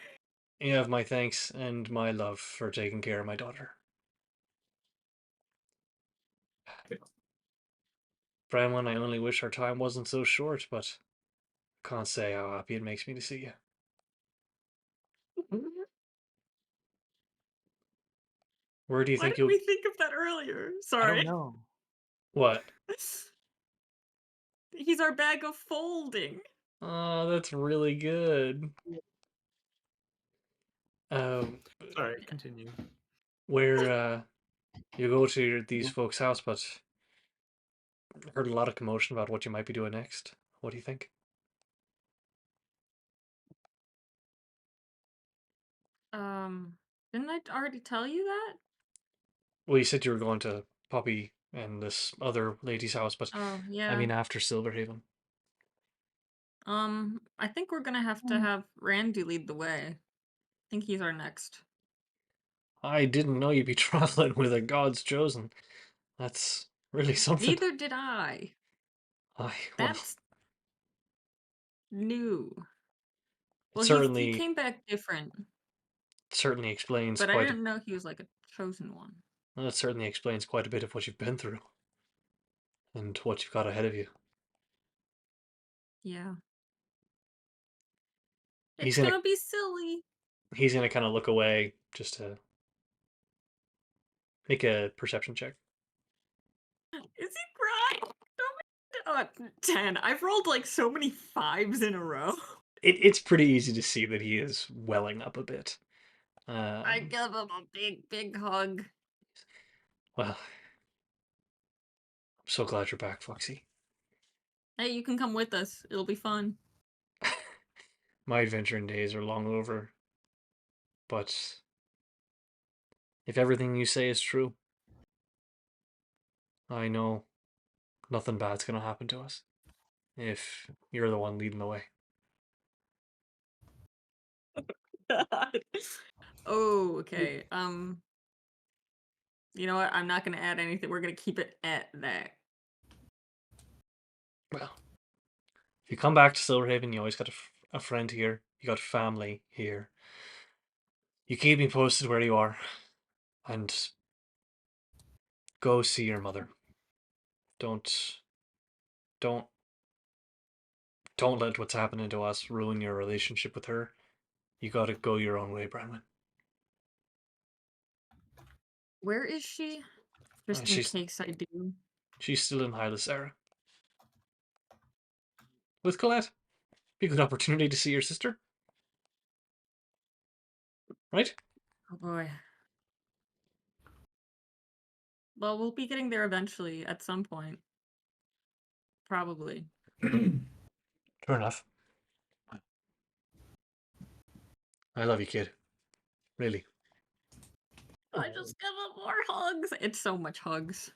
You have my thanks and my love for taking care of my daughter. Branwen, I only wish our time wasn't so short, but can't say how happy it makes me to see you. Where do you Why think didn't you'll... we think of that earlier? I don't Sorry. know. What? He's our bag of folding. Oh, that's really good. Um, Sorry, continue. where you go to these folks' house, but heard a lot of commotion about what you might be doing next. What do you think? Didn't I already tell you that? Well, you said you were going to Poppy and this other lady's house, but Oh, I yeah. mean after Silverhaven. I think we're gonna have to have Randy lead the way. I think he's our next. I didn't know you'd be traveling with a God's chosen. That's really something. Neither did I. Well, That's new. it Well, he certainly came back different, certainly explains but I quite a, didn't know he was like a chosen one. well, that certainly explains quite a bit of what you've been through and what you've got ahead of you. Yeah. He's It's gonna gonna be silly. He's gonna kind of look away just to make a perception check. Is he crying? Oh, 10. I've rolled like so many 5s in a row. It's pretty easy to see that he is welling up a bit. I give him a big, big hug. Well, I'm so glad you're back, Foxy. Hey, you can come with us. It'll be fun. My adventuring days are long over. But if everything you say is true, I know nothing bad's gonna happen to us if you're the one leading the way. Oh, okay. You know what? I'm not gonna add anything. We're gonna keep it at that. Well, if you come back to Silverhaven, you always got a friend here. You got family here. You keep me posted where you are, and go see your mother. Don't, don't, don't let what's happening to us ruin your relationship with her. You gotta go your own way, Branwen. Where is she? Just in She's case I do. still in Hyla with Colette. Be a good opportunity to see your sister, right? Oh boy. Well, we'll be getting there eventually at some point. Probably. Fair enough. I love you, kid. Really. I just give him more hugs. It's so much hugs.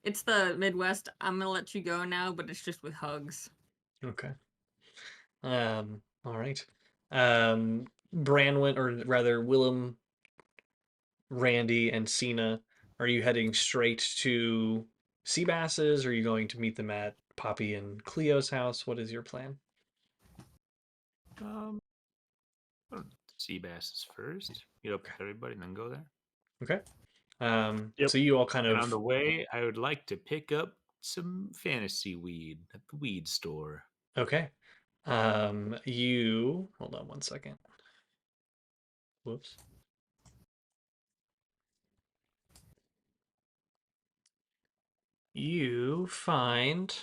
It's the Midwest. I'm gonna let you go now, but it's just with hugs. Okay. All right. Branwen, or rather Willem, Randy, and Cena, are you heading straight to Seabass's, or are you going to meet them at Poppy and Cleo's house? What is your plan? Um, sea basses first. Meet up with everybody and then go there. Okay. Yep. So you all kind And on of the way, I would like to pick up some fantasy weed at the weed store. okay. You hold on one second. Whoops. You find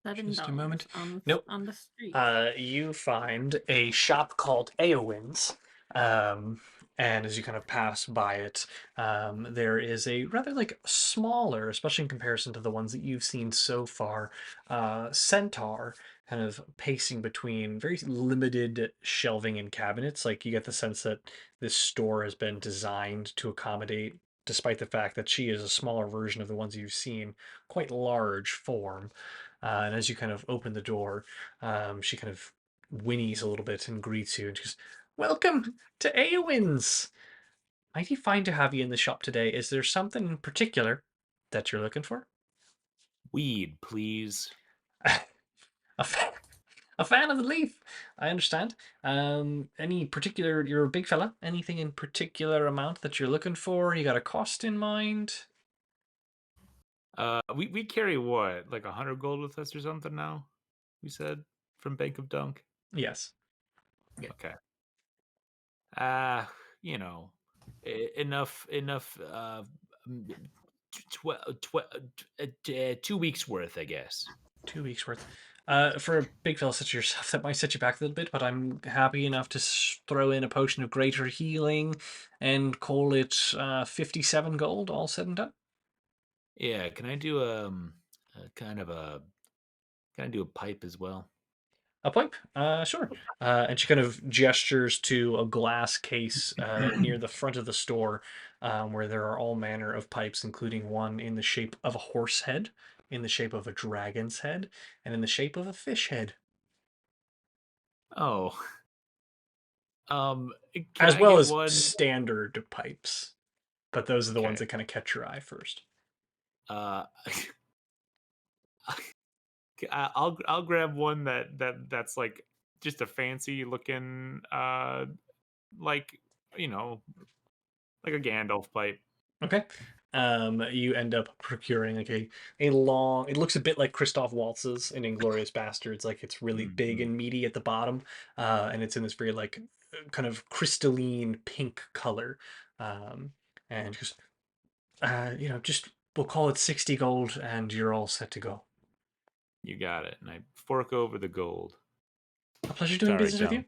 just a moment. $7 Nope. on the street. You find a shop called Aowin's. Um, and as you kind of pass by it, there is a rather like smaller, especially in comparison to the ones that you've seen so far, centaur kind of pacing between very limited shelving and cabinets. Like you get the sense that this store has been designed to accommodate, despite the fact that she is a smaller version of the ones you've seen, quite large form. And as you kind of open the door, she kind of whinnies a little bit and greets you and she goes, "Welcome to Aowin's. Mighty fine to have you in the shop today. Is there something in particular that you're looking for?" Weed, please. a, fa- a fan of the leaf. I understand. Any particular, you're a big fella, anything in particular amount that you're looking for? You got a cost in mind? We carry what, like 100 gold with us or something now? We said from Bank of Dunk. Yes. Okay. You know, enough. M- 2 weeks worth, I guess. 2 weeks worth. For a big fella such as yourself, that might set you back a little bit, but I'm happy enough to throw in a potion of greater healing and call it 57 gold, all said and done. Yeah, can I do a kind of a can I do a pipe as well? A pipe? Sure. And she kind of gestures to a glass case near the front of the store where there are all manner of pipes, including one in the shape of a horse head, in the shape of a dragon's head, and in the shape of a fish head, Oh, can as I well get as one? standard pipes. But those are the ones Okay. that kind of catch your eye first. Uh, I'll grab one that's like just a fancy looking like, you know, like a Gandalf pipe. Okay. you end up procuring like a long. It looks a bit like Christoph Waltz's in Inglorious Bastards. Like it's really big and meaty at the bottom, and it's in this very like kind of crystalline pink color. And just just we'll call it 60 gold, and you're all set to go. You got it. And I fork over the gold. A pleasure doing Sorry, business with you. John.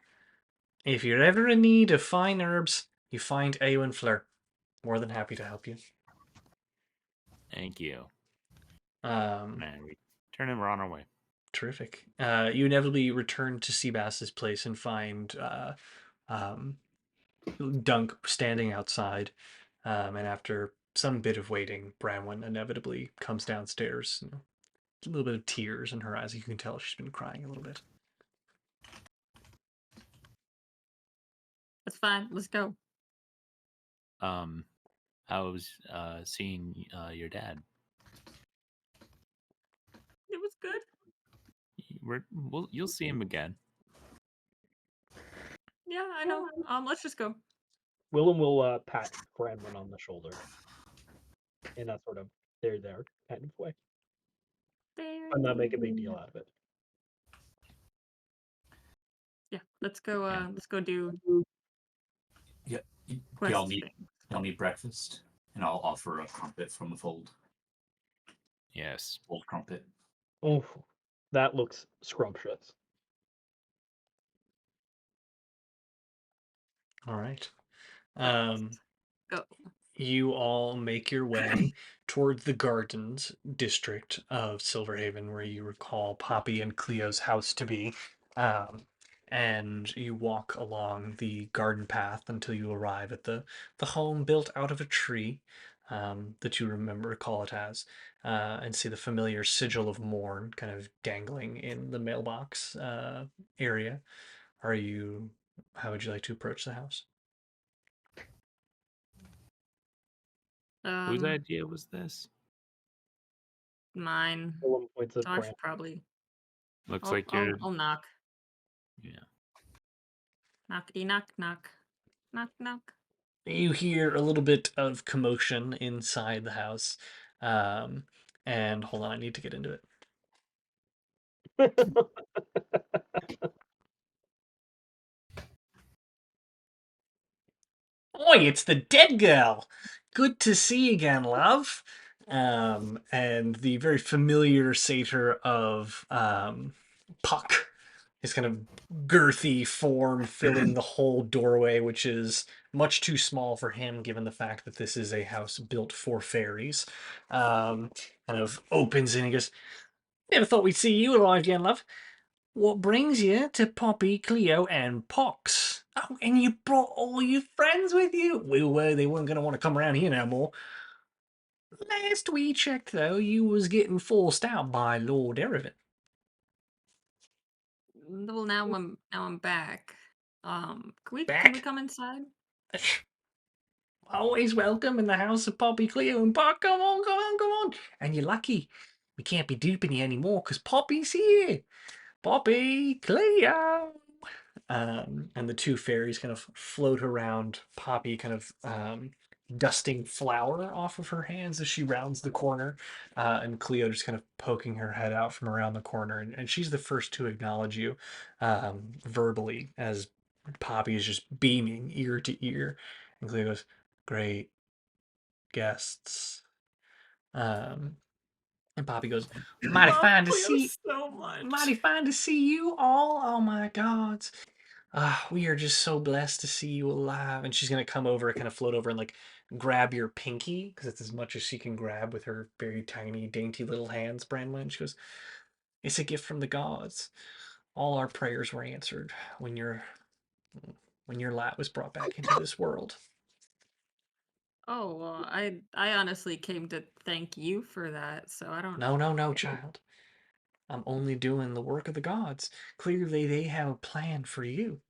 If you're ever in need of fine herbs, you find Eowyn Fleur. More than happy to help you. Thank you. Um, And we turn and we're on our way. Terrific. You inevitably return to Seabass's place and find Dunk standing outside. And after some bit of waiting, Branwen inevitably comes downstairs. A little bit of tears in her eyes. You can tell she's been crying a little bit. That's fine. Let's go. How was seeing your dad? It was good. You'll see him again. Yeah, I know. Let's just go. Willem will pat Branwen on the shoulder in that sort of there kind of way. I'm not making a big deal out of it. Yeah, let's go. Let's go do. Yeah, quest y'all need things. breakfast, and I'll offer a crumpet from the fold. Yes. Old crumpet. Oh, that looks scrumptious. All right. Go. You all make your way towards the gardens district of Silverhaven, where you recall Poppy and Cleo's house to be. And you walk along the garden path until you arrive at the home built out of a tree that you recall it as, and see the familiar sigil of Morn kind of dangling in the mailbox area. How would you like to approach the house? Whose idea was this? Mine. Willem points at I Branwen. should probably. Looks like you're. I'll knock. Yeah. Knockety knock knock. Knock knock. You hear a little bit of commotion inside the house. And hold on, I need to get into it. Oi, it's the dead girl. Good to see you again, love. And the very familiar satyr of Puck, his kind of girthy form filling the whole doorway, which is much too small for him given the fact that this is a house built for fairies. Kind of opens in and goes, Never thought we'd see you alive again, love. What brings you to Poppy, Cleo, and Pox? Oh, and you brought all your friends with you? Well, they weren't going to want to come around here no more. Last we checked, though, you was getting forced out by Lord Erevan. Well, now I'm back. Can we Back? come inside? Always welcome in the house of Poppy, Cleo, and Pox. Come on, come on, come on. And you're lucky. We can't be duping you anymore because Poppy's here. Poppy, Cleo. And the two fairies kind of float around Poppy, kind of dusting flour off of her hands as she rounds the corner, and Cleo just kind of poking her head out from around the corner. And she's the first to acknowledge you verbally as Poppy is just beaming ear to ear. And Cleo goes, Great guests. And Poppy goes, Mighty fine to see so much. Mighty fine to see you all. Oh my God. We are just so blessed to see you alive. And she's gonna come over, kind of float over and like grab your pinky, because it's as much as she can grab with her very tiny, dainty little hands, Branwen. She goes, It's a gift from the gods. All our prayers were answered when your light was brought back into this world. Oh, well, I honestly came to thank you for that, so I don't. No, child. I'm only doing the work of the gods. Clearly, they have a plan for you.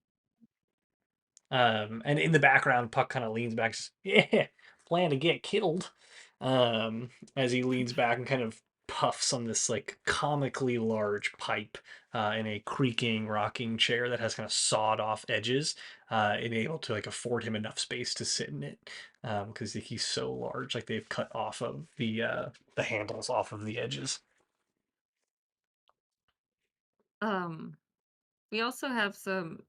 And in the background, Puck kind of leans back, says, Yeah, plan to get killed. As he leans back and kind of puffs on this like comically large pipe in a creaking, rocking chair that has kind of sawed off edges, and able to like afford him enough space to sit in it because he's so large. Like they've cut off of the handles off of the edges. We also have some.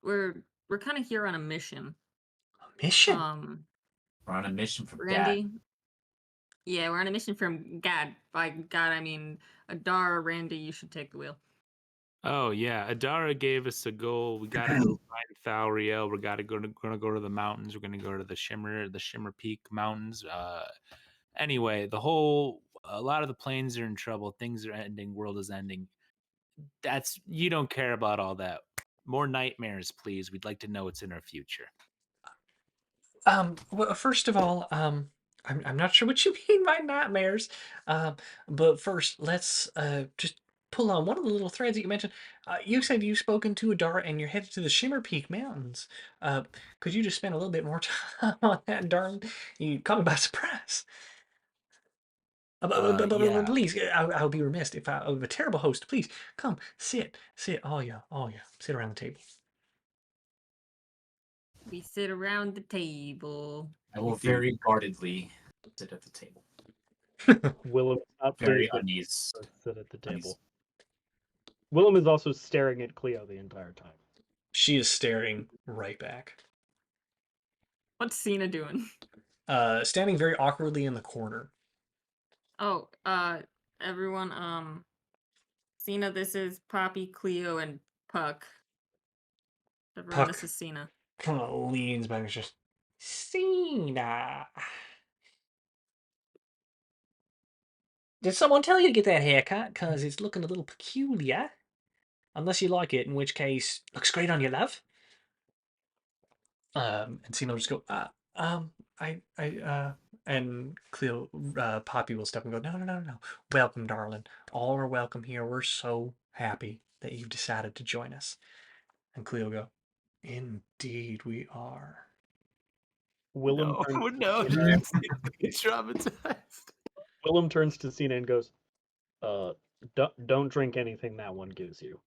We're kind of here on a mission. A mission? We're on a mission from God. Randy. Yeah, we're on a mission from God. By God, I mean Adara. Randy, you should take the wheel. Oh yeah, Adara gave us a goal. We gotta go find Thariel. Gonna go to the mountains. We're gonna go to the Shimmer Peak Mountains. Anyway, a lot of the planes are in trouble. Things are ending. World is ending. You don't care about all that. More nightmares, please. We'd like to know what's in our future. Well, first of all, I'm not sure what you mean by nightmares. But first, let's just pull on one of the little threads that you mentioned. You said you've spoken to Adara and you're headed to the Shimmer Peak Mountains. Could you just spend a little bit more time on that, darling? You caught me by surprise. But Yeah. please, I would be remiss if I was a terrible host. Please come, sit, all ya, sit around the table. We sit around the table. I will very guardedly sit at the table. Willem up Very very uneasy. sit at the table. Willem is also staring at Cleo the entire time. She is staring right back. What's Cena doing? Standing very awkwardly in the corner. Oh, everyone, Cena, this is Poppy, Cleo, and Puck. Everyone, Puck this is Cena. kind of leans back and is just, Cena. Did someone tell you to get that haircut? Because it's looking a little peculiar. Unless you like it, in which case, looks great on you, love. And Cena will just go, and Cleo, Poppy will step and go, no. Welcome, darling. All are welcome here. We're so happy that you've decided to join us. And Cleo will go, indeed we are. Willem No, turns, it's traumatized. Willem turns to Cena and goes, don't drink anything that one gives you.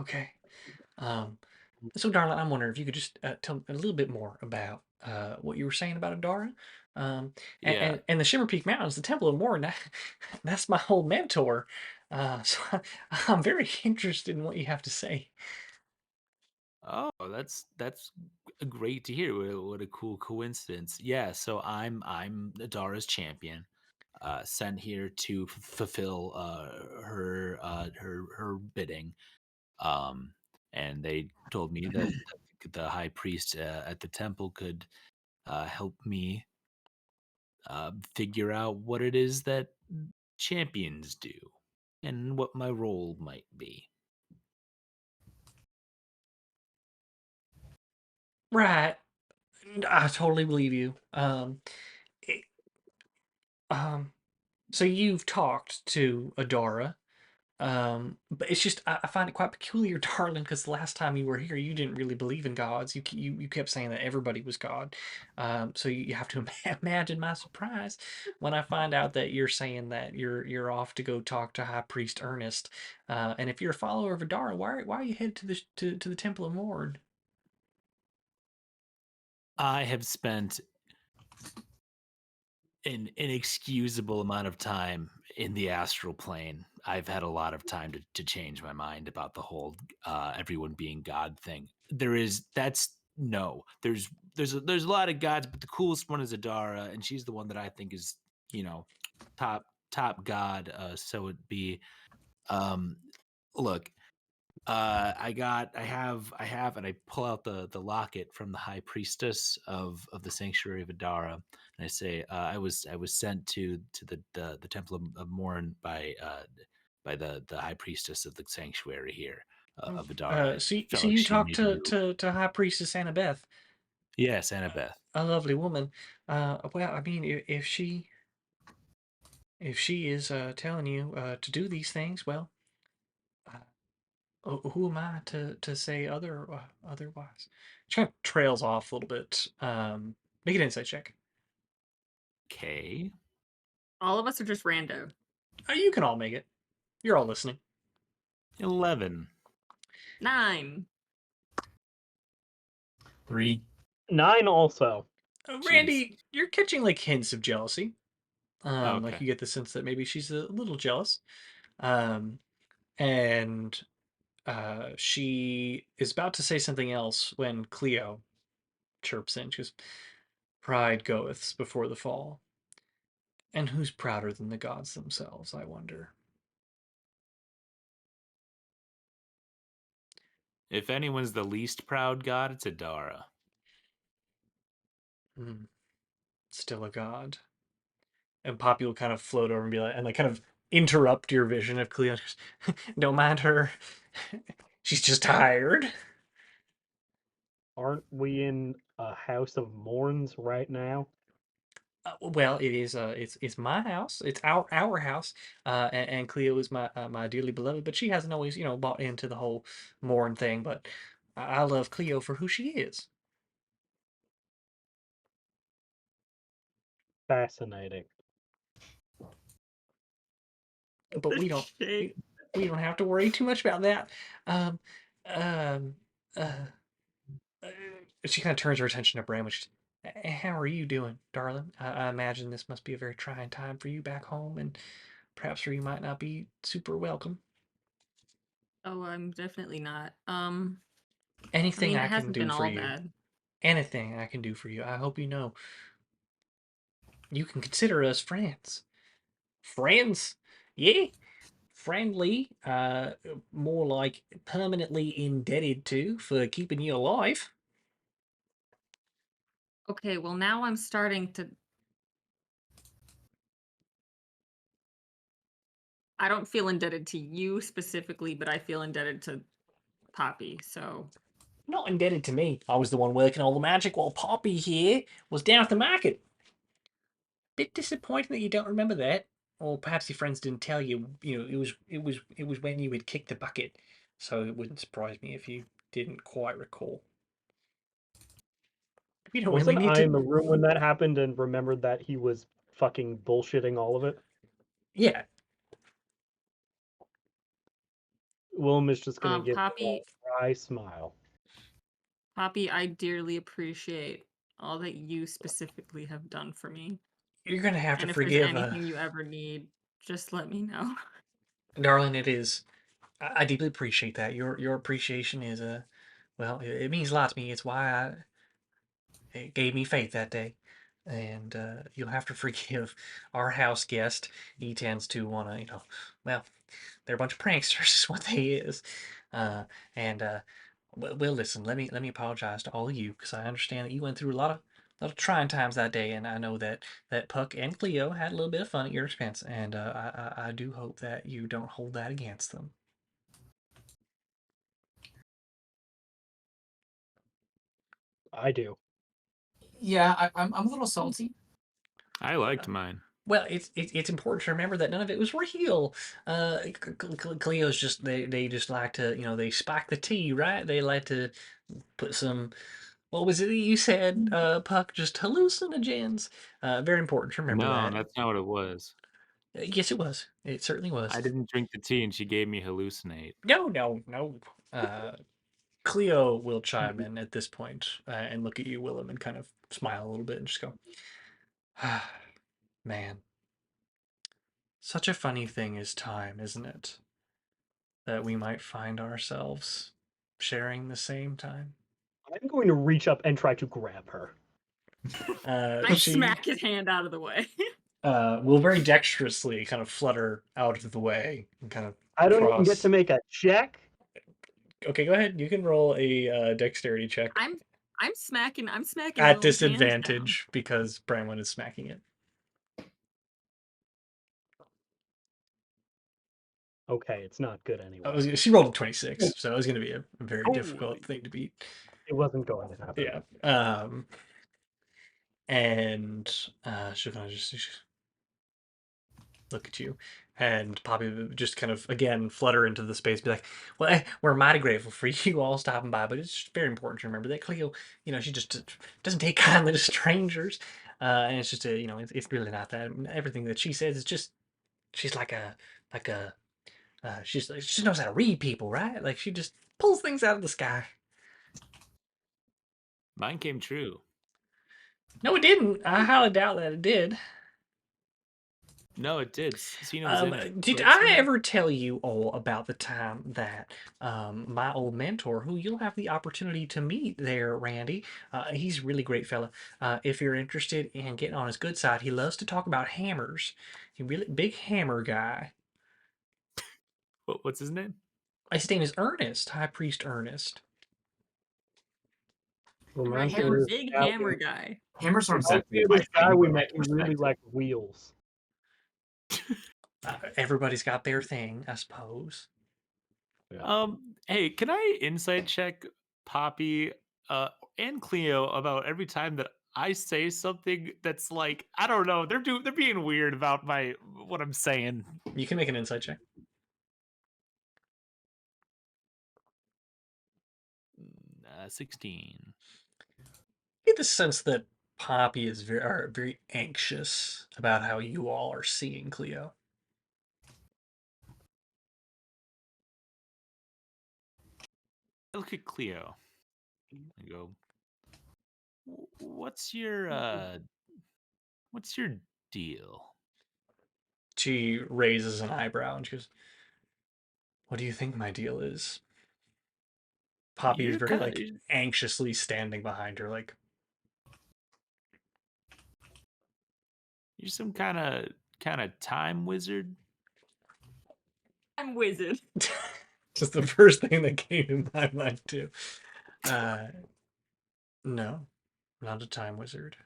Okay. So, darling, I'm wondering if you could just tell a little bit more about what you were saying about Adara. Yeah. And the Shimmer Peak Mountains, the Temple of Morn, that's my old mentor. So I'm very interested in what you have to say. Oh, that's great to hear. What a cool coincidence. Yeah, so I'm Adara's champion, sent here to fulfill her bidding. And they told me that the high priest at the temple could help me figure out what it is that champions do and what my role might be. Right. I totally believe you. It- so you've talked to Adara. But it's just I find it quite peculiar, darling, because the last time you were here, you didn't really believe in gods. You kept saying that everybody was God. So you have to imagine my surprise when I find out that you're saying that you're off to go talk to High Priest Ernest. And if you're a follower of Adara, why are you headed to the Temple of Mord? I have spent an inexcusable amount of time in the astral plane. I've had a lot of time to change my mind about the whole everyone being God thing. There's a lot of gods, but the coolest one is Adara, and she's the one that I think is, you know, top god. So it'd be um look, I have, and I pull out the locket from the high priestess of the sanctuary of Adara, and I say, I was sent to the temple of Morn by the high priestess of the sanctuary here of Adara. I So felt like you she talked made me. to High Priestess Annabeth, Yes, Annabeth. a lovely woman. Well, I mean, if she is telling you to do these things, well, who am I to say otherwise? She kind of trails off a little bit. Make an insight check. Okay. All of us are just rando. You can all make it. You're all listening. 11. 9. 3. 9 also. Randy, you're catching like hints of jealousy. Like Okay. you get the sense that maybe she's a little jealous. And she is about to say something else when Cleo chirps in. She goes, "Pride goeth before the fall. And who's prouder than the gods themselves, I wonder?" If anyone's the least proud god, it's Adara. Still a god. And Poppy will kind of float over and be like, and like kind of interrupt your vision of Cleo. Don't mind her. She's just tired. Aren't we in a house of mourns right now? Well, it is. It's my house. It's our house. And Cleo is my dearly beloved. But she hasn't always, bought into the whole mourn thing. But I love Cleo for who she is. Fascinating. But we don't. Shit. We don't have to worry too much about that. Um, um, uh, uh, she kind of turns her attention to Branwen. She's, how are you doing, darling? I imagine this must be a very trying time for you back home, and perhaps where you might not be super welcome. Oh, I'm definitely not. I Anything mean, it I can hasn't do been for all you. bad. Anything I can do for you. I hope you know you can consider us friends. Friends? Yeah. Friendly. More like permanently indebted to for keeping you alive. Okay, well now I'm starting to. I don't feel indebted to you specifically, but I feel indebted to Poppy. So Not indebted to me. I was the one working all the magic while Poppy here was down at the market. Bit disappointing that you don't remember that. Or perhaps your friends didn't tell you, it was when you had kicked the bucket. So it wouldn't surprise me if you didn't quite recall. When we Wasn't need I to. in the room when that happened and remembered that he was fucking bullshitting all of it? Yeah. Willem is just gonna give a Poppy, dry smile. Poppy, I dearly appreciate all that you specifically have done for me. You're gonna have to And if there's forgive, anything you ever need, just let me know. darling. It is. I deeply appreciate that. Your appreciation is well, it means a lot to me. It's why it gave me faith that day. And you'll have to forgive our house guest. He tends to want to, well, they're a bunch of pranksters, is what they is. And well, listen, let me apologize to all of you because I understand that you went through a lot of trying times that day, and I know that Puck and Cleo had a little bit of fun at your expense, and I do hope that you don't hold that against them. I do. Yeah, I'm a little salty. I liked mine. Well, it's important to remember that none of it was real. Cleo's just they just like to they spike the tea, right? They like to put some, what was it that you said, Puck? Just hallucinogens. Very important to remember No, that. that's not what it was. Yes, it was. It certainly was. I didn't drink the tea and she gave me hallucinate. No, no, no. Cleo will chime in at this point and look at you, Willem, and kind of smile a little bit and just go, ah, man, such a funny thing is time, isn't it? That we might find ourselves sharing the same time. I'm going to reach up and try to grab her. I She smack his hand out of the way. will very dexterously kind of flutter out of the way and kind of I don't even get cross. to make a check. Okay, go ahead. You can roll a dexterity check I'm smacking at Willem's hands down. disadvantage because Branwen is smacking it. Okay, it's not good anyway. She rolled a 26, so it was going to be a very difficult Holy. thing to beat. It wasn't going to happen. Yeah. And she'll kind of just look at you, and Poppy would just kind of again flutter into the space, be like, "Well, we're mighty grateful for you all stopping by, but it's very important to remember that Cleo, she just doesn't take kindly to strangers. and it's just it's really not that. Everything that she says is just she's like a she knows how to read people, right? Like she just pulls things out of the sky. Mine came true. No, it didn't. I highly doubt that it did. No, it did. Cena was in it. Did Right, I Cena? ever tell you all about the time that my old mentor, who you'll have the opportunity to meet there, Randy, he's a really great fella. If you're interested in getting on his good side, he loves to talk about hammers. He really big hammer guy. What's his name? His name is Ernest, High Priest Ernest. Reminds me Right, of this big guy hammer we- guy. Hammers aren't reminds exactly me of my this guy thing, we but met who really respect. liked wheels. Everybody's got their thing, I suppose. Hey, can I insight check Poppy and Cleo about every time that I say something that's like, I don't know, they're being weird about what I'm saying. You can make an insight check. 16. Get the sense that Poppy is very anxious about how you all are seeing Cleo. I look at Cleo. I go, what's your deal? She raises an eyebrow and she goes, "What do you think my deal is?" Poppy is You're very kind of anxiously standing behind her, like you're some kind of time wizard. I'm wizard. just the first thing that came to my mind too. No, not a time wizard.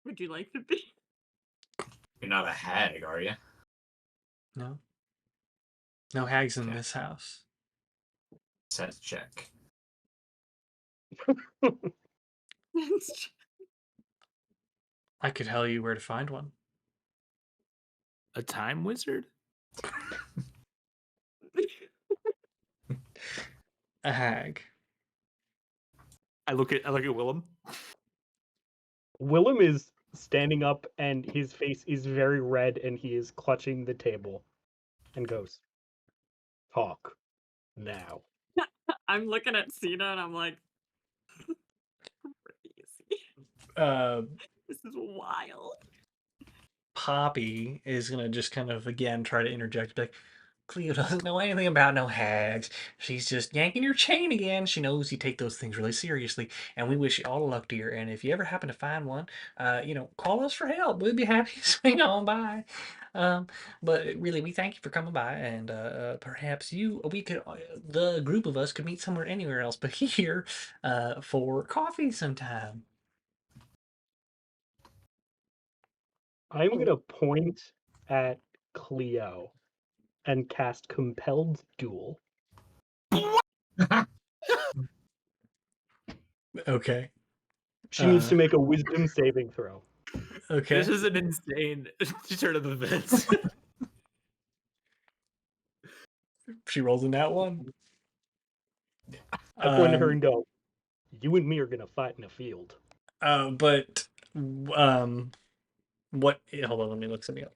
Would you like to be? You're not a hag, are you? No, no hags in Okay. this house. Set check. I could tell you where to find one. A time wizard? A hag. I look at Willem. Willem is standing up and his face is very red and he is clutching the table and goes, "Talk now." I'm looking at Cena and I'm like, crazy. Uh, This is wild. Poppy is gonna just kind of again try to interject, be like, Cleo doesn't know anything about no hags. She's just yanking your chain again. She knows you take those things really seriously, and we wish you all the luck, dear. And if you ever happen to find one, call us for help. We'd be happy to swing on by. But really, we thank you for coming by, and perhaps the group of us could meet somewhere anywhere else but here, for coffee sometime. I'm going to point at Cleo and cast Compelled Duel. Okay. She needs to make a wisdom saving throw. Okay. This is an insane turn of events. She rolls in that one. I point at her and go, "You and me are going to fight in a field." But what? Hold on, let me look something up.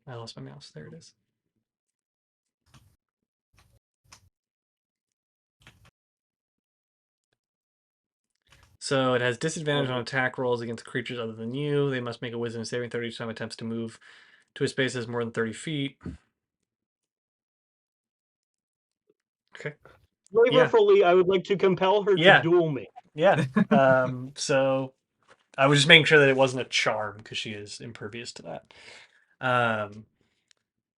I lost my mouse. There it is. So it has disadvantage on attack rolls against creatures other than you. They must make a wisdom saving throw each time attempts to move to a space that's more than 30 feet. Okay. Flavorfully, I would like to compel her to duel me. Yeah. So I was just making sure that it wasn't a charm because she is impervious to that.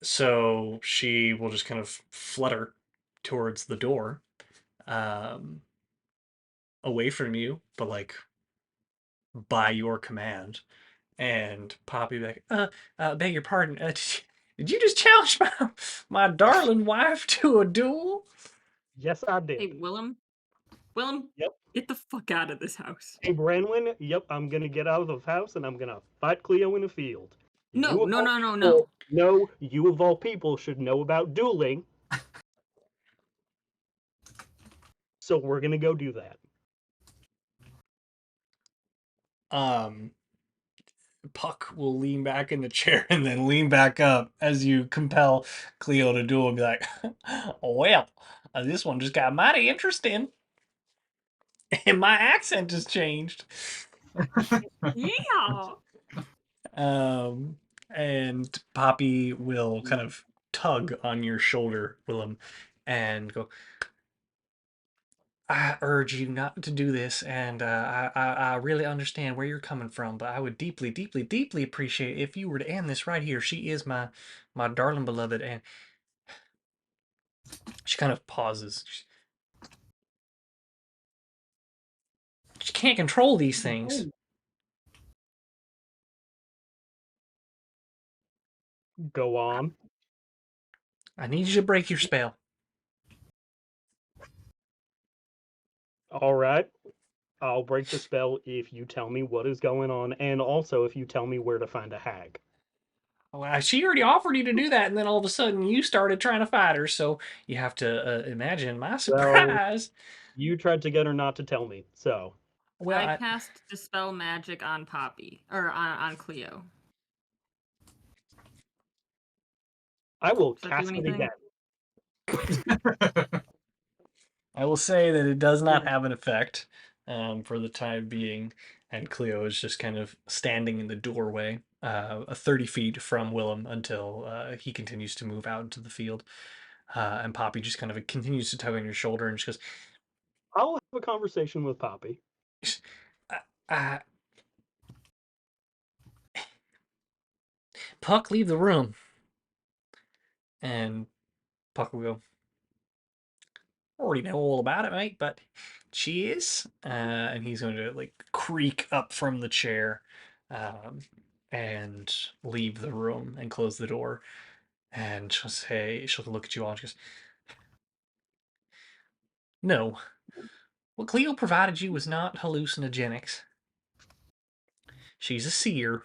So she will just kind of flutter towards the door, away from you, but like by your command. And Poppy be like, beg your pardon. Did you just challenge my darling wife to a duel? Yes, I did. Hey, Willem. Willem, Yep. get the fuck out of this house. Hey, Branwen, yep, I'm going to get out of the house and I'm going to fight Cleo in a field. No. No, you of all people should know about dueling. So we're gonna go do that. Puck will lean back in the chair and then lean back up as you compel Cleo to do it and be like, well, this one just got mighty interesting. And my accent has changed. Yeah. And Poppy will kind of tug on your shoulder, Willem, and go, I urge you not to do this, and I really understand where you're coming from, but I would deeply, deeply, deeply appreciate if you were to end this right here. She is my darling beloved, and she kind of pauses. She can't control these things. Go on. I need you to break your spell. All right. I'll break the spell if you tell me what is going on, and also if you tell me where to find a hag. Well, she already offered you to do that, and then all of a sudden you started trying to fight her, so you have to imagine my Well, surprise. you tried to get her not to tell me, so. Well, I cast Dispel Magic on Poppy, or on Cleo. I will Does that do cast it anything? again. I will say that it does not Yeah. have an effect for the time being, and Cleo is just kind of standing in the doorway, 30 feet from Willem until he continues to move out into the field. And Poppy just kind of continues to tug on your shoulder, and she goes, I'll have a conversation with Poppy. uh, Puck, leave the room. And Puck will go, already know all about it, mate, but she is. And he's going to like creak up from the chair um, and leave the room and close the door. And she'll look at you all and she goes, no, what Cleo provided you was not hallucinogenics. She's a seer.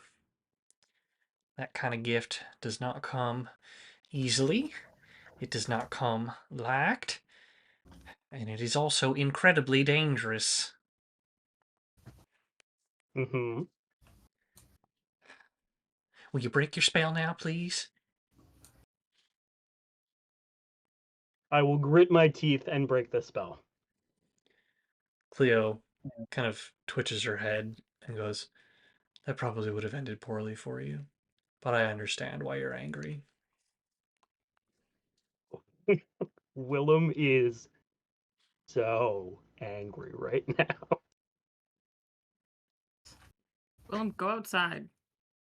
That kind of gift does not come easily. It does not come liked. And it is also incredibly dangerous. Mm-hmm. Will you break your spell now, please? I will grit my teeth and break the spell. Cleo kind of twitches her head and goes, that probably would have ended poorly for you, but I understand why you're angry. Willem is so angry right now. Willem, go outside.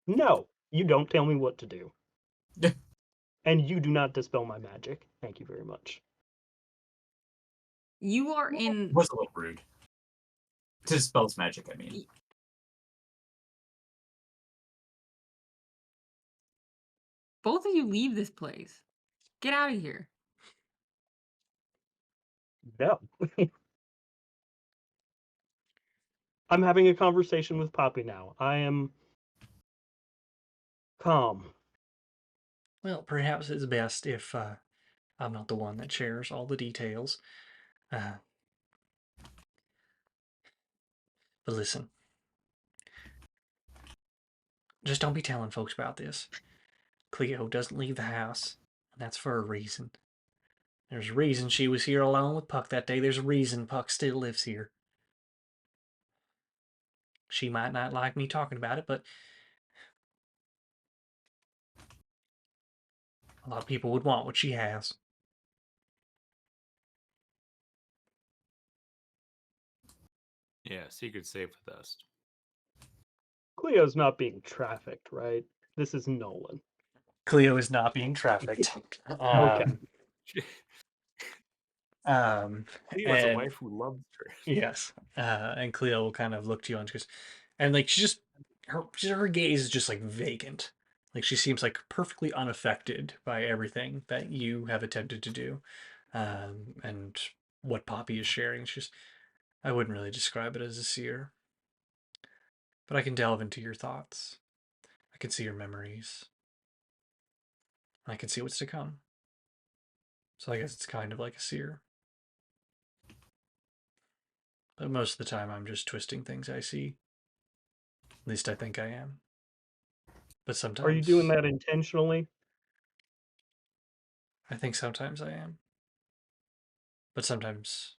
No, you don't tell me what to do. And you do not dispel my magic. Thank you very much. You are in. Was a little rude. To dispel its magic, I mean. Both of you leave this place. Get out of here. No. I'm having a conversation with Poppy now. I am calm. Well, perhaps it's best if I'm not the one that shares all the details. But listen, just don't be telling folks about this. Cleo doesn't leave the house, and that's for a reason. There's a reason she was here alone with Puck that day. There's a reason Puck still lives here. She might not like me talking about it, but a lot of people would want what she has. Yeah, secret safe with us. Cleo's not being trafficked, right? This is Nolan. Cleo is not being trafficked. Okay. Cleo has a And wife who loves her. yes, and Cleo will kind of look to you and she goes, and like she just her gaze is just like vacant. Like she seems like perfectly unaffected by everything that you have attempted to do, and what Poppy is sharing. She's, I wouldn't really describe it as a seer, but I can delve into your thoughts. I can see your memories. I can see what's to come. So I guess it's kind of like a seer. But most of the time, I'm just twisting things I see. At least I think I am. But sometimes. Are you doing that intentionally? I think sometimes I am. But sometimes,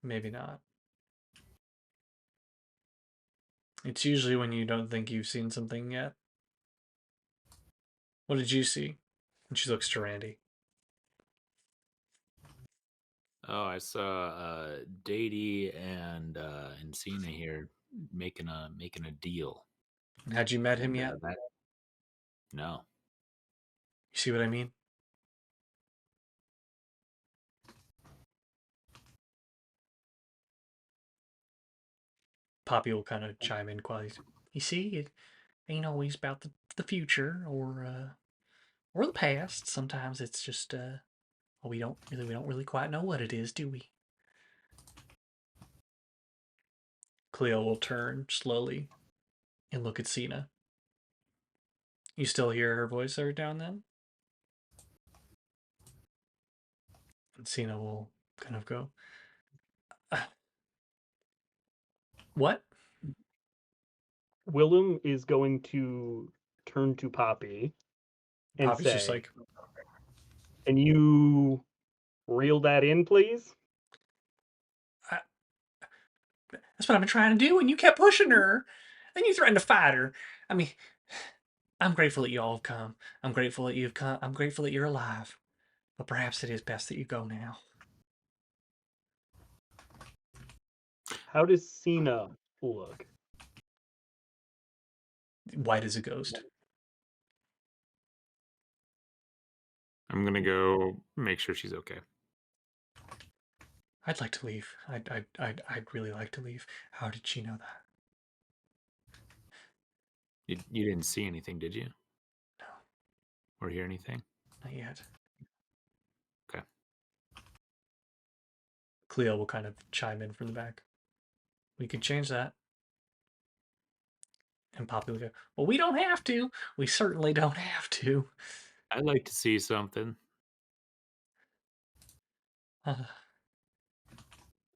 maybe not. It's usually when you don't think you've seen something yet. What did you see? And she looks to Randy. Oh, I saw Dady and Encina here making a deal. And had you met him And yet? No. You see what I mean? Poppy will kind of chime in quietly. You see, it ain't always about the future or the past. Sometimes it's just well, we don't really quite know what it is, do we? Cleo will turn slowly and look at Cena. You still hear her voice every now and then? And Cena will kind of go, what? Willem is going to turn to Poppy and Poppy's just say, like, "Can you reel that in, please?" that's what I've been trying to do, and you kept pushing her. Then you threatened to fight her. I mean, I'm grateful that you all have come. I'm grateful that you've come. I'm grateful that you're alive. But perhaps it is best that you go now. How does Cena look? White as a ghost. I'm gonna go make sure she's okay. I'd like to leave. I'd really like to leave. How did she know that? You didn't see anything, did you? No, Or hear anything? not yet. Okay. Cleo will kind of chime in from the back. We could change that. And Poppy will go, well, we don't have to. We certainly don't have to. I'd like to see something.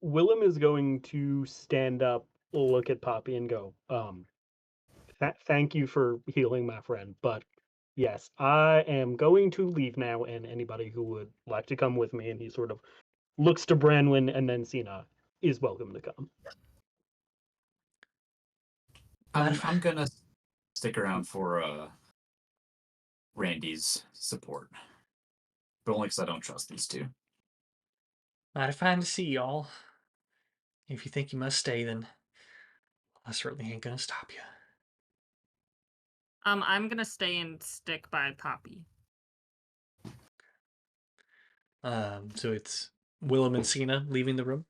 Willem is going to stand up, look at Poppy, and go, thank you for healing my friend, but yes, I am going to leave now, and anybody who would like to come with me," and he sort of looks to Branwen and then Cena, "is welcome to come." I'm gonna stick around for Randy's support, but only because I don't trust these two. Mighty fine to see y'all. If you think you must stay, then I certainly ain't gonna stop you. I'm gonna stay and stick by Poppy. So it's Willem and Cena leaving the room,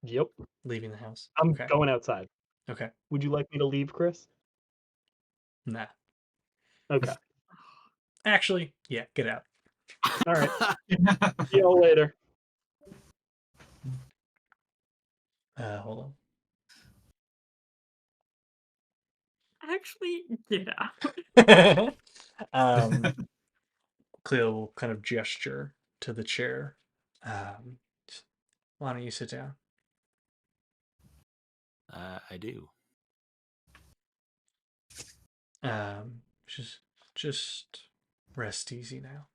Yep, leaving the house. I'm Okay. going outside. Okay. Would you like me to leave, Chris? Nah. Okay. Actually, yeah, get out. All right. See y'all later. Hold Actually, get out. on. Cleo will kind of gesture to the chair. Why don't you sit down? I do. Just rest easy now.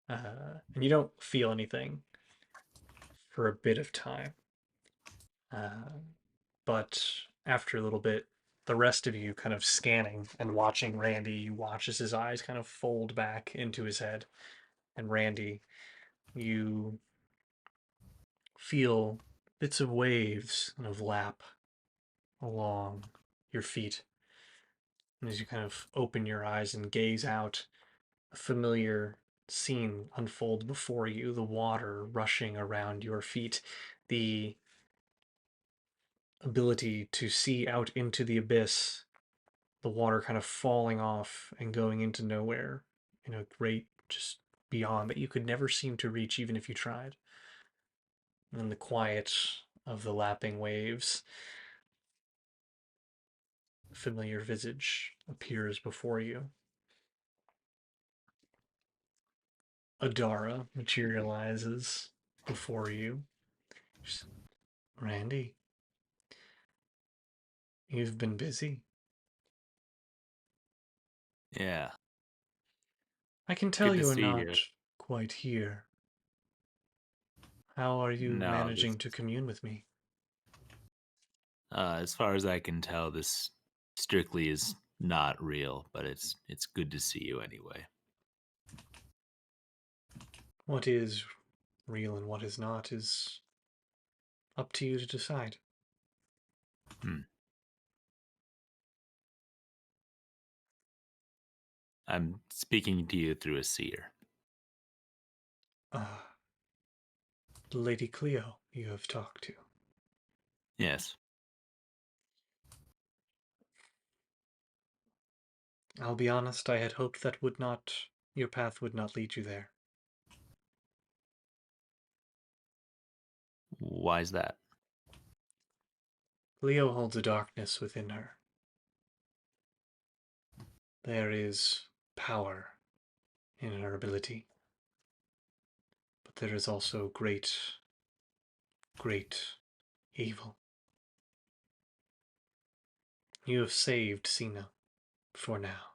And you don't feel anything for a bit of time. But after a little bit, the rest of you kind of scanning and watching Randy, you watch as his eyes kind of fold back into his head. And Randy, you feel bits of waves kind of lap along your feet. And as you kind of open your eyes and gaze out, a familiar scene unfolds before you, the water rushing around your feet, the ability to see out into the abyss, the water kind of falling off and going into nowhere in a great just beyond that you could never seem to reach even if you tried. And the quiet of the lapping waves, a familiar visage appears before you. Adara materializes before you. Randy, you've been busy. Yeah. I can tell Good to you are see not you. quite here. How are you No, this managing to commune with me? as far as I can tell, this strictly is not real, but it's good to see you anyway. What is real and what is not is up to you to decide. I'm speaking to you through a seer. Ah, Lady Cleo, you have talked to. Yes. I'll be honest, I had hoped that your path would not lead you there. Why is that? Cleo holds a darkness within her. There is power in her ability, but there is also great, great evil. You have saved Cena, for now.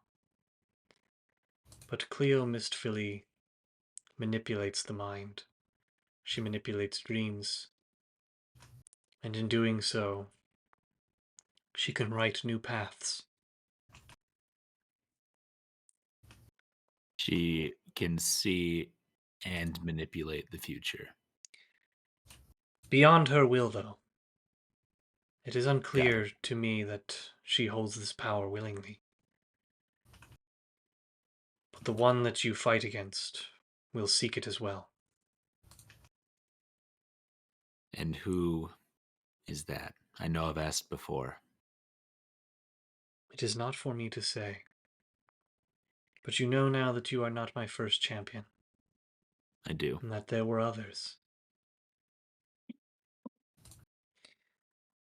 But Cleo Mistfilly manipulates the mind. She manipulates dreams. And in doing so, she can write new paths. She can see and manipulate the future. Beyond her will, though. It is Got unclear it. to me that she holds this power willingly. But the one that you fight against will seek it as well. And who is that? I know I've asked before. It is not for me to say. But you know now that you are not my first champion, I do. and that there were others.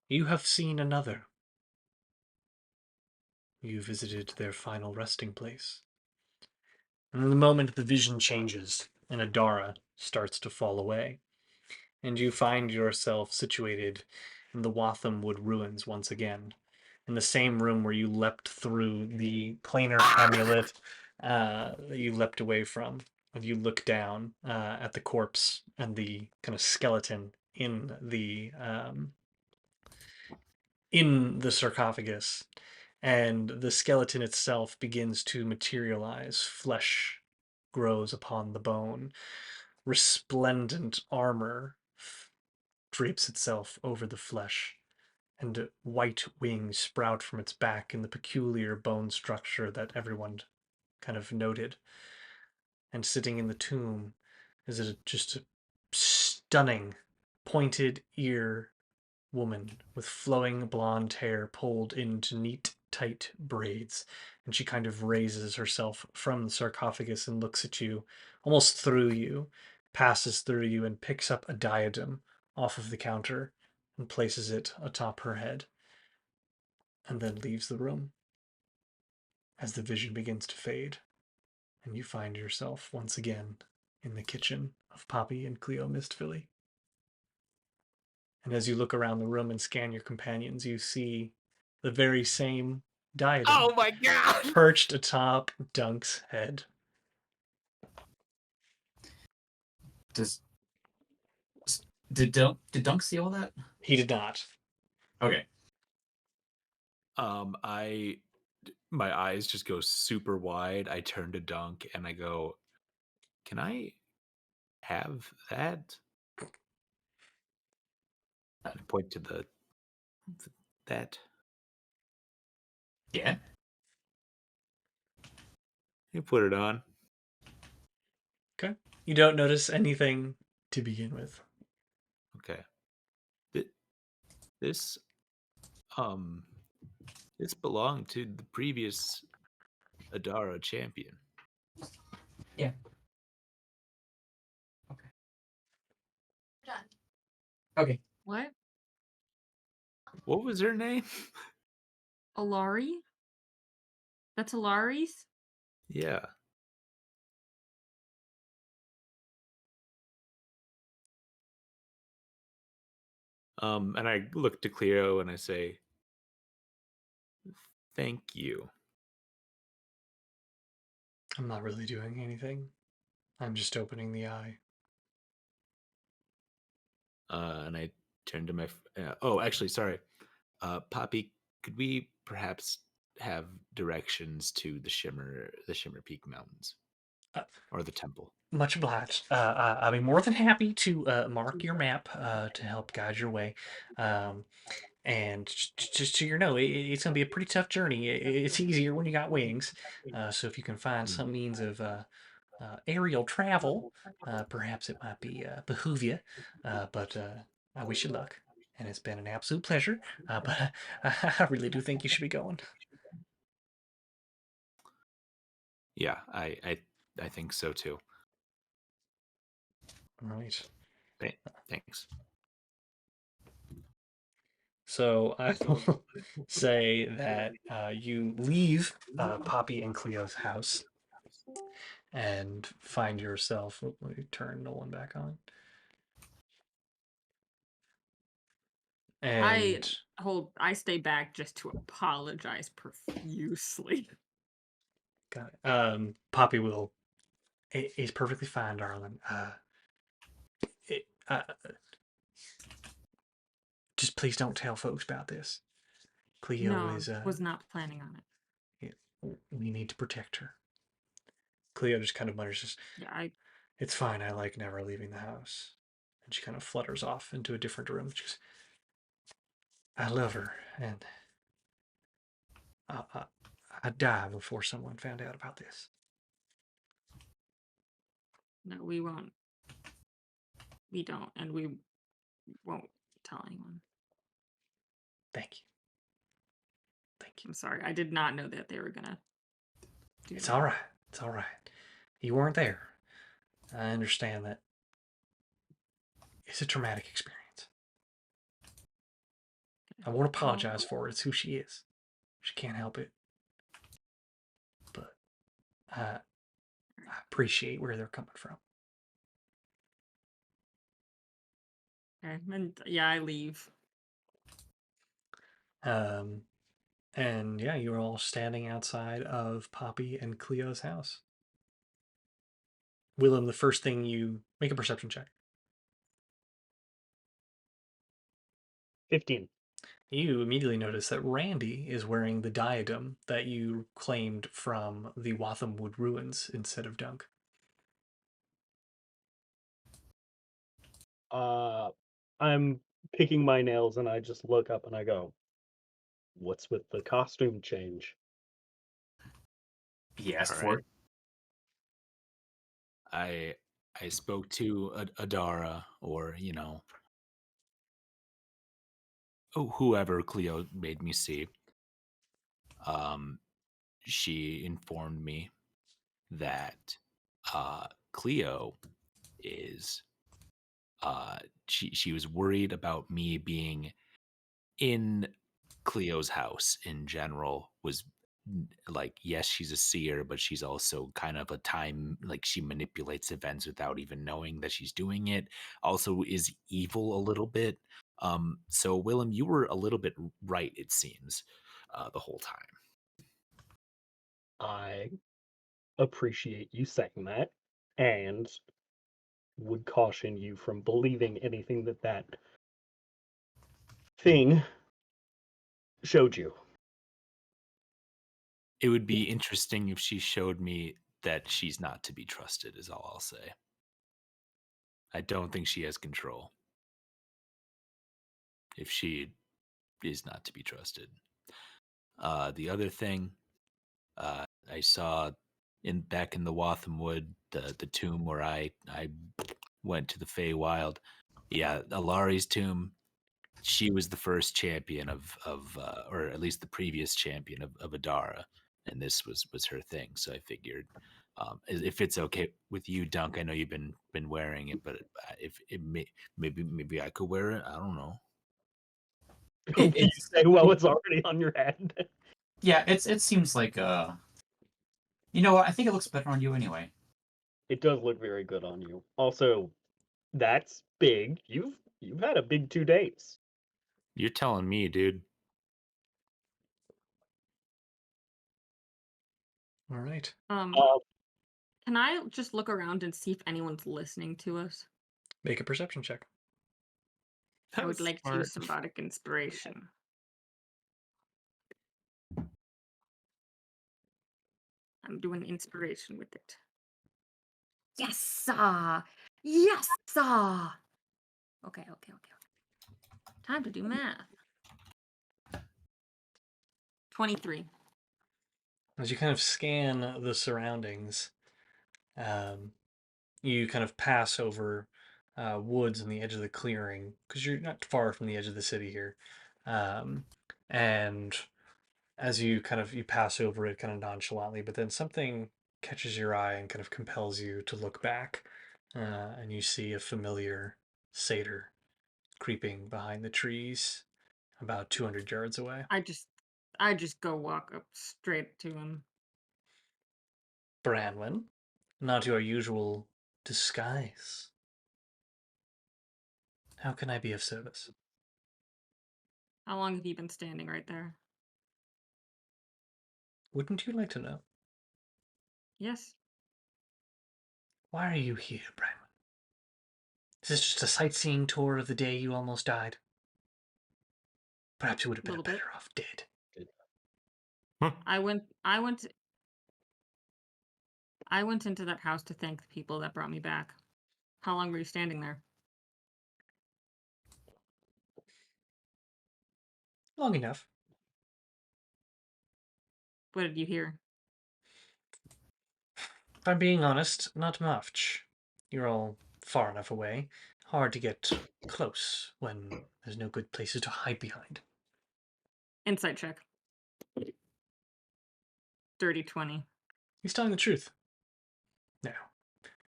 You have seen another. You visited their final resting place. And in the moment the vision changes, and Adara starts to fall away, and you find yourself situated in the Wathamwood ruins once again, in the same room where you leapt through the planar amulet that you leapt away from. And you look down at the corpse and the kind of skeleton in the sarcophagus, and the skeleton itself begins to materialize. Flesh grows upon the bone. Resplendent armor drapes itself over the flesh, and white wings sprout from its back in the peculiar bone structure that everyone kind of noted. And sitting in the tomb is just a stunning pointed ear woman with flowing blonde hair pulled into neat, tight braids. And she kind of raises herself from the sarcophagus and looks at you, almost through you, passes through you, and picks up a diadem off of the counter and places it atop her head, and then leaves the room as the vision begins to fade. And you find yourself once again in the kitchen of Poppy and Cleo Mistfilly. And as you look around the room and scan your companions, you see the very same diadem Oh my god! perched atop Dunk's head. Does did Dunk see all that? He did not. Okay. My eyes just go super wide. I turn to Dunk and I go, "Can I have that?" I point to that. Yeah. You put it on. Okay. You don't notice anything to begin with. Okay. Th- This um this belonged to the previous Adara champion. Yeah. Okay. Done. Okay. What? What was her name? Alari? That's Alari's? Yeah. And I look to Cleo and I say, "Thank you." I'm not really doing anything. I'm just opening the eye. And I turn to my. Oh, actually, sorry. Poppy, could we perhaps have directions to the Shimmer Peak Mountains Uh, or the temple? Much obliged. I'll be more than happy to mark your map to help guide your way. And just so you know, it's going to be a pretty tough journey. It's easier when you got wings. So if you can find some means of aerial travel, perhaps it might be behoove you. But I wish you luck. And it's been an absolute pleasure. But I really do think you should be going. Yeah, I think so too. All right. Thanks. So I will say that you leave Poppy and Cleo's house and find yourself. Let me turn Nolan back on. And I stay back just to apologize profusely. got it. Poppy will. It's perfectly fine, darling. It, just please don't tell folks about this. Cleo No, is. was not planning on it. We need to protect her. Cleo just kind of mutters, just, Yeah, "It's fine. I like never leaving the house." And she kind of flutters off into a different room. She goes, "I love her, and I'd die before someone found out about this." no, we won't. We don't, and we won't tell anyone. Thank you. Thank you. I'm sorry. I did not know that they were gonna do It's that. all right. It's all right. You weren't there. I understand that it's a traumatic experience. I won't apologize for it. It's who she is. She can't help it. But I appreciate where they're coming from. Okay, and yeah, I leave. And yeah, you're all standing outside of Poppy and Cleo's house. Willem, the first thing you make a perception check. 15. You immediately notice that Randy is wearing the diadem that you claimed from the Wathamwood ruins instead of Dunk. I'm picking my nails and I just look up and I go, "What's with the costume change?" He asked All for right. it. I spoke to Adara, or whoever Cleo made me see. She informed me that Cleo is she was worried about me being in Cleo's house in general. Was like, yes, she's a seer, but she's also kind of a time, like, she manipulates events without even knowing that she's doing it. Also is evil a little bit. So Willem, you were a little bit right, it seems, the whole time. I appreciate you saying that and would caution you from believing anything that thing showed you. It would be interesting if she showed me that she's not to be trusted, is all I'll say. I don't think she has control. If she is not to be trusted. The other thing, I saw back in the Watham Wood, the tomb where I went to the Feywild. Yeah, Alari's tomb. She was the first champion of or at least the previous champion of Adara, and this was her thing. So I figured, if it's okay with you, Dunk, I know you've been wearing it, but if it maybe I could wear it. I don't know. You It's say, well, it's already on your head. yeah. It seems like You know what? I think it looks better on you anyway. It does look very good on you. Also, that's big. You've had a big 2 days. You're telling me, dude. All right. Can I just look around and see if anyone's listening to us? Make a perception check. I would like to Smart. use some bardic inspiration. I'm doing inspiration with it. Yes! Yes! Okay. Time to do math. 23. As you kind of scan the surroundings, you kind of pass over woods on the edge of the clearing because you're not far from the edge of the city here, and as you pass over it kind of nonchalantly, but then something catches your eye and kind of compels you to look back, and you see a familiar satyr creeping behind the trees about 200 yards away. I just go walk up straight to him. Branwen, not your usual disguise. How can I be of service? How long have you been standing right there? Wouldn't you like to know? Yes. Why are you here, Branwen? Is this just a sightseeing tour of the day you almost died? Perhaps you would have been Little bit. better off dead. I went into that house to thank the people that brought me back. How long were you standing there? Long enough. What did you hear? If I'm being honest, not much. You're all far enough away. Hard to get close when there's no good places to hide behind. Insight check. Dirty 20. He's telling the truth. Now,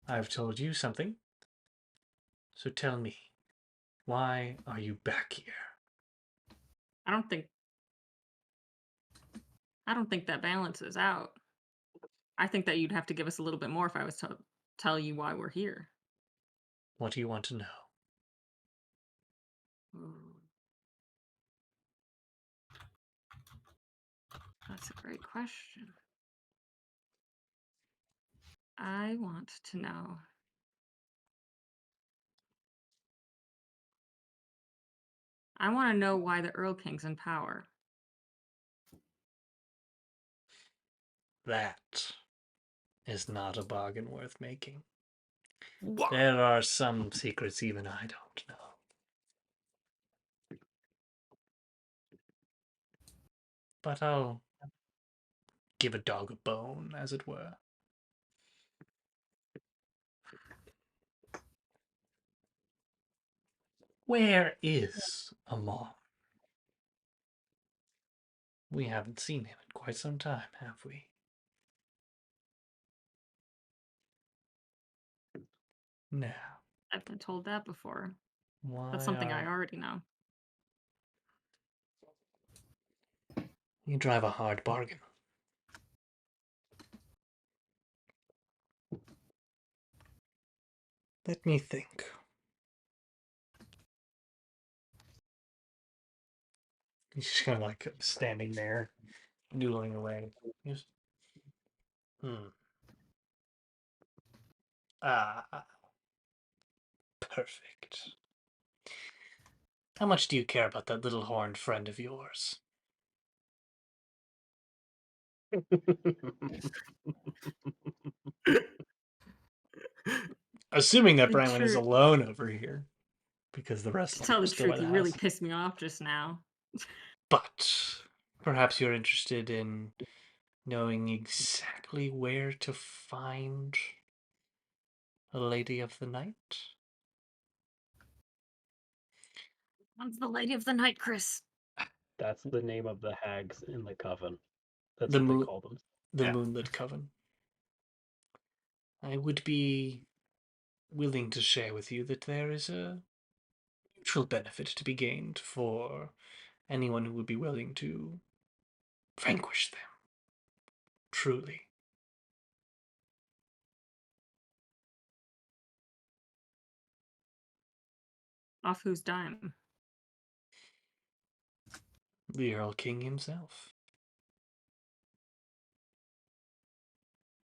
I've told you something. So tell me, why are you back here? I don't think that balances out. I think that you'd have to give us a little bit more if I was to tell you why we're here. What do you want to know? Ooh. That's a great question. I want to know. I want to know why the Earl King's in power. That is not a bargain worth making. What? There are some secrets even I don't know. But I'll give a dog a bone, as it were. Where is Amon? We haven't seen him in quite some time, have we? No. I've been told that before. Why That's something I are already know. you drive a hard bargain? Let me think. He's just kind of like standing there, noodling away. Just, Ah, perfect. How much do you care about that little horned friend of yours? Assuming that The Branwen is truth. alone over here, because the rest To of them tell are the still by truth, the you really house. pissed me off just now. But perhaps you're interested in knowing exactly where to find a Lady of the Night? One's the Lady of the Night, Chris. That's the name of the hags in the coven. That's The what they moon, call them. the Yeah. Moonlit Coven. I would be willing to share with you that there is a mutual benefit to be gained for anyone who would be willing to vanquish them. Truly. Off whose dime? The Earl King himself.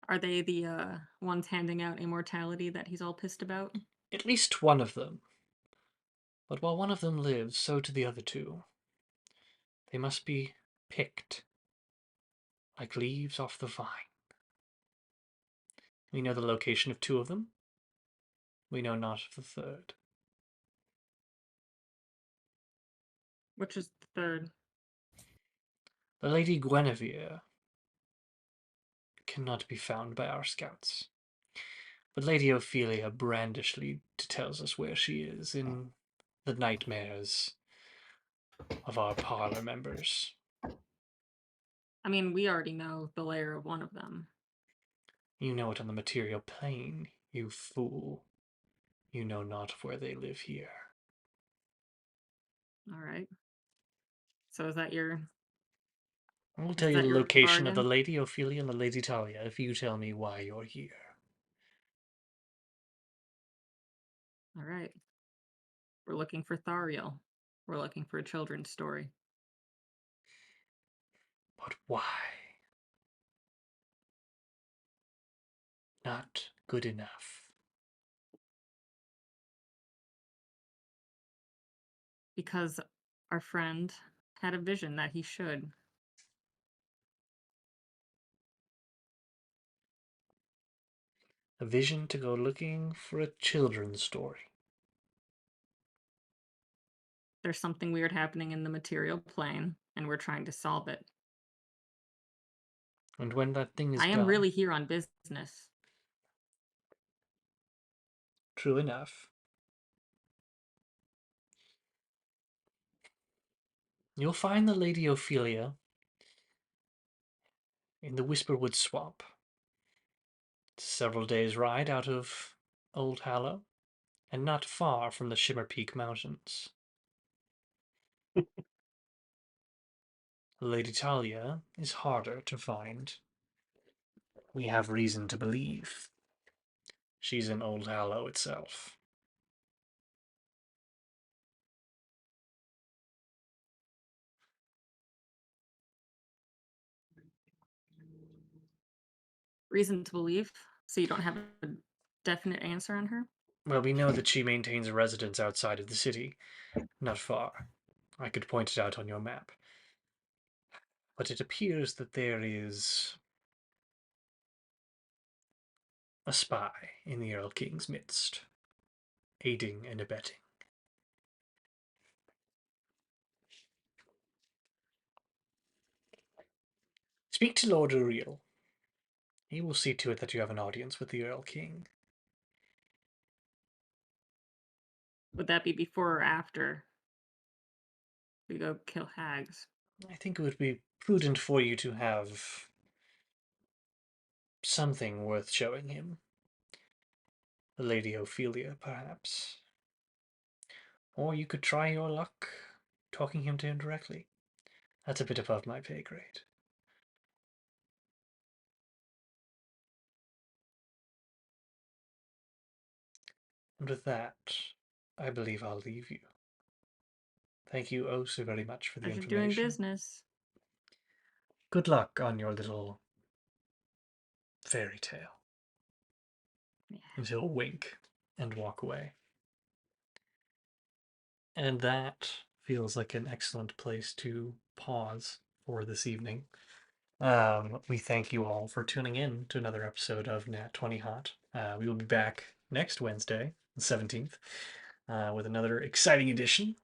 Are they the ones handing out immortality that he's all pissed about? At least one of them. But while one of them lives, so do the other two. They must be picked, like leaves off the vine. We know the location of two of them. We know not of the third. Which is the third? The Lady Guinevere cannot be found by our scouts. But Lady Ophelia brandishly tells us where she is in the nightmares of our parlor members. I mean, we already know the lair of one of them. You know it on the material plane, you fool. You know not of where they live here. All right. So is that your I will is tell you that the your location of the bargain? Lady Ophelia and the Lady Talia if you tell me why you're here. All right. We're looking for Thariel. We're looking for a children's story. But why? Not good enough. Because our friend had a vision that he should. A vision to go looking for a children's story. There's something weird happening in the material plane, and we're trying to solve it. And when that thing is I am done, really here on business. true enough, you'll find the Lady Ophelia in the Whisperwood Swamp. It's several days' ride out of Old Hallow, and not far from the Shimmer Peak Mountains. Lady Talia is harder to find. We have reason to believe she's in Old Hallow itself. Reason to believe? So you don't have a definite answer on her? Well, we know that she maintains a residence outside of the city, not far. I could point it out on your map. But it appears that there is a spy in the Earl King's midst, aiding and abetting. Speak to Lord Uriel. He will see to it that you have an audience with the Earl King. Would that be before or after we go kill hags? I think it would be prudent for you to have something worth showing him. The Lady Ophelia, perhaps. Or you could try your luck talking him to him directly. That's a bit above my pay grade. And with that, I believe I'll leave you. Thank you oh so very much for the As you're doing information. business. Good luck on your little fairy tale. Yeah. And he'll wink and walk away. And that feels like an excellent place to pause for this evening. We thank you all for tuning in to another episode of Nat20Hot. We will be back next Wednesday, the 17th, with another exciting edition.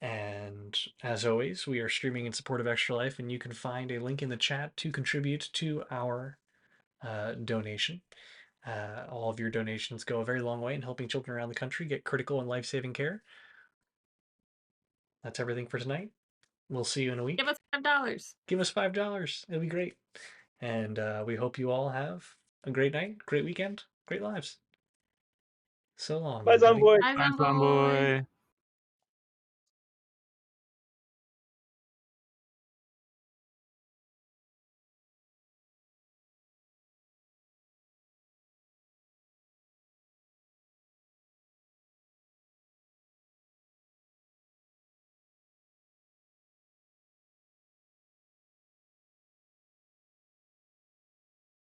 And as always, we are streaming in support of Extra Life, and you can find a link in the chat to contribute to our donation. All of your donations go a very long way in helping children around the country get critical and life-saving care. That's everything for tonight. We'll see you in a week. Give us $5. Give us $5. It'll be great. And we hope you all have a great night, great weekend, great lives. So long, Bye, everybody. Zomboy. Bye, Bye, Zomboy. Boy.